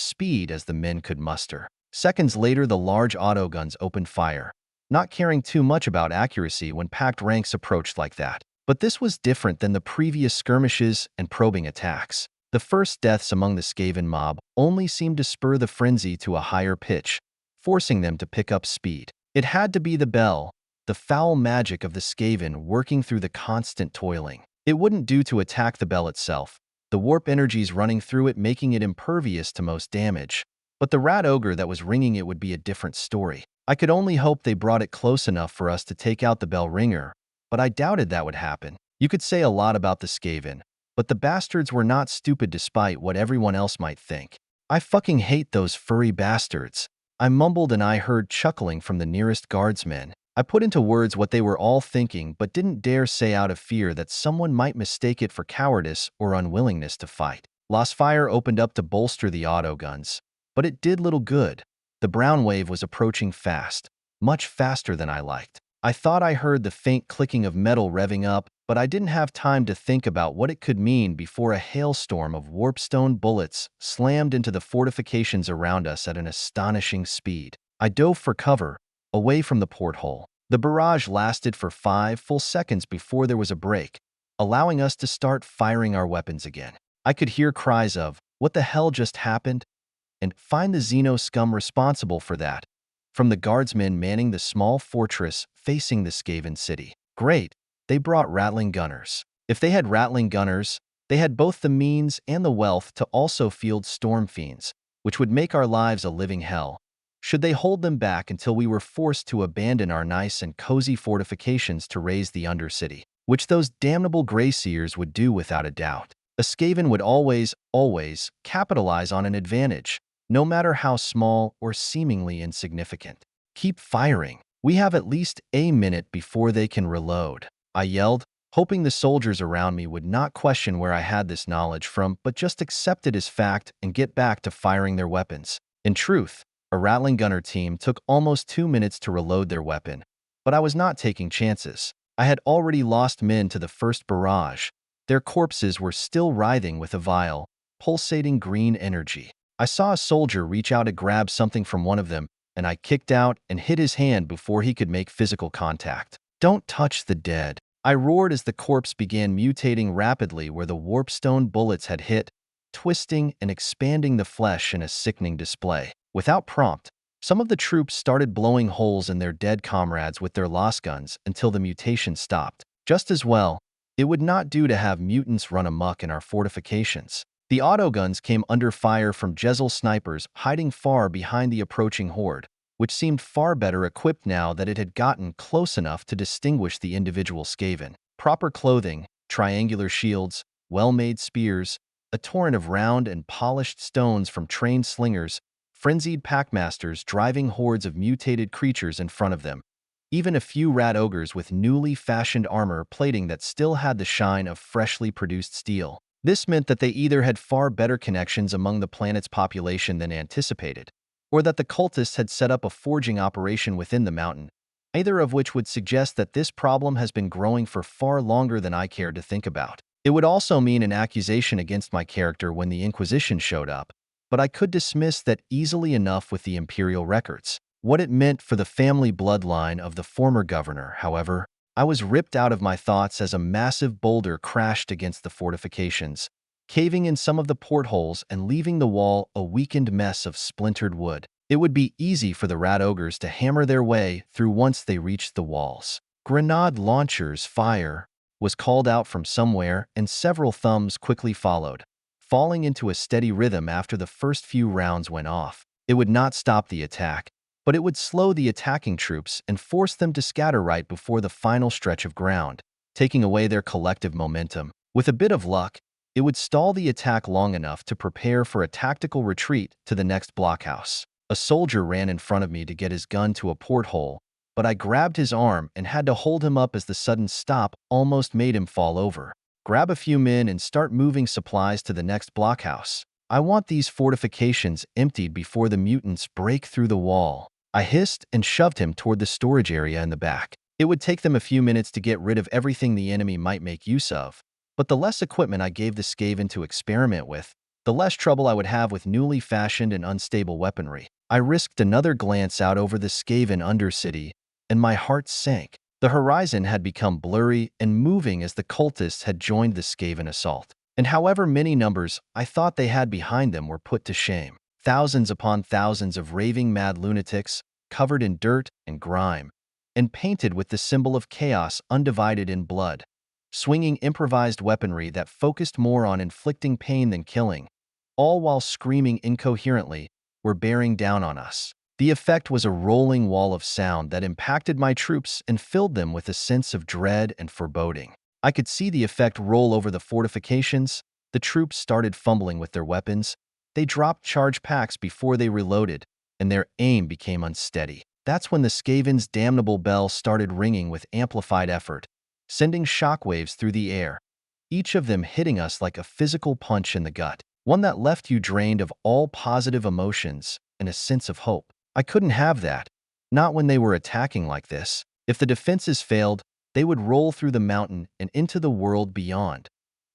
speed as the men could muster. Seconds later, the large autoguns opened fire, not caring too much about accuracy when packed ranks approached like that. But this was different than the previous skirmishes and probing attacks. The first deaths among the Skaven mob only seemed to spur the frenzy to a higher pitch, forcing them to pick up speed. It had to be the bell, the foul magic of the Skaven working through the constant toiling. It wouldn't do to attack the bell itself, the warp energies running through it making it impervious to most damage. But the rat ogre that was ringing it would be a different story. I could only hope they brought it close enough for us to take out the bell ringer, but I doubted that would happen. You could say a lot about the Skaven, but the bastards were not stupid despite what everyone else might think. I fucking hate those furry bastards. I mumbled and I heard chuckling from the nearest guardsmen. I put into words what they were all thinking but didn't dare say out of fear that someone might mistake it for cowardice or unwillingness to fight. Lost fire opened up to bolster the autoguns, but it did little good. The brown wave was approaching fast, much faster than I liked. I thought I heard the faint clicking of metal revving up, but I didn't have time to think about what it could mean before a hailstorm of warpstone bullets slammed into the fortifications around us at an astonishing speed. I dove for cover, away from the porthole. The barrage lasted for 5 full seconds before there was a break, allowing us to start firing our weapons again. I could hear cries of, "What the hell just happened?" and "Find the Xeno scum responsible for that," from the guardsmen manning the small fortress facing the Skaven city. Great, they brought rattling gunners. If they had rattling gunners, they had both the means and the wealth to also field storm fiends, which would make our lives a living hell. Should they hold them back until we were forced to abandon our nice and cozy fortifications to raise the Undercity, which those damnable Grey Seers would do without a doubt. A Skaven would always capitalize on an advantage, no matter how small or seemingly insignificant. Keep firing. We have at least a minute before they can reload, I yelled, hoping the soldiers around me would not question where I had this knowledge from, but just accept it as fact and get back to firing their weapons. In truth, a rattling gunner team took almost 2 minutes to reload their weapon, but I was not taking chances. I had already lost men to the first barrage. Their corpses were still writhing with a vile, pulsating green energy. I saw a soldier reach out to grab something from one of them, and I kicked out and hit his hand before he could make physical contact. "Don't touch the dead," I roared as the corpse began mutating rapidly where the warpstone bullets had hit, twisting and expanding the flesh in a sickening display. Without prompt, some of the troops started blowing holes in their dead comrades with their lost guns until the mutation stopped. Just as well, it would not do to have mutants run amok in our fortifications. The autoguns came under fire from Jezzel snipers hiding far behind the approaching horde, which seemed far better equipped now that it had gotten close enough to distinguish the individual Skaven. Proper clothing, triangular shields, well-made spears, a torrent of round and polished stones from trained slingers, frenzied packmasters driving hordes of mutated creatures in front of them, even a few rat ogres with newly fashioned armor plating that still had the shine of freshly produced steel. This meant that they either had far better connections among the planet's population than anticipated, or that the cultists had set up a forging operation within the mountain, either of which would suggest that this problem has been growing for far longer than I cared to think about. It would also mean an accusation against my character when the Inquisition showed up, but I could dismiss that easily enough with the Imperial records. What it meant for the family bloodline of the former governor, however, I was ripped out of my thoughts as a massive boulder crashed against the fortifications, caving in some of the portholes and leaving the wall a weakened mess of splintered wood. It would be easy for the rat ogres to hammer their way through once they reached the walls. Grenade launchers fire was called out from somewhere, and several thumbs quickly followed, falling into a steady rhythm after the first few rounds went off. It would not stop the attack, but it would slow the attacking troops and force them to scatter right before the final stretch of ground, taking away their collective momentum. With a bit of luck, it would stall the attack long enough to prepare for a tactical retreat to the next blockhouse. A soldier ran in front of me to get his gun to a porthole, but I grabbed his arm and had to hold him up as the sudden stop almost made him fall over. Grab a few men and start moving supplies to the next blockhouse. I want these fortifications emptied before the mutants break through the wall. I hissed and shoved him toward the storage area in the back. It would take them a few minutes to get rid of everything the enemy might make use of, but the less equipment I gave the Skaven to experiment with, the less trouble I would have with newly fashioned and unstable weaponry. I risked another glance out over the Skaven Undercity, and my heart sank. The horizon had become blurry and moving as the cultists had joined the Skaven assault, and however many numbers I thought they had behind them were put to shame. Thousands upon thousands of raving mad lunatics, covered in dirt and grime, and painted with the symbol of chaos undivided in blood, swinging improvised weaponry that focused more on inflicting pain than killing, all while screaming incoherently, were bearing down on us. The effect was a rolling wall of sound that impacted my troops and filled them with a sense of dread and foreboding. I could see the effect roll over the fortifications. The troops started fumbling with their weapons. They dropped charge packs before they reloaded, and their aim became unsteady. That's when the Skaven's damnable bell started ringing with amplified effort, sending shockwaves through the air, each of them hitting us like a physical punch in the gut, one that left you drained of all positive emotions and a sense of hope. I couldn't have that, not when they were attacking like this. If the defenses failed, they would roll through the mountain and into the world beyond,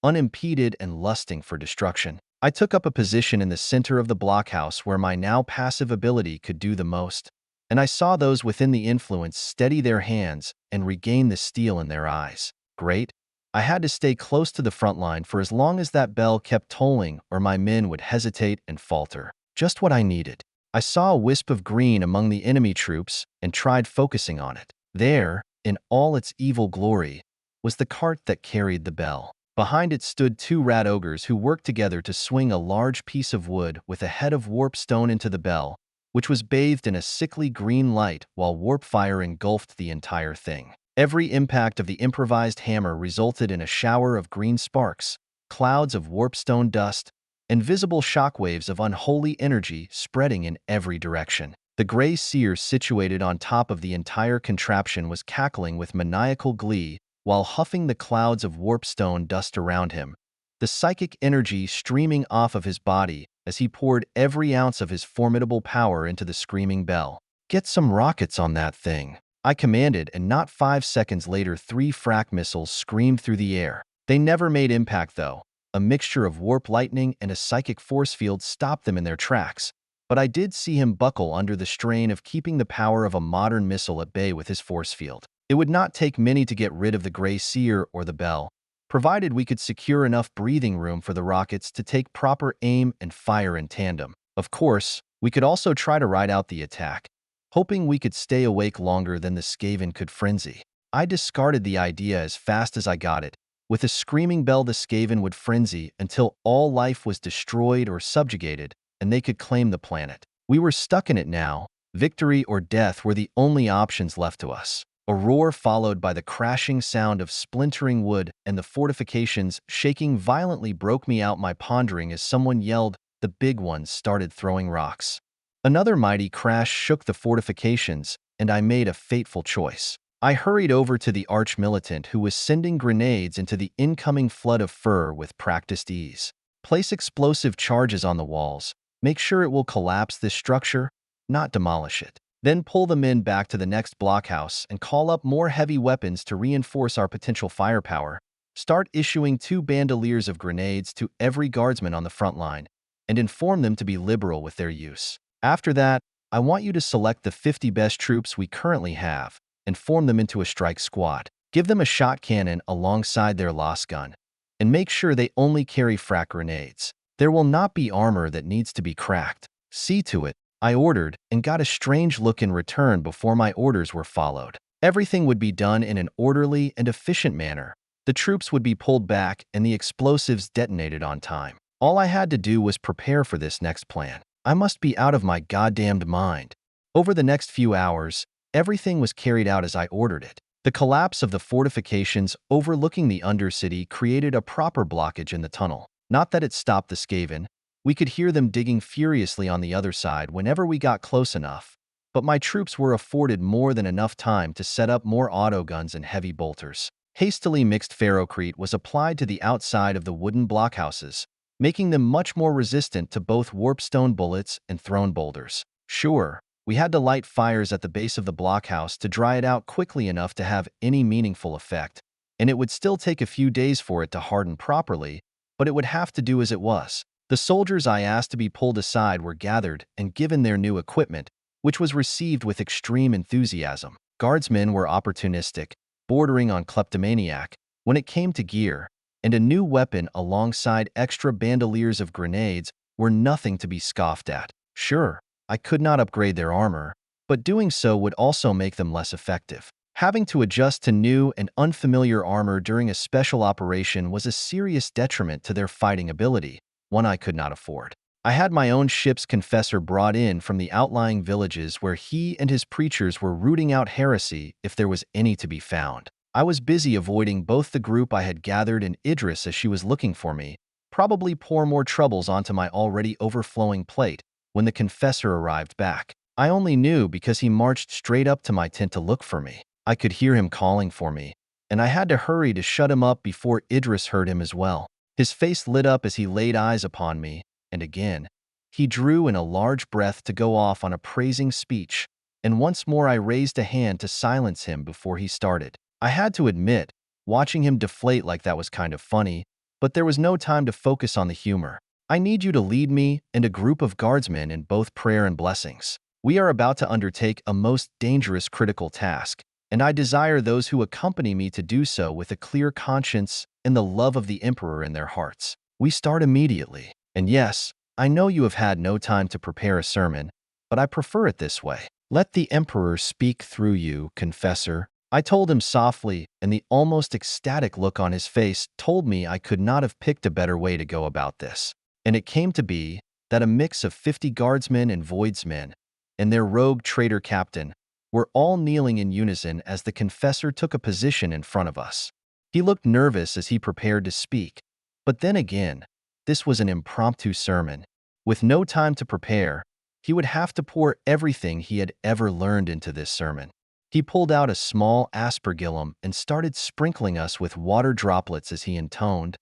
unimpeded and lusting for destruction. I took up a position in the center of the blockhouse where my now passive ability could do the most, and I saw those within the influence steady their hands and regain the steel in their eyes. Great. I had to stay close to the front line for as long as that bell kept tolling, or my men would hesitate and falter. Just what I needed. I saw a wisp of green among the enemy troops and tried focusing on it. There, in all its evil glory, was the cart that carried the bell. Behind it stood two rat ogres who worked together to swing a large piece of wood with a head of warpstone into the bell, which was bathed in a sickly green light while warp fire engulfed the entire thing. Every impact of the improvised hammer resulted in a shower of green sparks, clouds of warpstone dust, and visible shockwaves of unholy energy spreading in every direction. The gray seer situated on top of the entire contraption was cackling with maniacal glee while huffing the clouds of warpstone dust around him, the psychic energy streaming off of his body as he poured every ounce of his formidable power into the screaming bell. "Get some rockets on that thing," I commanded, and not 5 seconds later 3 frac missiles screamed through the air. They never made impact though. A mixture of warp lightning and a psychic force field stopped them in their tracks, but I did see him buckle under the strain of keeping the power of a modern missile at bay with his force field. It would not take many to get rid of the gray seer or the bell, provided we could secure enough breathing room for the rockets to take proper aim and fire in tandem. Of course, we could also try to ride out the attack, hoping we could stay awake longer than the Skaven could frenzy. I discarded the idea as fast as I got it. With a screaming bell, the Skaven would frenzy until all life was destroyed or subjugated, and they could claim the planet. We were stuck in it now. Victory or death were the only options left to us. A roar followed by the crashing sound of splintering wood and the fortifications shaking violently broke me out my pondering as someone yelled, "The big ones started throwing rocks." Another mighty crash shook the fortifications, and I made a fateful choice. I hurried over to the arch-militant who was sending grenades into the incoming flood of fur with practiced ease. Place explosive charges on the walls. Make sure it will collapse this structure, not demolish it. Then pull the men back to the next blockhouse and call up more heavy weapons to reinforce our potential firepower. Start issuing 2 bandoliers of grenades to every guardsman on the front line, and inform them to be liberal with their use. After that, I want you to select the 50 best troops we currently have and form them into a strike squad. Give them a shot cannon alongside their loss gun, and make sure they only carry frag grenades. There will not be armor that needs to be cracked. See to it, I ordered, and got a strange look in return before my orders were followed. Everything would be done in an orderly and efficient manner. The troops would be pulled back and the explosives detonated on time. All I had to do was prepare for this next plan. I must be out of my goddamned mind. Over the next few hours, everything was carried out as I ordered it. The collapse of the fortifications overlooking the Undercity created a proper blockage in the tunnel. Not that it stopped the Skaven. We could hear them digging furiously on the other side whenever we got close enough, but my troops were afforded more than enough time to set up more autoguns and heavy bolters. Hastily mixed ferrocrete was applied to the outside of the wooden blockhouses, making them much more resistant to both warpstone bullets and thrown boulders. Sure, we had to light fires at the base of the blockhouse to dry it out quickly enough to have any meaningful effect, and it would still take a few days for it to harden properly, but it would have to do as it was. The soldiers I asked to be pulled aside were gathered and given their new equipment, which was received with extreme enthusiasm. Guardsmen were opportunistic, bordering on kleptomaniac, when it came to gear, and a new weapon alongside extra bandoliers of grenades were nothing to be scoffed at. Sure, I could not upgrade their armor, but doing so would also make them less effective. Having to adjust to new and unfamiliar armor during a special operation was a serious detriment to their fighting ability, one I could not afford. I had my own ship's confessor brought in from the outlying villages where he and his preachers were rooting out heresy if there was any to be found. I was busy avoiding both the group I had gathered and Idris as she was looking for me, probably pour more troubles onto my already overflowing plate when the confessor arrived back. I only knew because he marched straight up to my tent to look for me. I could hear him calling for me, and I had to hurry to shut him up before Idris heard him as well. His face lit up as he laid eyes upon me, and again, he drew in a large breath to go off on a praising speech, and once more I raised a hand to silence him before he started. I had to admit, watching him deflate like that was kind of funny, but there was no time to focus on the humor. I need you to lead me and a group of guardsmen in both prayer and blessings. We are about to undertake a most dangerous critical task, and I desire those who accompany me to do so with a clear conscience and the love of the Emperor in their hearts. We start immediately. And yes, I know you have had no time to prepare a sermon, but I prefer it this way. Let the Emperor speak through you, confessor. I told him softly, and the almost ecstatic look on his face told me I could not have picked a better way to go about this. And it came to be that a mix of 50 guardsmen and voidsmen, and their rogue traitor captain, were all kneeling in unison as the confessor took a position in front of us. He looked nervous as he prepared to speak, but then again, this was an impromptu sermon. With no time to prepare, he would have to pour everything he had ever learned into this sermon. He pulled out a small aspergillum and started sprinkling us with water droplets as he intoned,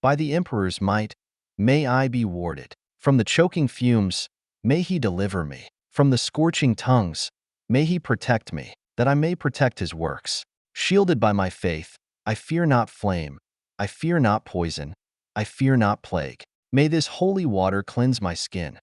"By the Emperor's might, may I be warded. From the choking fumes, may he deliver me. From the scorching tongues, may he protect me, that I may protect his works. Shielded by my faith, I fear not flame, I fear not poison, I fear not plague. May this holy water cleanse my skin.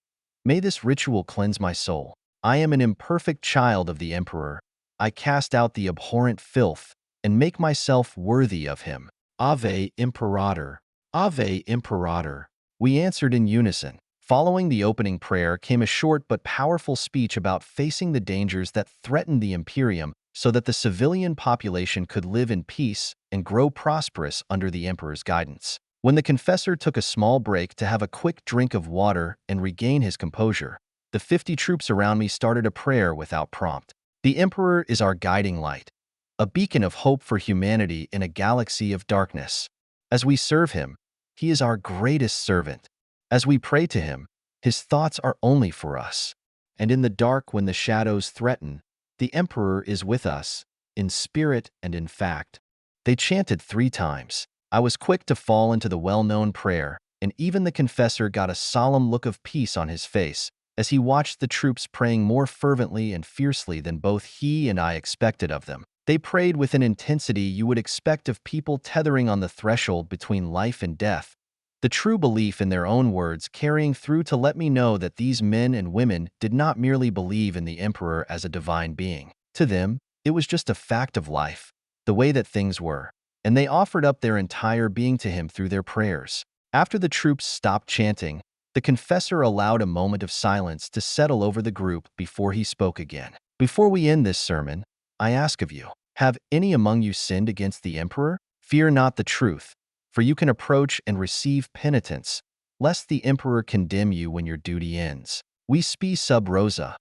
May this ritual cleanse my soul. I am an imperfect child of the Emperor. I cast out the abhorrent filth and make myself worthy of him. Ave Imperator, Ave Imperator." We answered in unison. Following the opening prayer came a short but powerful speech about facing the dangers that threatened the Imperium so that the civilian population could live in peace and grow prosperous under the Emperor's guidance. When the confessor took a small break to have a quick drink of water and regain his composure, the 50 troops around me started a prayer without prompt. The Emperor is our guiding light, a beacon of hope for humanity in a galaxy of darkness. As we serve him, he is our greatest servant. As we pray to him, his thoughts are only for us. And in the dark when the shadows threaten, the Emperor is with us, in spirit and in fact. They chanted 3 times. I was quick to fall into the well-known prayer, and even the confessor got a solemn look of peace on his face as he watched the troops praying more fervently and fiercely than both he and I expected of them. They prayed with an intensity you would expect of people tethering on the threshold between life and death, the true belief in their own words carrying through to let me know that these men and women did not merely believe in the Emperor as a divine being. To them, it was just a fact of life, the way that things were, and they offered up their entire being to him through their prayers. After the troops stopped chanting, the confessor allowed a moment of silence to settle over the group before he spoke again. Before we end this sermon, I ask of you, Have any among you sinned against the emperor? Fear not the truth, for you can approach and receive penitence, lest the emperor condemn you when your duty ends. We spe sub rosa.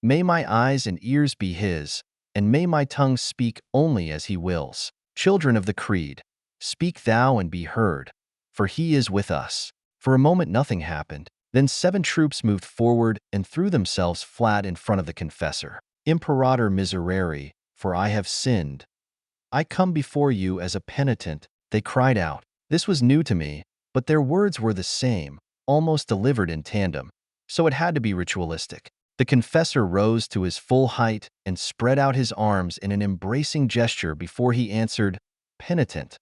May my eyes and ears be his, and may my tongue speak only as he wills. Children of the creed, speak thou and be heard, for he is with us. For a moment nothing happened. Then 7 troops moved forward and threw themselves flat in front of the confessor. Imperator miserere, for I have sinned. I come before you as a penitent, they cried out. This was new to me, but their words were the same, almost delivered in tandem, so it had to be ritualistic. The confessor rose to his full height and spread out his arms in an embracing gesture before he answered, Penitent,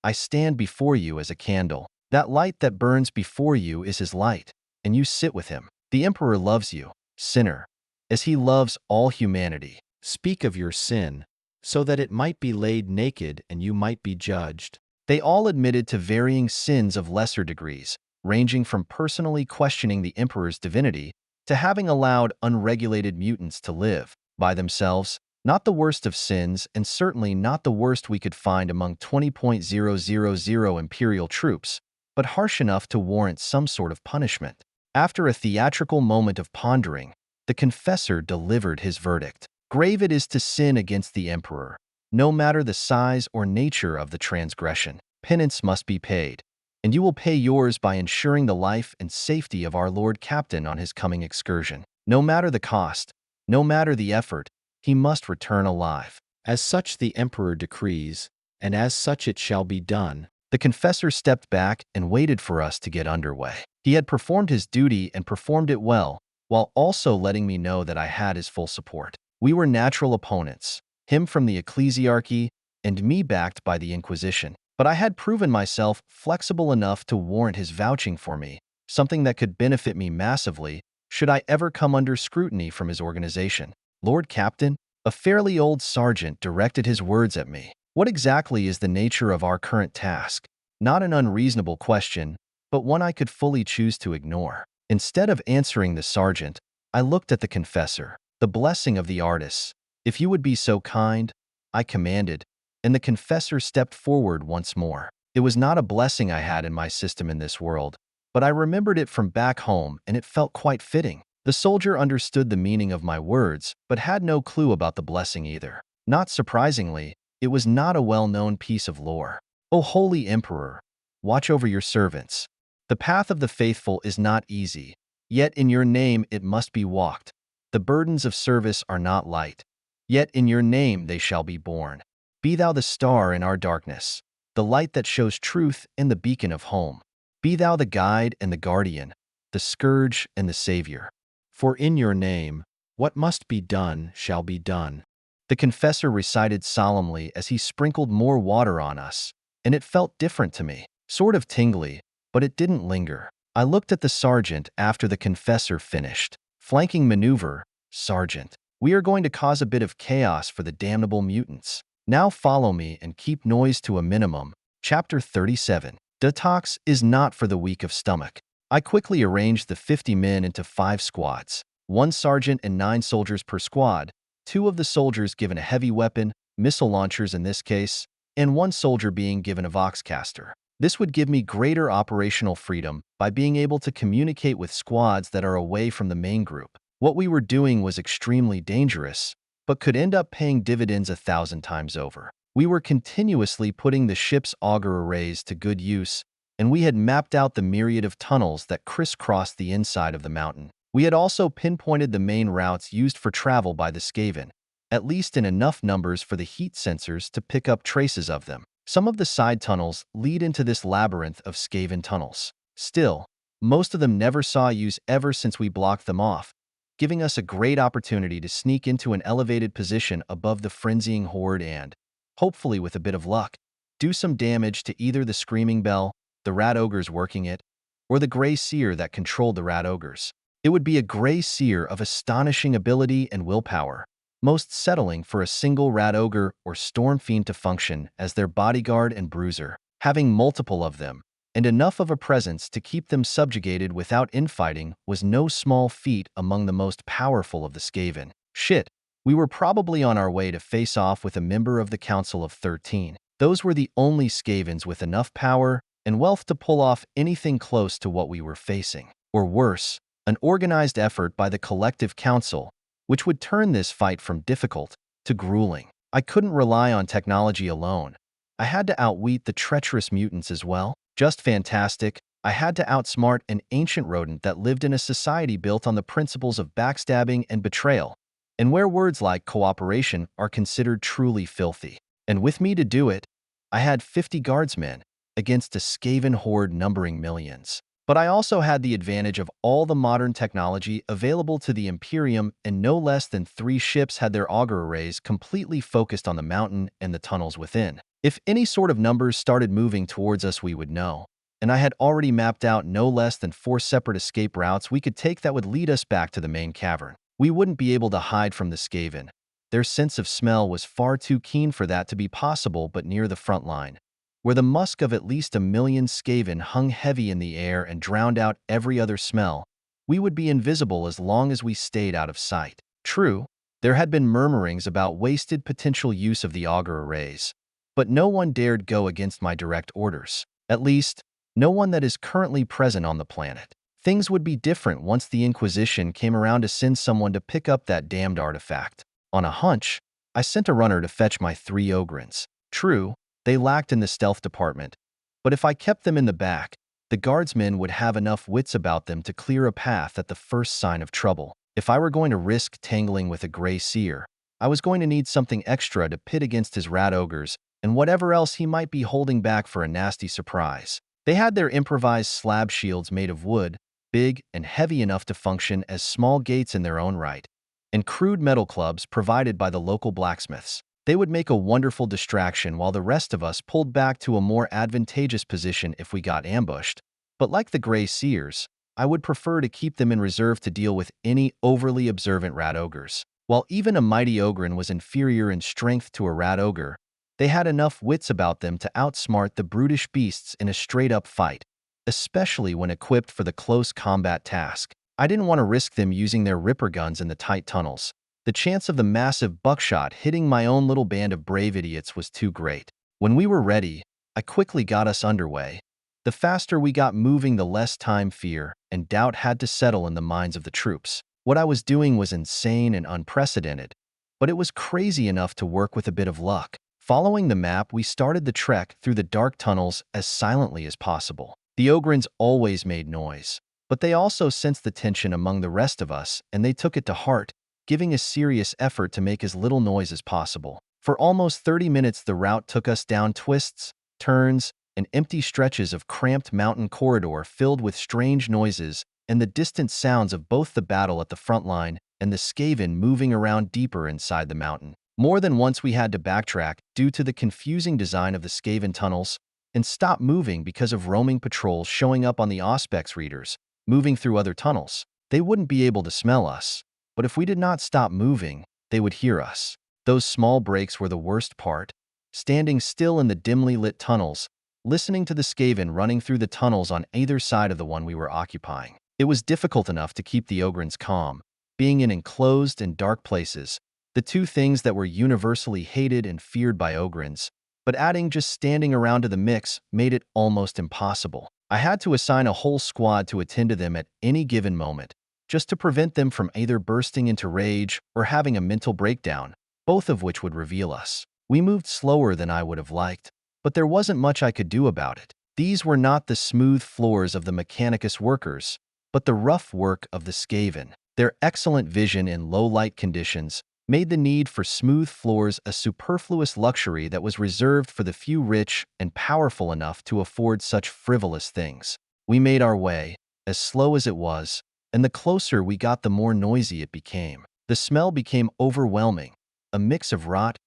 I stand before you as a candle. That light that burns before you is his light, and you sit with him. The emperor loves you, sinner, as he loves all humanity. Speak of your sin, so that it might be laid naked and you might be judged. They all admitted to varying sins of lesser degrees, ranging from personally questioning the emperor's divinity to having allowed unregulated mutants to live by themselves. Not the worst of sins, and certainly not the worst we could find among 20,000 Imperial troops, but harsh enough to warrant some sort of punishment. After a theatrical moment of pondering, the confessor delivered his verdict. Grave it is to sin against the emperor. No matter the size or nature of the transgression, penance must be paid, and you will pay yours by ensuring the life and safety of our Lord Captain on his coming excursion. No matter the cost, no matter the effort, he must return alive. As such the emperor decrees, and as such it shall be done. The confessor stepped back and waited for us to get underway. He had performed his duty and performed it well, while also letting me know that I had his full support. We were natural opponents, him from the Ecclesiarchy and me backed by the Inquisition. But I had proven myself flexible enough to warrant his vouching for me, something that could benefit me massively should I ever come under scrutiny from his organization. Lord Captain, a fairly old sergeant directed his words at me. What exactly is the nature of our current task? Not an unreasonable question, but one I could fully choose to ignore. Instead of answering the sergeant, I looked at the confessor. The blessing of the artists. If you would be so kind, I commanded, and the confessor stepped forward once more. It was not a blessing I had in my system in this world, but I remembered it from back home and it felt quite fitting. The soldier understood the meaning of my words, but had no clue about the blessing either. Not surprisingly, it was not a well-known piece of lore. O holy emperor, watch over your servants. The path of the faithful is not easy, yet in your name it must be walked. The burdens of service are not light, yet in your name they shall be borne. Be thou the star in our darkness, the light that shows truth and the beacon of home. Be thou the guide and the guardian, the scourge and the savior. For in your name, what must be done shall be done. The confessor recited solemnly as he sprinkled more water on us, and it felt different to me, sort of tingly, but it didn't linger. I looked at the sergeant after the confessor finished. Flanking maneuver, Sergeant. We are going to cause a bit of chaos for the damnable mutants. Now follow me and keep noise to a minimum. Chapter 37. Detox is not for the weak of stomach. I quickly arranged the 50 men into 5 squads. 1 sergeant and 9 soldiers per squad, 2 of the soldiers given a heavy weapon, missile launchers in this case, and 1 soldier being given a voxcaster. This would give me greater operational freedom by being able to communicate with squads that are away from the main group. What we were doing was extremely dangerous, but could end up paying dividends 1,000 times over. We were continuously putting the ship's auger arrays to good use, and we had mapped out the myriad of tunnels that crisscrossed the inside of the mountain. We had also pinpointed the main routes used for travel by the Skaven, at least in enough numbers for the heat sensors to pick up traces of them. Some of the side tunnels lead into this labyrinth of Skaven tunnels. Still, most of them never saw use ever since we blocked them off, giving us a great opportunity to sneak into an elevated position above the frenzying horde and, hopefully with a bit of luck, do some damage to either the Screaming Bell, the rat ogres working it, or the gray seer that controlled the rat ogres. It would be a gray seer of astonishing ability and willpower, most settling for a single rat ogre or storm fiend to function as their bodyguard and bruiser. Having multiple of them, and enough of a presence to keep them subjugated without infighting was no small feat among the most powerful of the Skaven. Shit, We were probably on our way to face off with a member of the Council of 13. Those were the only Skavens with enough power and wealth to pull off anything close to what we were facing. Or worse, an organized effort by the collective council, which would turn this fight from difficult to grueling. I couldn't rely on technology alone. I had to outwit the treacherous mutants as well. Just fantastic. I had to outsmart an ancient rodent that lived in a society built on the principles of backstabbing and betrayal, and where words like cooperation are considered truly filthy. And with me to do it, I had 50 guardsmen against a Skaven horde numbering millions. But I also had the advantage of all the modern technology available to the Imperium, and no less than 3 ships had their auger arrays completely focused on the mountain and the tunnels within. If any sort of numbers started moving towards us, we would know. And I had already mapped out no less than 4 separate escape routes we could take that would lead us back to the main cavern. We wouldn't be able to hide from the Skaven. Their sense of smell was far too keen for that to be possible, but near the front line, where the musk of at least 1 million Skaven hung heavy in the air and drowned out every other smell, we would be invisible as long as we stayed out of sight. True, there had been murmurings about wasted potential use of the auger arrays, but no one dared go against my direct orders. At least, no one that is currently present on the planet. Things would be different once the Inquisition came around to send someone to pick up that damned artifact. On a hunch, I sent a runner to fetch my 3 Ogrins. True, they lacked in the stealth department, but if I kept them in the back, the guardsmen would have enough wits about them to clear a path at the first sign of trouble. If I were going to risk tangling with a gray seer, I was going to need something extra to pit against his rat ogres and whatever else he might be holding back for a nasty surprise. They had their improvised slab shields made of wood, big and heavy enough to function as small gates in their own right, and crude metal clubs provided by the local blacksmiths. They would make a wonderful distraction while the rest of us pulled back to a more advantageous position if we got ambushed. But like the Grey Seers, I would prefer to keep them in reserve to deal with any overly observant rat ogres. While even a mighty ogrin was inferior in strength to a rat ogre, they had enough wits about them to outsmart the brutish beasts in a straight-up fight, especially when equipped for the close combat task. I didn't want to risk them using their ripper guns in the tight tunnels. The chance of the massive buckshot hitting my own little band of brave idiots was too great. When we were ready, I quickly got us underway. The faster we got moving, the less time fear and doubt had to settle in the minds of the troops. What I was doing was insane and unprecedented, but it was crazy enough to work with a bit of luck. Following the map, we started the trek through the dark tunnels as silently as possible. The Ogrins always made noise, but they also sensed the tension among the rest of us, and they took it to heart, giving a serious effort to make as little noise as possible. For almost 30 minutes, the route took us down twists, turns, and empty stretches of cramped mountain corridor filled with strange noises and the distant sounds of both the battle at the front line and the Skaven moving around deeper inside the mountain. More than once we had to backtrack due to the confusing design of the Skaven tunnels and stop moving because of roaming patrols showing up on the Auspex readers, moving through other tunnels. They wouldn't be able to smell us, but if we did not stop moving, they would hear us. Those small breaks were the worst part. Standing still in the dimly lit tunnels, listening to the Skaven running through the tunnels on either side of the one we were occupying. It was difficult enough to keep the Ogrins calm, being in enclosed and dark places, the two things that were universally hated and feared by Ogrins, but adding just standing around to the mix made it almost impossible. I had to assign a whole squad to attend to them at any given moment, just to prevent them from either bursting into rage or having a mental breakdown, both of which would reveal us. We moved slower than I would have liked, but there wasn't much I could do about it. These were not the smooth floors of the Mechanicus workers, but the rough work of the Skaven. Their excellent vision in low-light conditions made the need for smooth floors a superfluous luxury that was reserved for the few rich and powerful enough to afford such frivolous things. We made our way, as slow as it was, and the closer we got, the more noisy it became. The smell became overwhelming, a mix of rot,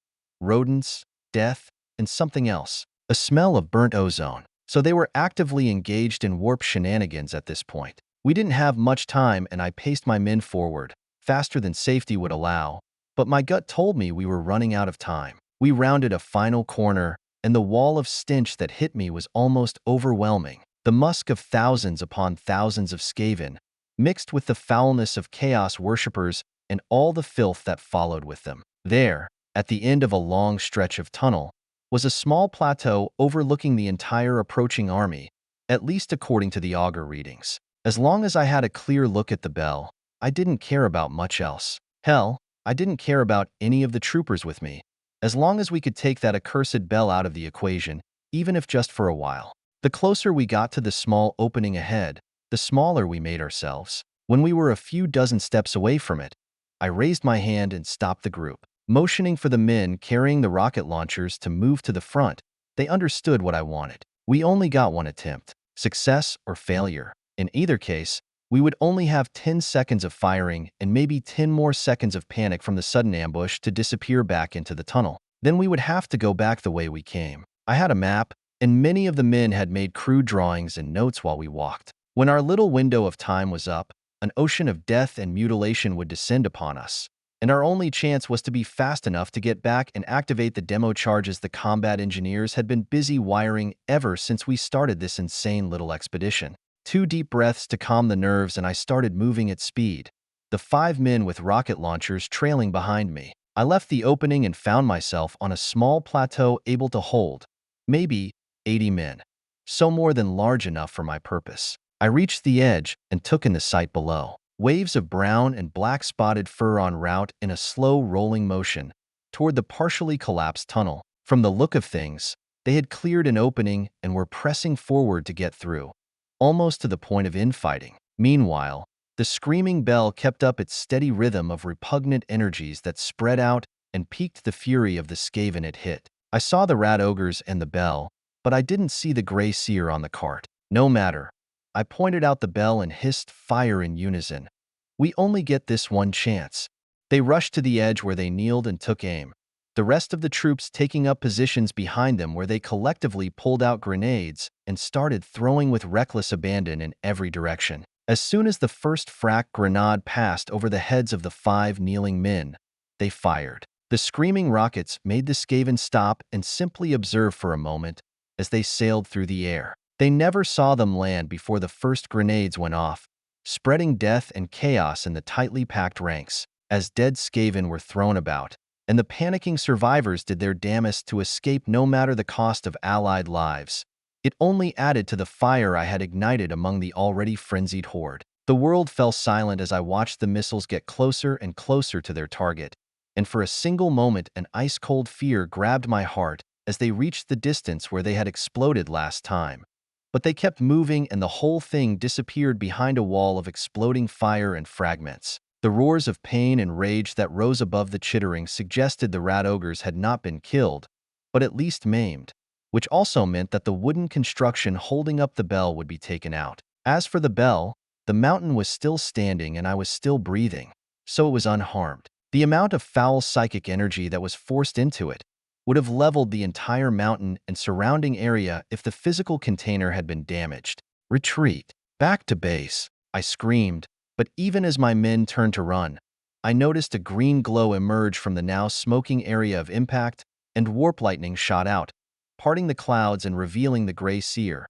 rodents, death, and something else, a smell of burnt ozone. So they were actively engaged in warp shenanigans at this point. We didn't have much time, and I paced my men forward, faster than safety would allow, but my gut told me we were running out of time. We rounded a final corner, and the wall of stench that hit me was almost overwhelming. The musk of thousands upon thousands of Skaven, mixed with the foulness of chaos worshippers, and all the filth that followed with them. There, at the end of a long stretch of tunnel, was a small plateau overlooking the entire approaching army, at least according to the augur readings. As long as I had a clear look at the bell, I didn't care about much else. Hell, I didn't care about any of the troopers with me, as long as we could take that accursed bell out of the equation, even if just for a while. The closer we got to the small opening ahead, the smaller we made ourselves. When we were a few dozen steps away from it, I raised my hand and stopped the group. Motioning for the men carrying the rocket launchers to move to the front, they understood what I wanted. We only got one attempt, success or failure. In either case, we would only have 10 seconds of firing and maybe 10 more seconds of panic from the sudden ambush to disappear back into the tunnel. Then we would have to go back the way we came. I had a map, and many of the men had made crude drawings and notes while we walked. When our little window of time was up, an ocean of death and mutilation would descend upon us, and our only chance was to be fast enough to get back and activate the demo charges the combat engineers had been busy wiring ever since we started this insane little expedition. 2 deep breaths to calm the nerves, and I started moving at speed, the 5 men with rocket launchers trailing behind me. I left the opening and found myself on a small plateau able to hold, maybe, 80 men, so more than large enough for my purpose. I reached the edge and took in the sight below. Waves of brown and black spotted fur en route in a slow rolling motion toward the partially collapsed tunnel. From the look of things, they had cleared an opening and were pressing forward to get through, almost to the point of infighting. Meanwhile, the screaming bell kept up its steady rhythm of repugnant energies that spread out and piqued the fury of the Skaven it hit. I saw the rat ogres and the bell, but I didn't see the gray seer on the cart. No matter. I pointed out the bell and hissed fire in unison. We only get this one chance. They rushed to the edge where they kneeled and took aim, the rest of the troops taking up positions behind them where they collectively pulled out grenades and started throwing with reckless abandon in every direction. As soon as the first frack grenade passed over the heads of the 5 kneeling men, they fired. The screaming rockets made the Skaven stop and simply observe for a moment as they sailed through the air. They never saw them land before the first grenades went off, spreading death and chaos in the tightly packed ranks, as dead Skaven were thrown about, and the panicking survivors did their damnedest to escape no matter the cost of allied lives. It only added to the fire I had ignited among the already frenzied horde. The world fell silent as I watched the missiles get closer and closer to their target, and for a single moment an ice-cold fear grabbed my heart as they reached the distance where they had exploded last time. But they kept moving, and the whole thing disappeared behind a wall of exploding fire and fragments. The roars of pain and rage that rose above the chittering suggested the rat ogres had not been killed, but at least maimed, which also meant that the wooden construction holding up the bell would be taken out. As for the bell, the mountain was still standing and I was still breathing, so it was unharmed. The amount of foul psychic energy that was forced into it would have leveled the entire mountain and surrounding area if the physical container had been damaged. Retreat. Back to base, I screamed, but even as my men turned to run, I noticed a green glow emerge from the now smoking area of impact, and warp lightning shot out, parting the clouds and revealing the gray seer,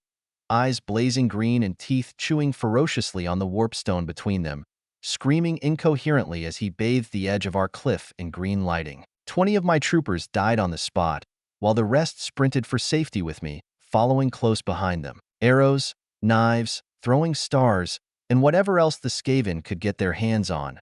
eyes blazing green and teeth chewing ferociously on the warpstone between them, screaming incoherently as he bathed the edge of our cliff in green lighting. 20 of my troopers died on the spot, while the rest sprinted for safety with me, following close behind them. Arrows, knives, throwing stars, and whatever else the Skaven could get their hands on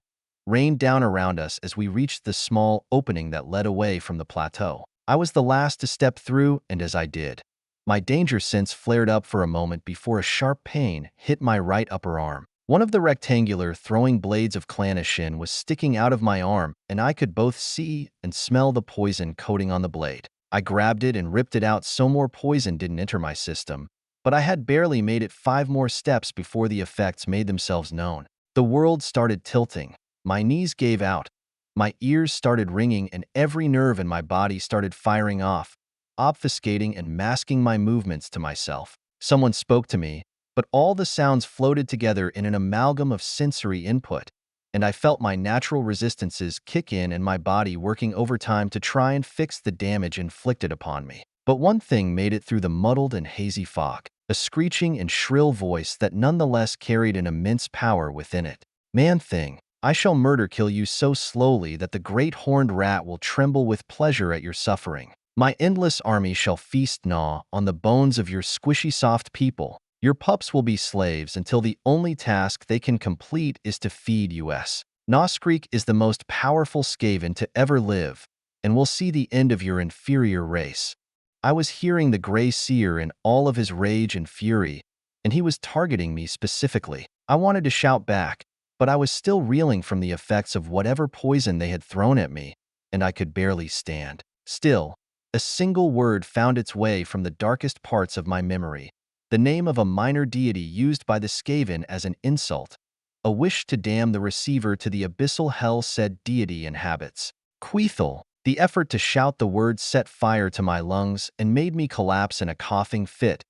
rained down around us as we reached the small opening that led away from the plateau. I was the last to step through, and as I did, my danger sense flared up for a moment before a sharp pain hit my right upper arm. One of the rectangular throwing blades of Clanishin was sticking out of my arm, and I could both see and smell the poison coating on the blade. I grabbed it and ripped it out so more poison didn't enter my system, but I had barely made it 5 more steps before the effects made themselves known. The world started tilting. My knees gave out. My ears started ringing, and every nerve in my body started firing off, obfuscating and masking my movements to myself. Someone spoke to me, but all the sounds floated together in an amalgam of sensory input, and I felt my natural resistances kick in and my body working overtime to try and fix the damage inflicted upon me. But one thing made it through the muddled and hazy fog, a screeching and shrill voice that nonetheless carried an immense power within it. Man-thing, I shall kill you so slowly that the great horned rat will tremble with pleasure at your suffering. My endless army shall feast gnaw on the bones of your squishy soft people. Your pups will be slaves until the only task they can complete is to feed us. Noskreek is the most powerful Skaven to ever live, and will see the end of your inferior race. I was hearing the Grey Seer in all of his rage and fury, and he was targeting me specifically. I wanted to shout back, but I was still reeling from the effects of whatever poison they had thrown at me, and I could barely stand. Still, a single word found its way from the darkest parts of my memory. The name of a minor deity used by the Skaven as an insult. A wish to damn the receiver to the abyssal hell said deity inhabits. Queethel. The effort to shout the word set fire to my lungs and made me collapse in a coughing fit,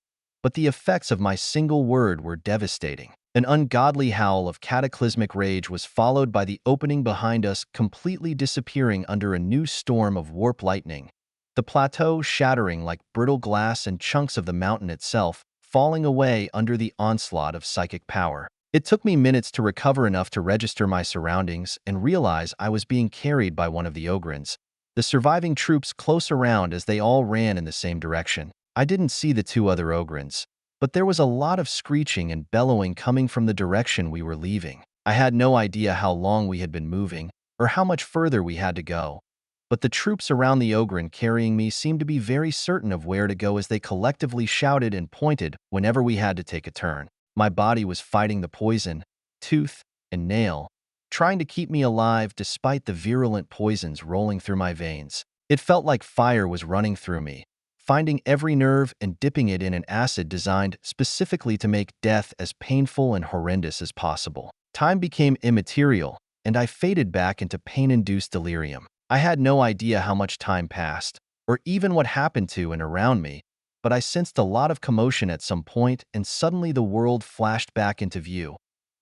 but the effects of my single word were devastating. An ungodly howl of cataclysmic rage was followed by the opening behind us completely disappearing under a new storm of warp lightning. The plateau shattering like brittle glass and chunks of the mountain itself falling away under the onslaught of psychic power. It took me minutes to recover enough to register my surroundings and realize I was being carried by one of the Ogrins. The surviving troops close around as they all ran in the same direction. I didn't see the two other Ogrins, but there was a lot of screeching and bellowing coming from the direction we were leaving. I had no idea how long we had been moving, or how much further we had to go, but the troops around the Ogrin carrying me seemed to be very certain of where to go as they collectively shouted and pointed whenever we had to take a turn. My body was fighting the poison, tooth, and nail, trying to keep me alive despite the virulent poisons rolling through my veins. It felt like fire was running through me, finding every nerve and dipping it in an acid designed specifically to make death as painful and horrendous as possible. Time became immaterial, and I faded back into pain-induced delirium. I had no idea how much time passed, or even what happened to and around me, but I sensed a lot of commotion at some point, and suddenly the world flashed back into view.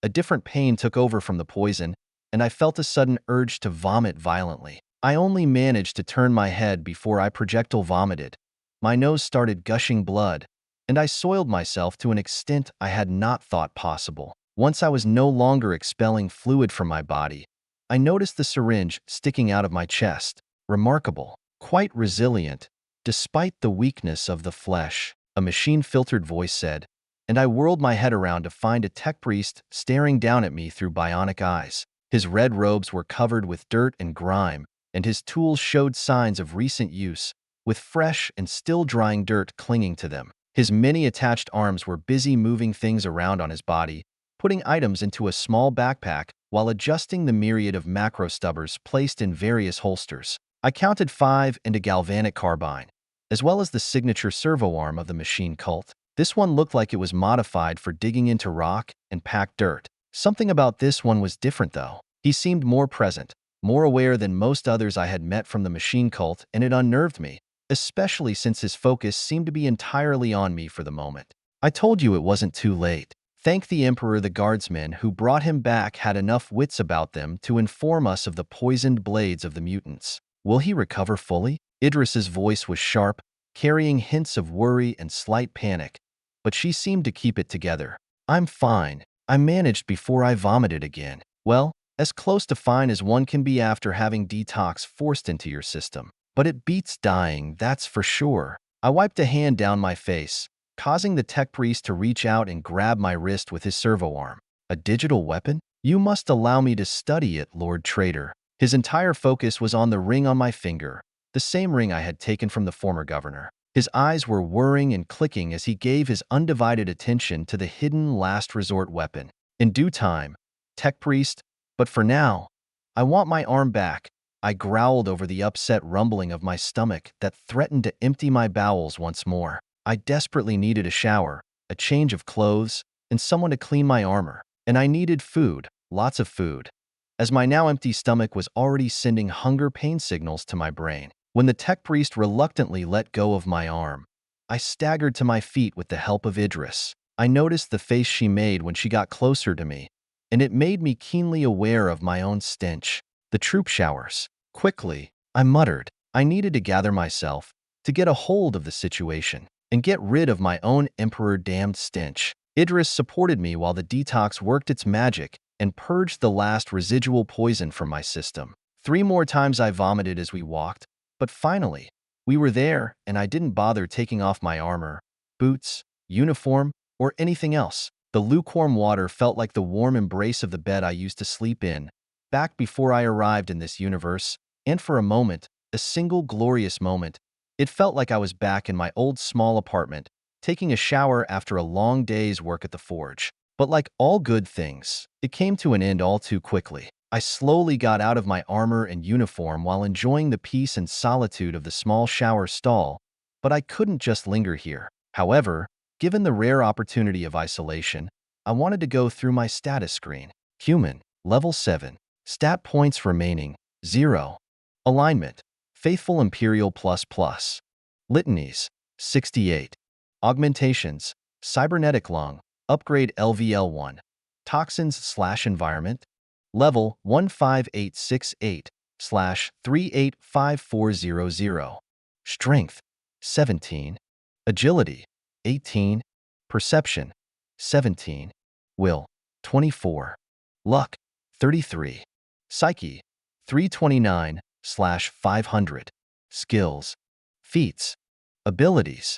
A different pain took over from the poison, and I felt a sudden urge to vomit violently. I only managed to turn my head before I projectile vomited. My nose started gushing blood, and I soiled myself to an extent I had not thought possible. Once I was no longer expelling fluid from my body, I noticed the syringe sticking out of my chest. Remarkable, quite resilient, despite the weakness of the flesh, a machine-filtered voice said, and I whirled my head around to find a tech priest staring down at me through bionic eyes. His red robes were covered with dirt and grime, and his tools showed signs of recent use, with fresh and still-drying dirt clinging to them. His many attached arms were busy moving things around on his body, putting items into a small backpack while adjusting the myriad of macro stubbers placed in various holsters. I counted 5 and a galvanic carbine, as well as the signature servo arm of the machine cult. This one looked like it was modified for digging into rock and packed dirt. Something about this one was different, though. He seemed more present, more aware than most others I had met from the machine cult, and it unnerved me, especially since his focus seemed to be entirely on me for the moment. I told you it wasn't too late. Thank the Emperor the guardsmen who brought him back had enough wits about them to inform us of the poisoned blades of the mutants. Will he recover fully? Idris's voice was sharp, carrying hints of worry and slight panic, but she seemed to keep it together. I'm fine. I managed before I vomited again. Well, as close to fine as one can be after having detox forced into your system. But it beats dying, that's for sure. I wiped a hand down my face, causing the tech priest to reach out and grab my wrist with his servo arm. A digital weapon? You must allow me to study it, Lord Traitor. His entire focus was on the ring on my finger, the same ring I had taken from the former governor. His eyes were whirring and clicking as he gave his undivided attention to the hidden last resort weapon. In due time, tech priest, but for now, I want my arm back. I growled over the upset rumbling of my stomach that threatened to empty my bowels once more. I desperately needed a shower, a change of clothes, and someone to clean my armor. And I needed food, lots of food, as my now empty stomach was already sending hunger pain signals to my brain. When the tech priest reluctantly let go of my arm, I staggered to my feet with the help of Idris. I noticed the face she made when she got closer to me, and it made me keenly aware of my own stench. The troop showers. Quickly, I muttered. I needed to gather myself, to get a hold of the situation, and get rid of my own emperor-damned stench. Idris supported me while the detox worked its magic, and purged the last residual poison from my system. 3 more times I vomited as we walked, but finally, we were there and I didn't bother taking off my armor, boots, uniform, or anything else. The lukewarm water felt like the warm embrace of the bed I used to sleep in, back before I arrived in this universe, and for a moment, a single glorious moment, it felt like I was back in my old small apartment, taking a shower after a long day's work at the forge. But like all good things, it came to an end all too quickly. I slowly got out of my armor and uniform while enjoying the peace and solitude of the small shower stall, but I couldn't just linger here. However, given the rare opportunity of isolation, I wanted to go through my status screen. Human, level 7. Stat points remaining, 0. Alignment, Faithful Imperial++. Litanies, 68. Augmentations, Cybernetic Lung, Upgrade LVL1. Toxins/Environment, Level 15868/385400. Strength, 17. Agility, 18. Perception, 17. Will, 24. Luck, 33. Psyche, 329/500. Skills, Feats, Abilities,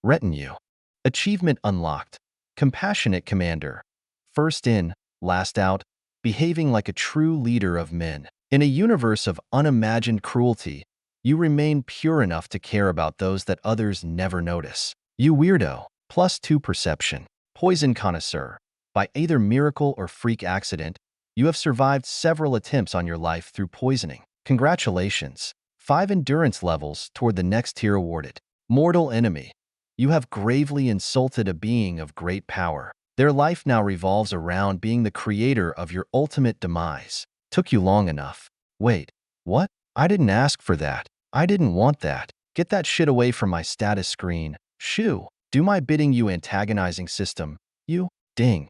Retinue. Achievement unlocked, Compassionate Commander. First in, last out, behaving like a true leader of men. In a universe of unimagined cruelty, you remain pure enough to care about those that others never notice. You weirdo. +2 Perception. Poison Connoisseur. By either miracle or freak accident, you have survived several attempts on your life through poisoning. Congratulations. 5 Endurance levels toward the next tier awarded. Mortal Enemy. You have gravely insulted a being of great power. Their life now revolves around being the creator of your ultimate demise. Took you long enough. Wait, what? I didn't ask for that. I didn't want that. Get that shit away from my status screen. Shoo. Do my bidding, you antagonizing system. You. Ding.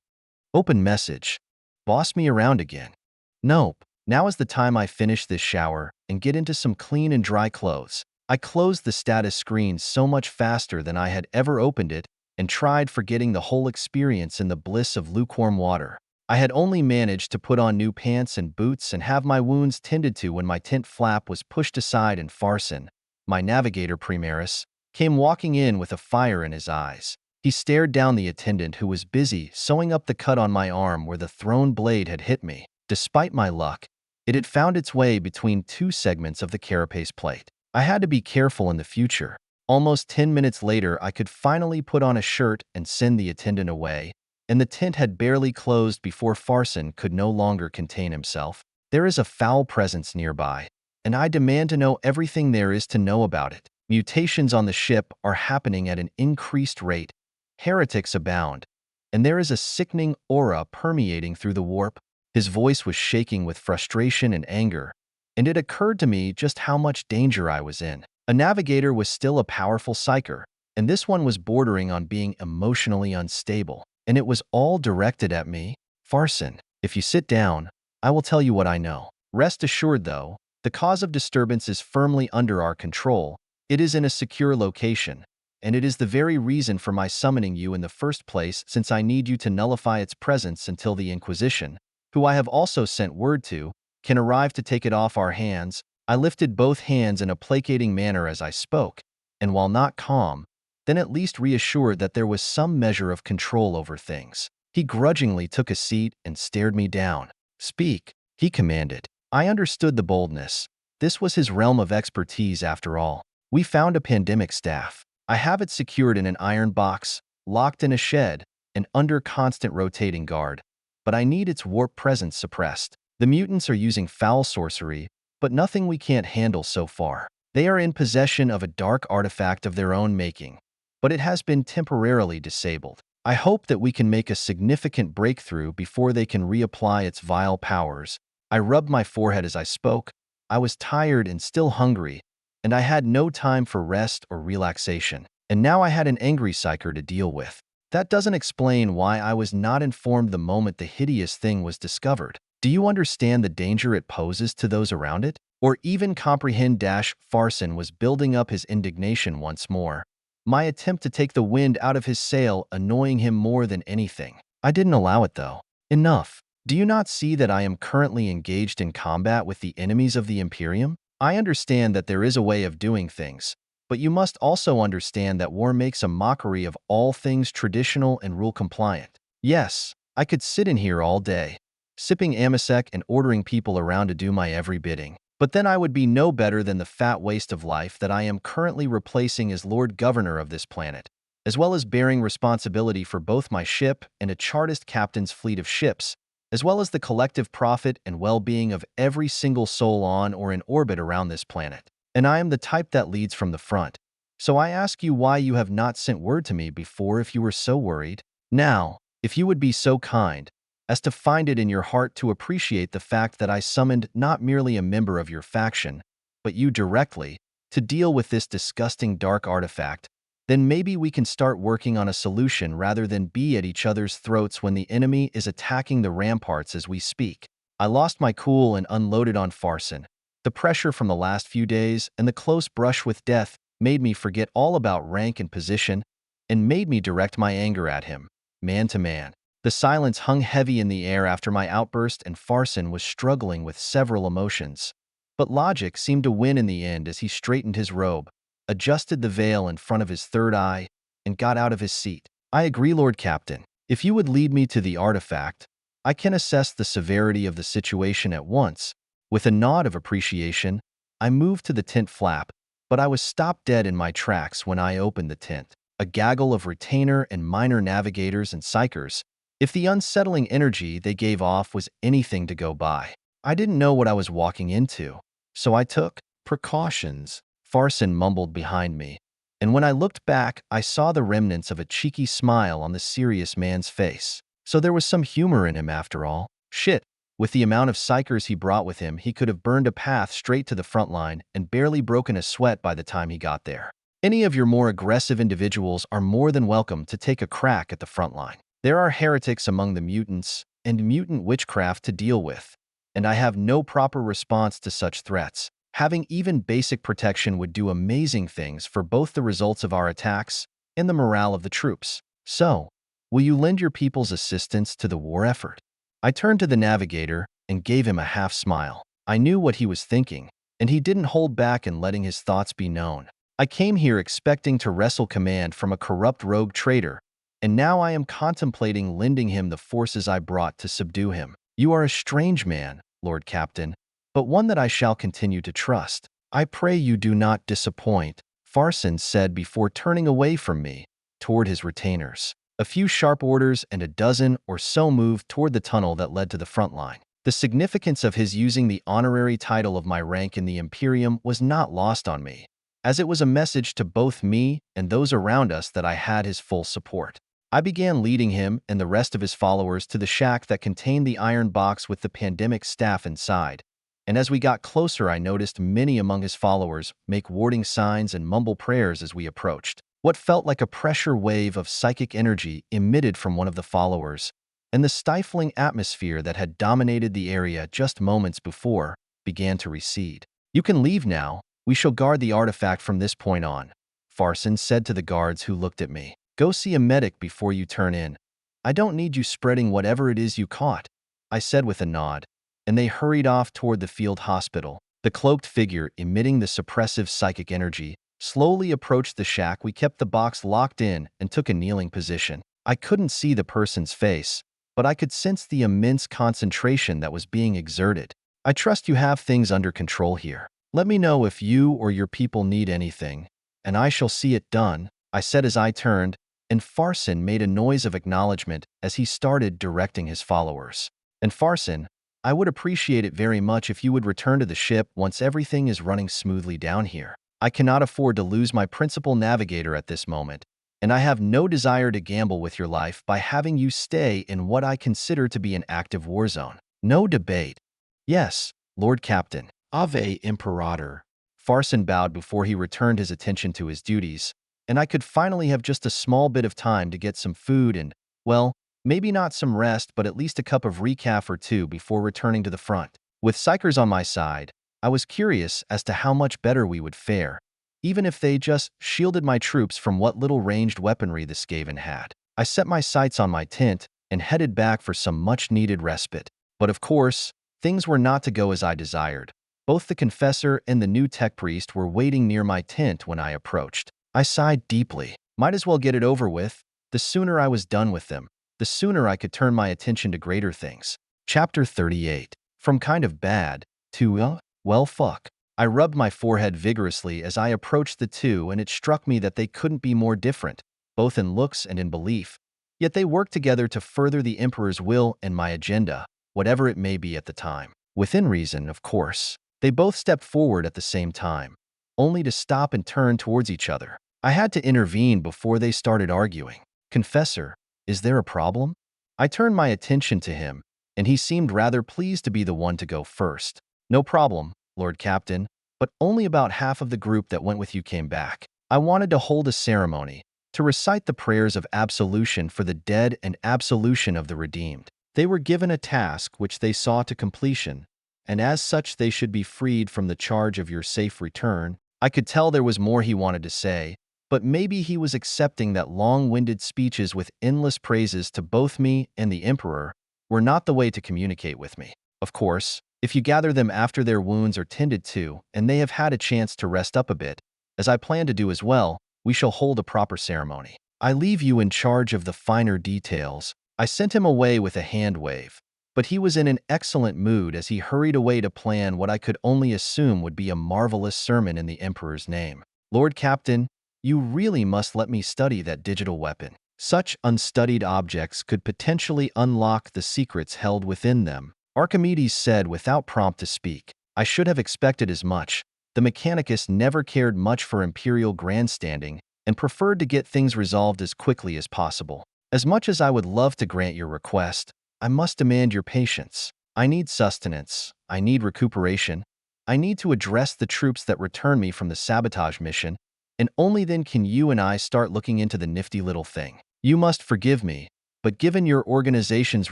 Open message. Boss me around again. Nope. Now is the time I finish this shower and get into some clean and dry clothes. I closed the status screen so much faster than I had ever opened it and tried forgetting the whole experience in the bliss of lukewarm water. I had only managed to put on new pants and boots and have my wounds tended to when my tent flap was pushed aside and Farson, my navigator primaris, came walking in with a fire in his eyes. He stared down the attendant who was busy sewing up the cut on my arm where the thrown blade had hit me. Despite my luck, it had found its way between 2 segments of the carapace plate. I had to be careful in the future. Almost 10 minutes later, I could finally put on a shirt and send the attendant away, and the tent had barely closed before Farson could no longer contain himself. There is a foul presence nearby, and I demand to know everything there is to know about it. Mutations on the ship are happening at an increased rate. Heretics abound, and there is a sickening aura permeating through the warp. His voice was shaking with frustration and anger, and it occurred to me just how much danger I was in. A navigator was still a powerful psyker, and this one was bordering on being emotionally unstable, and it was all directed at me. Farson, if you sit down, I will tell you what I know. Rest assured, though, the cause of disturbance is firmly under our control. It is in a secure location, and it is the very reason for my summoning you in the first place, since I need you to nullify its presence until the Inquisition, who I have also sent word to, can arrive to take it off our hands. I lifted both hands in a placating manner as I spoke, and while not calm, then at least reassured that there was some measure of control over things. He grudgingly took a seat and stared me down. Speak, he commanded. I understood the boldness. This was his realm of expertise after all. We found a pandemic staff. I have it secured in an iron box, locked in a shed, and under constant rotating guard. But I need its warp presence suppressed. The mutants are using foul sorcery, but nothing we can't handle so far. They are in possession of a dark artifact of their own making, but it has been temporarily disabled. I hope that we can make a significant breakthrough before they can reapply its vile powers. I rubbed my forehead as I spoke. I was tired and still hungry, and I had no time for rest or relaxation. And now I had an angry psyker to deal with. That doesn't explain why I was not informed the moment the hideous thing was discovered. Do you understand the danger it poses to those around it? Or even comprehend? Farson was building up his indignation once more. My attempt to take the wind out of his sail annoying him more than anything. I didn't allow it though. Enough. Do you not see that I am currently engaged in combat with the enemies of the Imperium? I understand that there is a way of doing things, but you must also understand that war makes a mockery of all things traditional and rule-compliant. Yes, I could sit in here all day, sipping Amasec and ordering people around to do my every bidding. But then I would be no better than the fat waste of life that I am currently replacing as Lord Governor of this planet, as well as bearing responsibility for both my ship and a Chartist captain's fleet of ships, as well as the collective profit and well-being of every single soul on or in orbit around this planet. And I am the type that leads from the front. So I ask you why you have not sent word to me before if you were so worried. Now, if you would be so kind as to find it in your heart to appreciate the fact that I summoned not merely a member of your faction, but you directly, to deal with this disgusting dark artifact, then maybe we can start working on a solution rather than be at each other's throats when the enemy is attacking the ramparts as we speak. I lost my cool and unloaded on Farson. The pressure from the last few days and the close brush with death made me forget all about rank and position and made me direct my anger at him, man to man. The silence hung heavy in the air after my outburst, and Farson was struggling with several emotions. But logic seemed to win in the end as he straightened his robe, adjusted the veil in front of his third eye, and got out of his seat. I agree, Lord Captain. If you would lead me to the artifact, I can assess the severity of the situation at once. With a nod of appreciation, I moved to the tent flap, but I was stopped dead in my tracks when I opened the tent. A gaggle of retainer and minor navigators and psychers, if the unsettling energy they gave off was anything to go by. I didn't know what I was walking into, so I took precautions. Farson mumbled behind me, and when I looked back, I saw the remnants of a cheeky smile on the serious man's face. So there was some humor in him after all. Shit, with the amount of psychers he brought with him, he could have burned a path straight to the front line and barely broken a sweat by the time he got there. Any of your more aggressive individuals are more than welcome to take a crack at the front line. There are heretics among the mutants and mutant witchcraft to deal with, and I have no proper response to such threats. Having even basic protection would do amazing things for both the results of our attacks and the morale of the troops. So, will you lend your people's assistance to the war effort? I turned to the navigator and gave him a half smile. I knew what he was thinking, and he didn't hold back in letting his thoughts be known. I came here expecting to wrestle command from a corrupt rogue traitor, and now I am contemplating lending him the forces I brought to subdue him. You are a strange man, Lord Captain, but one that I shall continue to trust. I pray you do not disappoint, Farson said before turning away from me, toward his retainers. A few sharp orders and a dozen or so moved toward the tunnel that led to the front line. The significance of his using the honorary title of my rank in the Imperium was not lost on me, as it was a message to both me and those around us that I had his full support. I began leading him and the rest of his followers to the shack that contained the iron box with the pandemic staff inside, and as we got closer I noticed many among his followers make warding signs and mumble prayers as we approached. What felt like a pressure wave of psychic energy emitted from one of the followers, and the stifling atmosphere that had dominated the area just moments before began to recede. You can leave now. We shall guard the artifact from this point on, Farson said to the guards who looked at me. Go see a medic before you turn in. I don't need you spreading whatever it is you caught, I said with a nod, and they hurried off toward the field hospital. The cloaked figure, emitting the suppressive psychic energy, slowly approached the shack. We kept the box locked in and took a kneeling position. I couldn't see the person's face, but I could sense the immense concentration that was being exerted. I trust you have things under control here. Let me know if you or your people need anything, and I shall see it done, I said as I turned, and Farson made a noise of acknowledgement as he started directing his followers. And Farson, I would appreciate it very much if you would return to the ship once everything is running smoothly down here. I cannot afford to lose my principal navigator at this moment, and I have no desire to gamble with your life by having you stay in what I consider to be an active war zone. No debate. Yes, Lord Captain. Ave Imperator. Farson bowed before he returned his attention to his duties, and I could finally have just a small bit of time to get some food and, well, maybe not some rest, but at least a cup of recaf or two before returning to the front. With psychers on my side, I was curious as to how much better we would fare, even if they just shielded my troops from what little ranged weaponry the Skaven had. I set my sights on my tent and headed back for some much-needed respite. But of course, things were not to go as I desired. Both the confessor and the new tech priest were waiting near my tent when I approached. I sighed deeply. Might as well get it over with. The sooner I was done with them, the sooner I could turn my attention to greater things. Chapter 38. From kind of bad to, well, fuck. I rubbed my forehead vigorously as I approached the two, and it struck me that they couldn't be more different, both in looks and in belief. Yet they work together to further the Emperor's will and my agenda, whatever it may be at the time. Within reason, of course. They both stepped forward at the same time, only to stop and turn towards each other. I had to intervene before they started arguing. Confessor, is there a problem? I turned my attention to him, and he seemed rather pleased to be the one to go first. No problem, Lord Captain, but only about half of the group that went with you came back. I wanted to hold a ceremony, to recite the prayers of absolution for the dead and absolution of the redeemed. They were given a task which they saw to completion, and as such they should be freed from the charge of your safe return. I could tell there was more he wanted to say, but maybe he was accepting that long-winded speeches with endless praises to both me and the Emperor were not the way to communicate with me. Of course, if you gather them after their wounds are tended to and they have had a chance to rest up a bit, as I plan to do as well, we shall hold a proper ceremony. I leave you in charge of the finer details. I sent him away with a hand wave, but he was in an excellent mood as he hurried away to plan what I could only assume would be a marvelous sermon in the Emperor's name. Lord Captain, you really must let me study that digital weapon. Such unstudied objects could potentially unlock the secrets held within them. Archimedes said without prompt to speak. I should have expected as much. The Mechanicus never cared much for imperial grandstanding and preferred to get things resolved as quickly as possible. As much as I would love to grant your request, I must demand your patience. I need sustenance. I need recuperation. I need to address the troops that return me from the sabotage mission, and only then can you and I start looking into the nifty little thing. You must forgive me, but given your organization's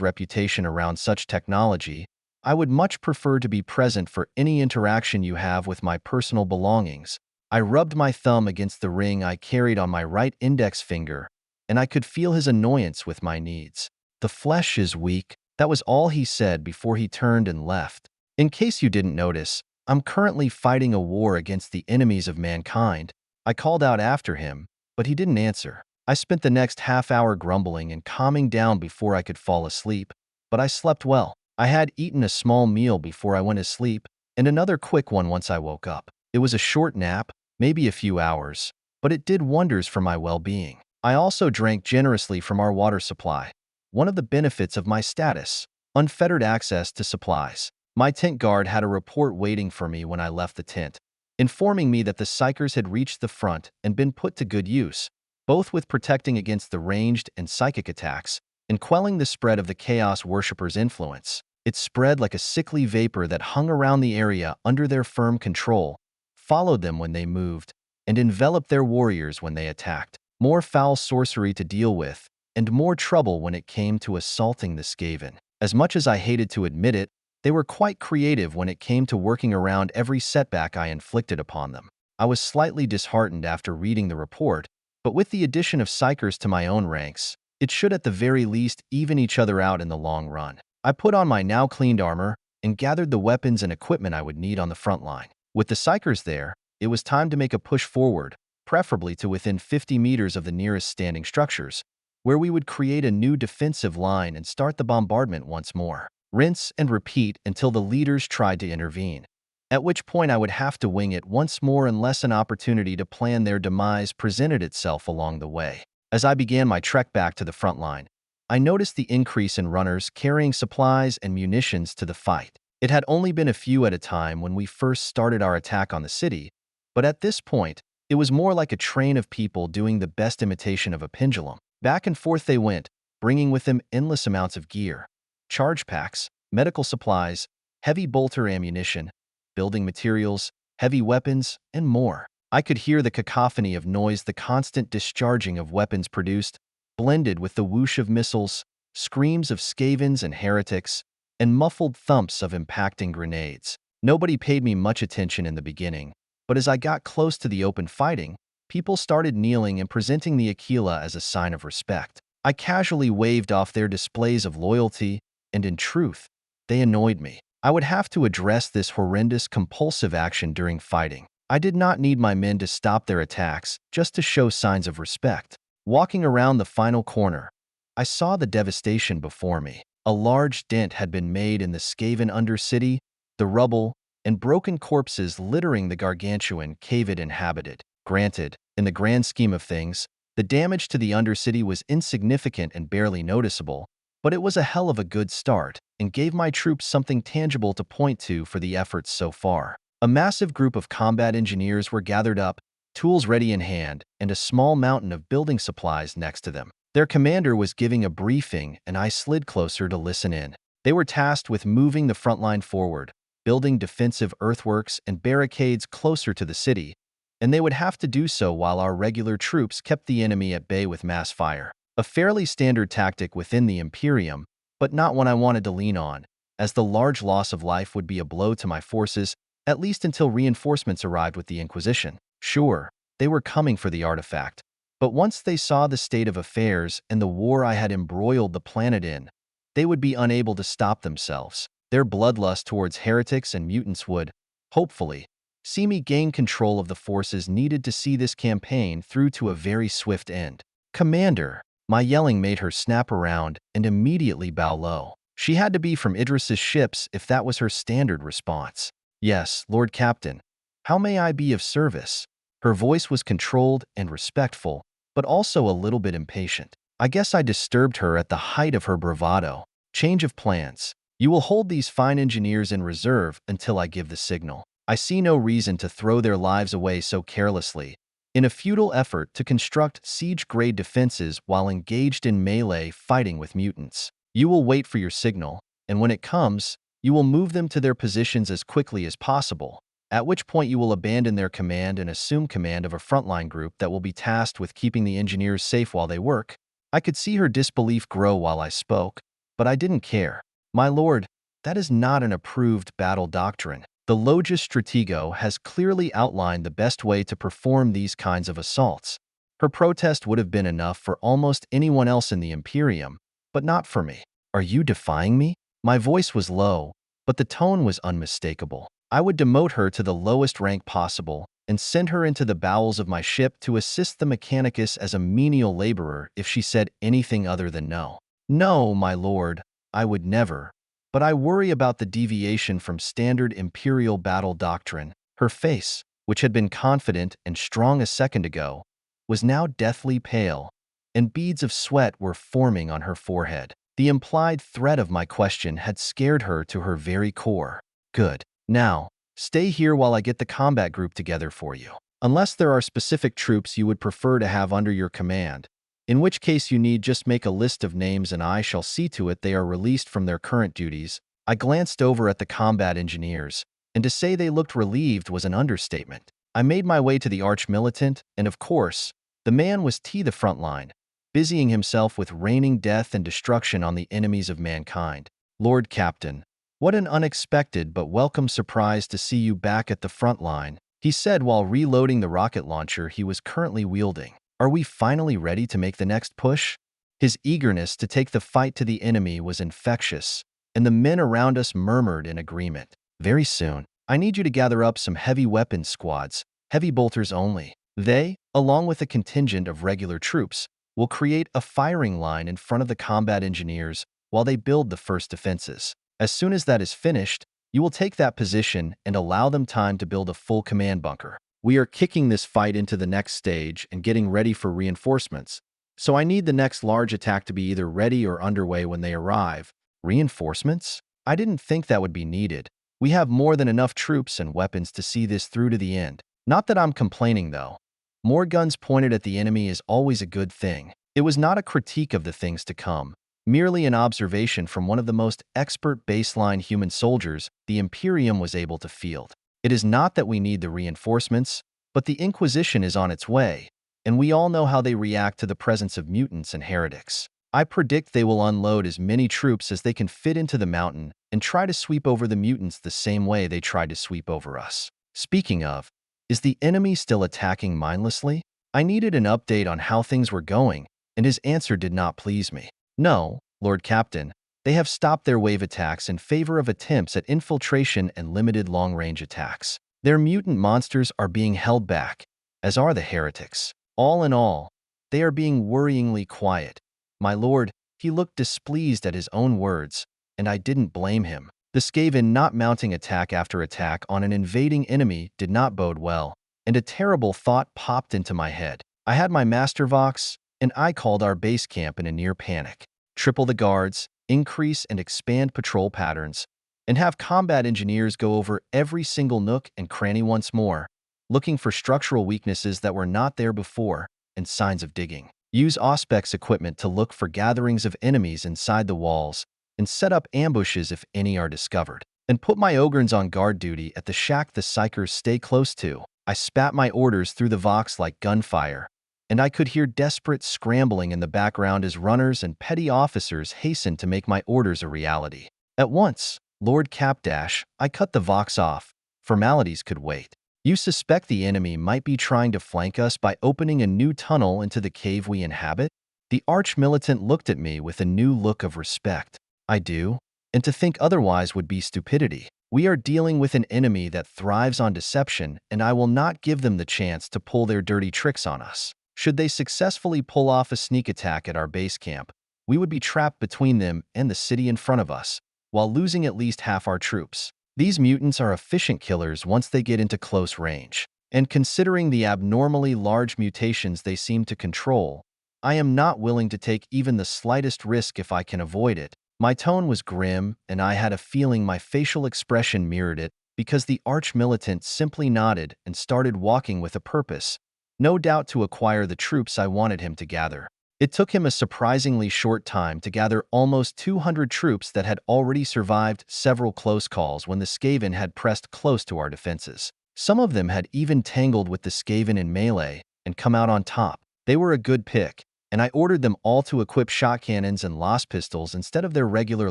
reputation around such technology, I would much prefer to be present for any interaction you have with my personal belongings. I rubbed my thumb against the ring I carried on my right index finger, and I could feel his annoyance with my needs. The flesh is weak. That was all he said before he turned and left. In case you didn't notice, I'm currently fighting a war against the enemies of mankind. I called out after him, but he didn't answer. I spent the next half hour grumbling and calming down before I could fall asleep, but I slept well. I had eaten a small meal before I went to sleep, and another quick one once I woke up. It was a short nap, maybe a few hours, but it did wonders for my well-being. I also drank generously from our water supply. One of the benefits of my status, unfettered access to supplies. My tent guard had a report waiting for me when I left the tent, informing me that the psychers had reached the front and been put to good use, both with protecting against the ranged and psychic attacks and quelling the spread of the Chaos Worshippers' influence. It spread like a sickly vapor that hung around the area under their firm control, followed them when they moved, and enveloped their warriors when they attacked. More foul sorcery to deal with, and more trouble when it came to assaulting the Skaven. As much as I hated to admit it, they were quite creative when it came to working around every setback I inflicted upon them. I was slightly disheartened after reading the report, but with the addition of psychers to my own ranks, it should at the very least even each other out in the long run. I put on my now cleaned armor and gathered the weapons and equipment I would need on the front line. With the psychers there, it was time to make a push forward, preferably to within 50 meters of the nearest standing structures, where we would create a new defensive line and start the bombardment once more. Rinse and repeat until the leaders tried to intervene, at which point I would have to wing it once more unless an opportunity to plan their demise presented itself along the way. As I began my trek back to the front line, I noticed the increase in runners carrying supplies and munitions to the fight. It had only been a few at a time when we first started our attack on the city, but at this point, it was more like a train of people doing the best imitation of a pendulum. Back and forth they went, bringing with them endless amounts of gear, charge packs, medical supplies, heavy bolter ammunition, building materials, heavy weapons, and more. I could hear the cacophony of noise the constant discharging of weapons produced, blended with the whoosh of missiles, screams of Skavens and heretics, and muffled thumps of impacting grenades. Nobody paid me much attention in the beginning, but as I got close to the open fighting, people started kneeling and presenting the Aquila as a sign of respect. I casually waved off their displays of loyalty, and in truth, They annoyed me. I would have to address this horrendous compulsive action during fighting. I did not need my men to stop their attacks just to show signs of respect. Walking around the final corner, I saw the devastation before me. A large dent had been made in the Skaven undercity, the rubble and broken corpses littering the gargantuan cave it inhabited. Granted, in the grand scheme of things, the damage to the undercity was insignificant and barely noticeable, but it was a hell of a good start and gave my troops something tangible to point to for the efforts so far. A massive group of combat engineers were gathered up, tools ready in hand, and a small mountain of building supplies next to them. Their commander was giving a briefing, and I slid closer to listen in. They were tasked with moving the front line forward, building defensive earthworks and barricades closer to the city, and they would have to do so while our regular troops kept the enemy at bay with mass fire. A fairly standard tactic within the Imperium, but not one I wanted to lean on, as the large loss of life would be a blow to my forces, at least until reinforcements arrived with the Inquisition. Sure, they were coming for the artifact, but once they saw the state of affairs and the war I had embroiled the planet in, they would be unable to stop themselves. Their bloodlust towards heretics and mutants would, hopefully, see me gain control of the forces needed to see this campaign through to a very swift end. Commander, my yelling made her snap around and immediately bow low. She had to be from Idris's ships if that was her standard response. Yes, Lord Captain. How may I be of service? Her voice was controlled and respectful, but also a little bit impatient. I guess I disturbed her at the height of her bravado. Change of plans. You will hold these fine engineers in reserve until I give the signal. I see no reason to throw their lives away so carelessly, in a futile effort to construct siege-grade defenses while engaged in melee fighting with mutants. You will wait for your signal, and when it comes, you will move them to their positions as quickly as possible, at which point you will abandon their command and assume command of a frontline group that will be tasked with keeping the engineers safe while they work. I could see her disbelief grow while I spoke, but I didn't care. My lord, that is not an approved battle doctrine. The Logis Stratego has clearly outlined the best way to perform these kinds of assaults. Her protest would have been enough for almost anyone else in the Imperium, but not for me. Are you defying me? My voice was low, but the tone was unmistakable. I would demote her to the lowest rank possible and send her into the bowels of my ship to assist the Mechanicus as a menial laborer if she said anything other than no. No, my lord, I would never. But I worry about the deviation from standard Imperial battle doctrine. Her face, which had been confident and strong a second ago, was now deathly pale, and beads of sweat were forming on her forehead. The implied threat of my question had scared her to her very core. Good. Now, stay here while I get the combat group together for you. Unless there are specific troops you would prefer to have under your command, in which case you need just make a list of names and I shall see to it they are released from their current duties. I glanced over at the combat engineers, and to say they looked relieved was an understatement. I made my way to the arch-militant, and of course, the man was the front line, busying himself with raining death and destruction on the enemies of mankind. Lord Captain, what an unexpected but welcome surprise to see you back at the front line, he said while reloading the rocket launcher he was currently wielding. Are we finally ready to make the next push? His eagerness to take the fight to the enemy was infectious, and the men around us murmured in agreement. Very soon, I need you to gather up some heavy weapons squads, heavy bolters only. They, along with a contingent of regular troops, will create a firing line in front of the combat engineers while they build the first defenses. As soon as that is finished, you will take that position and allow them time to build a full command bunker. We are kicking this fight into the next stage and getting ready for reinforcements, so I need the next large attack to be either ready or underway when they arrive. Reinforcements? I didn't think that would be needed. We have more than enough troops and weapons to see this through to the end. Not that I'm complaining, though. More guns pointed at the enemy is always a good thing. It was not a critique of the things to come, merely an observation from one of the most expert baseline human soldiers the Imperium was able to field. It is not that we need the reinforcements, but the Inquisition is on its way, and we all know how they react to the presence of mutants and heretics. I predict they will unload as many troops as they can fit into the mountain and try to sweep over the mutants the same way they tried to sweep over us. Speaking of, is the enemy still attacking mindlessly? I needed an update on how things were going, and his answer did not please me. No, Lord Captain, They have stopped their wave attacks in favor of attempts at infiltration and limited long-range attacks. Their mutant monsters are being held back, as are the heretics. All in all, they are being worryingly quiet. My lord, he looked displeased at his own words, and I didn't blame him. The Skaven not mounting attack after attack on an invading enemy did not bode well, and a terrible thought popped into my head. I had my Master Vox, and I called our base camp in a near panic. Triple the guards, increase and expand patrol patterns, and have combat engineers go over every single nook and cranny once more, looking for structural weaknesses that were not there before and signs of digging. Use Auspex equipment to look for gatherings of enemies inside the walls and set up ambushes if any are discovered. And put my Ogrins on guard duty at the shack the Psychers stay close to. I spat my orders through the Vox like gunfire, and I could hear desperate scrambling in the background as runners and petty officers hastened to make my orders a reality. At once, Lord Capdash, I cut the Vox off. Formalities could wait. You suspect the enemy might be trying to flank us by opening a new tunnel into the cave we inhabit? The arch-militant looked at me with a new look of respect. I do, and to think otherwise would be stupidity. We are dealing with an enemy that thrives on deception, and I will not give them the chance to pull their dirty tricks on us. Should they successfully pull off a sneak attack at our base camp, we would be trapped between them and the city in front of us, while losing at least half our troops. These mutants are efficient killers once they get into close range, and considering the abnormally large mutations they seem to control, I am not willing to take even the slightest risk if I can avoid it. My tone was grim, and I had a feeling my facial expression mirrored it because the arch-militant simply nodded and started walking with a purpose, no doubt to acquire the troops I wanted him to gather. It took him a surprisingly short time to gather almost 200 troops that had already survived several close calls when the Skaven had pressed close to our defenses. Some of them had even tangled with the Skaven in melee and come out on top. They were a good pick, and I ordered them all to equip shot cannons and Loss pistols instead of their regular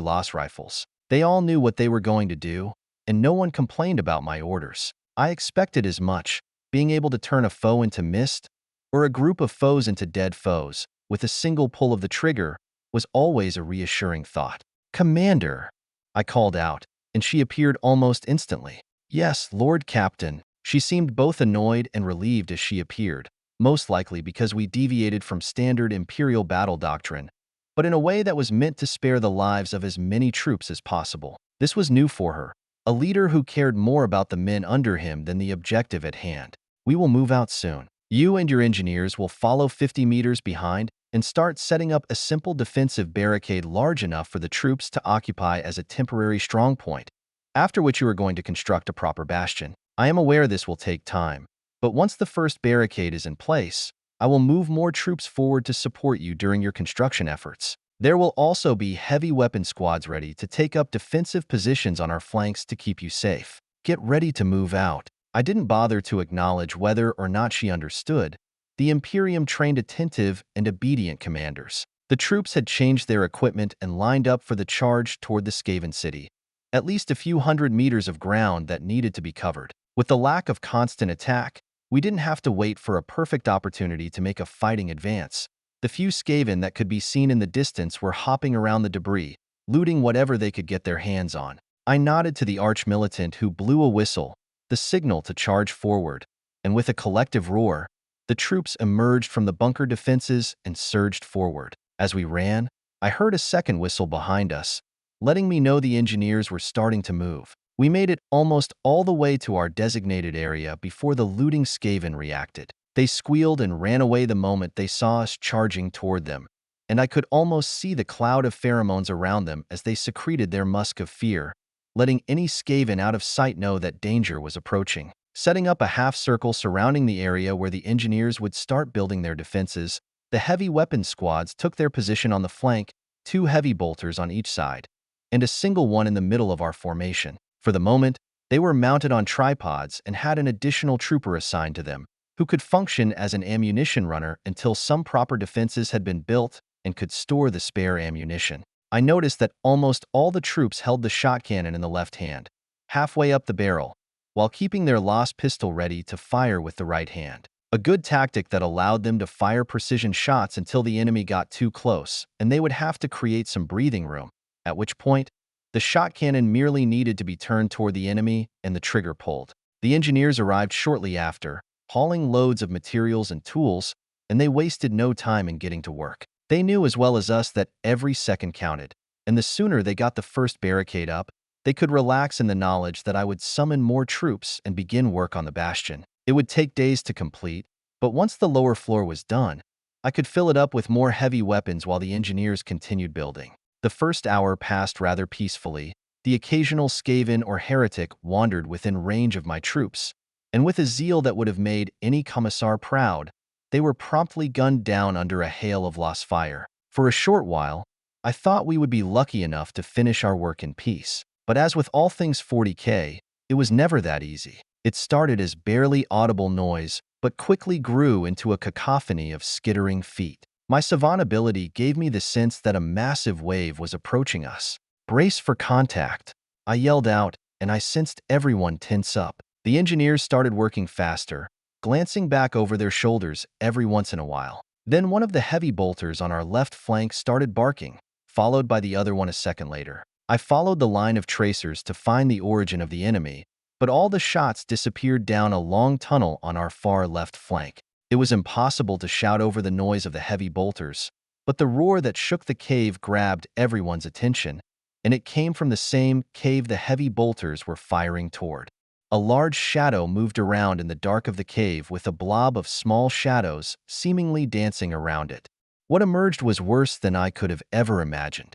Loss rifles. They all knew what they were going to do, and no one complained about my orders. I expected as much. Being able to turn a foe into mist, or a group of foes into dead foes, with a single pull of the trigger, was always a reassuring thought. "Commander," I called out, and she appeared almost instantly. "Yes, Lord Captain." She seemed both annoyed and relieved as she appeared, most likely because we deviated from standard Imperial battle doctrine, but in a way that was meant to spare the lives of as many troops as possible. This was new for her. A leader who cared more about the men under him than the objective at hand. "We will move out soon. You and your engineers will follow 50 meters behind and start setting up a simple defensive barricade large enough for the troops to occupy as a temporary strongpoint, after which you are going to construct a proper bastion. I am aware this will take time, but once the first barricade is in place, I will move more troops forward to support you during your construction efforts. There will also be heavy weapon squads ready to take up defensive positions on our flanks to keep you safe. Get ready to move out." I didn't bother to acknowledge whether or not she understood. The Imperium trained attentive and obedient commanders. The troops had changed their equipment and lined up for the charge toward the Skaven city. At least a few hundred meters of ground that needed to be covered. With the lack of constant attack, we didn't have to wait for a perfect opportunity to make a fighting advance. The few Skaven that could be seen in the distance were hopping around the debris, looting whatever they could get their hands on. I nodded to the arch-militant who blew a whistle, the signal to charge forward, and with a collective roar, the troops emerged from the bunker defenses and surged forward. As we ran, I heard a second whistle behind us, letting me know the engineers were starting to move. We made it almost all the way to our designated area before the looting Skaven reacted. They squealed and ran away the moment they saw us charging toward them, and I could almost see the cloud of pheromones around them as they secreted their musk of fear, letting any Skaven out of sight know that danger was approaching. Setting up a half-circle surrounding the area where the engineers would start building their defenses, the heavy weapon squads took their position on the flank, 2 heavy bolters on each side, and a single one in the middle of our formation. For the moment, they were mounted on tripods and had an additional trooper assigned to them, who could function as an ammunition runner until some proper defenses had been built and could store the spare ammunition. I noticed that almost all the troops held the shot cannon in the left hand, halfway up the barrel, while keeping their Loss pistol ready to fire with the right hand. A good tactic that allowed them to fire precision shots until the enemy got too close, and they would have to create some breathing room. at which point, the shot cannon merely needed to be turned toward the enemy and the trigger pulled. The engineers arrived shortly after, hauling loads of materials and tools, and they wasted no time in getting to work. They knew as well as us that every second counted, and the sooner they got the first barricade up, they could relax in the knowledge that I would summon more troops and begin work on the bastion. It would take days to complete, but once the lower floor was done, I could fill it up with more heavy weapons while the engineers continued building. The first hour passed rather peacefully. The occasional Skaven or heretic wandered within range of my troops, and with a zeal that would have made any commissar proud, they were promptly gunned down under a hail of lost fire. For a short while, I thought we would be lucky enough to finish our work in peace. But as with all things 40K, it was never that easy. It started as barely audible noise, but quickly grew into a cacophony of skittering feet. My savant ability gave me the sense that a massive wave was approaching us. "Brace for contact," I yelled out, and I sensed everyone tense up. The engineers started working faster, glancing back over their shoulders every once in a while. Then one of the heavy bolters on our left flank started barking, followed by the other one a second later. I followed the line of tracers to find the origin of the enemy, but all the shots disappeared down a long tunnel on our far left flank. It was impossible to shout over the noise of the heavy bolters, but the roar that shook the cave grabbed everyone's attention, and it came from the same cave the heavy bolters were firing toward. A large shadow moved around in the dark of the cave with a blob of small shadows seemingly dancing around it. What emerged was worse than I could have ever imagined.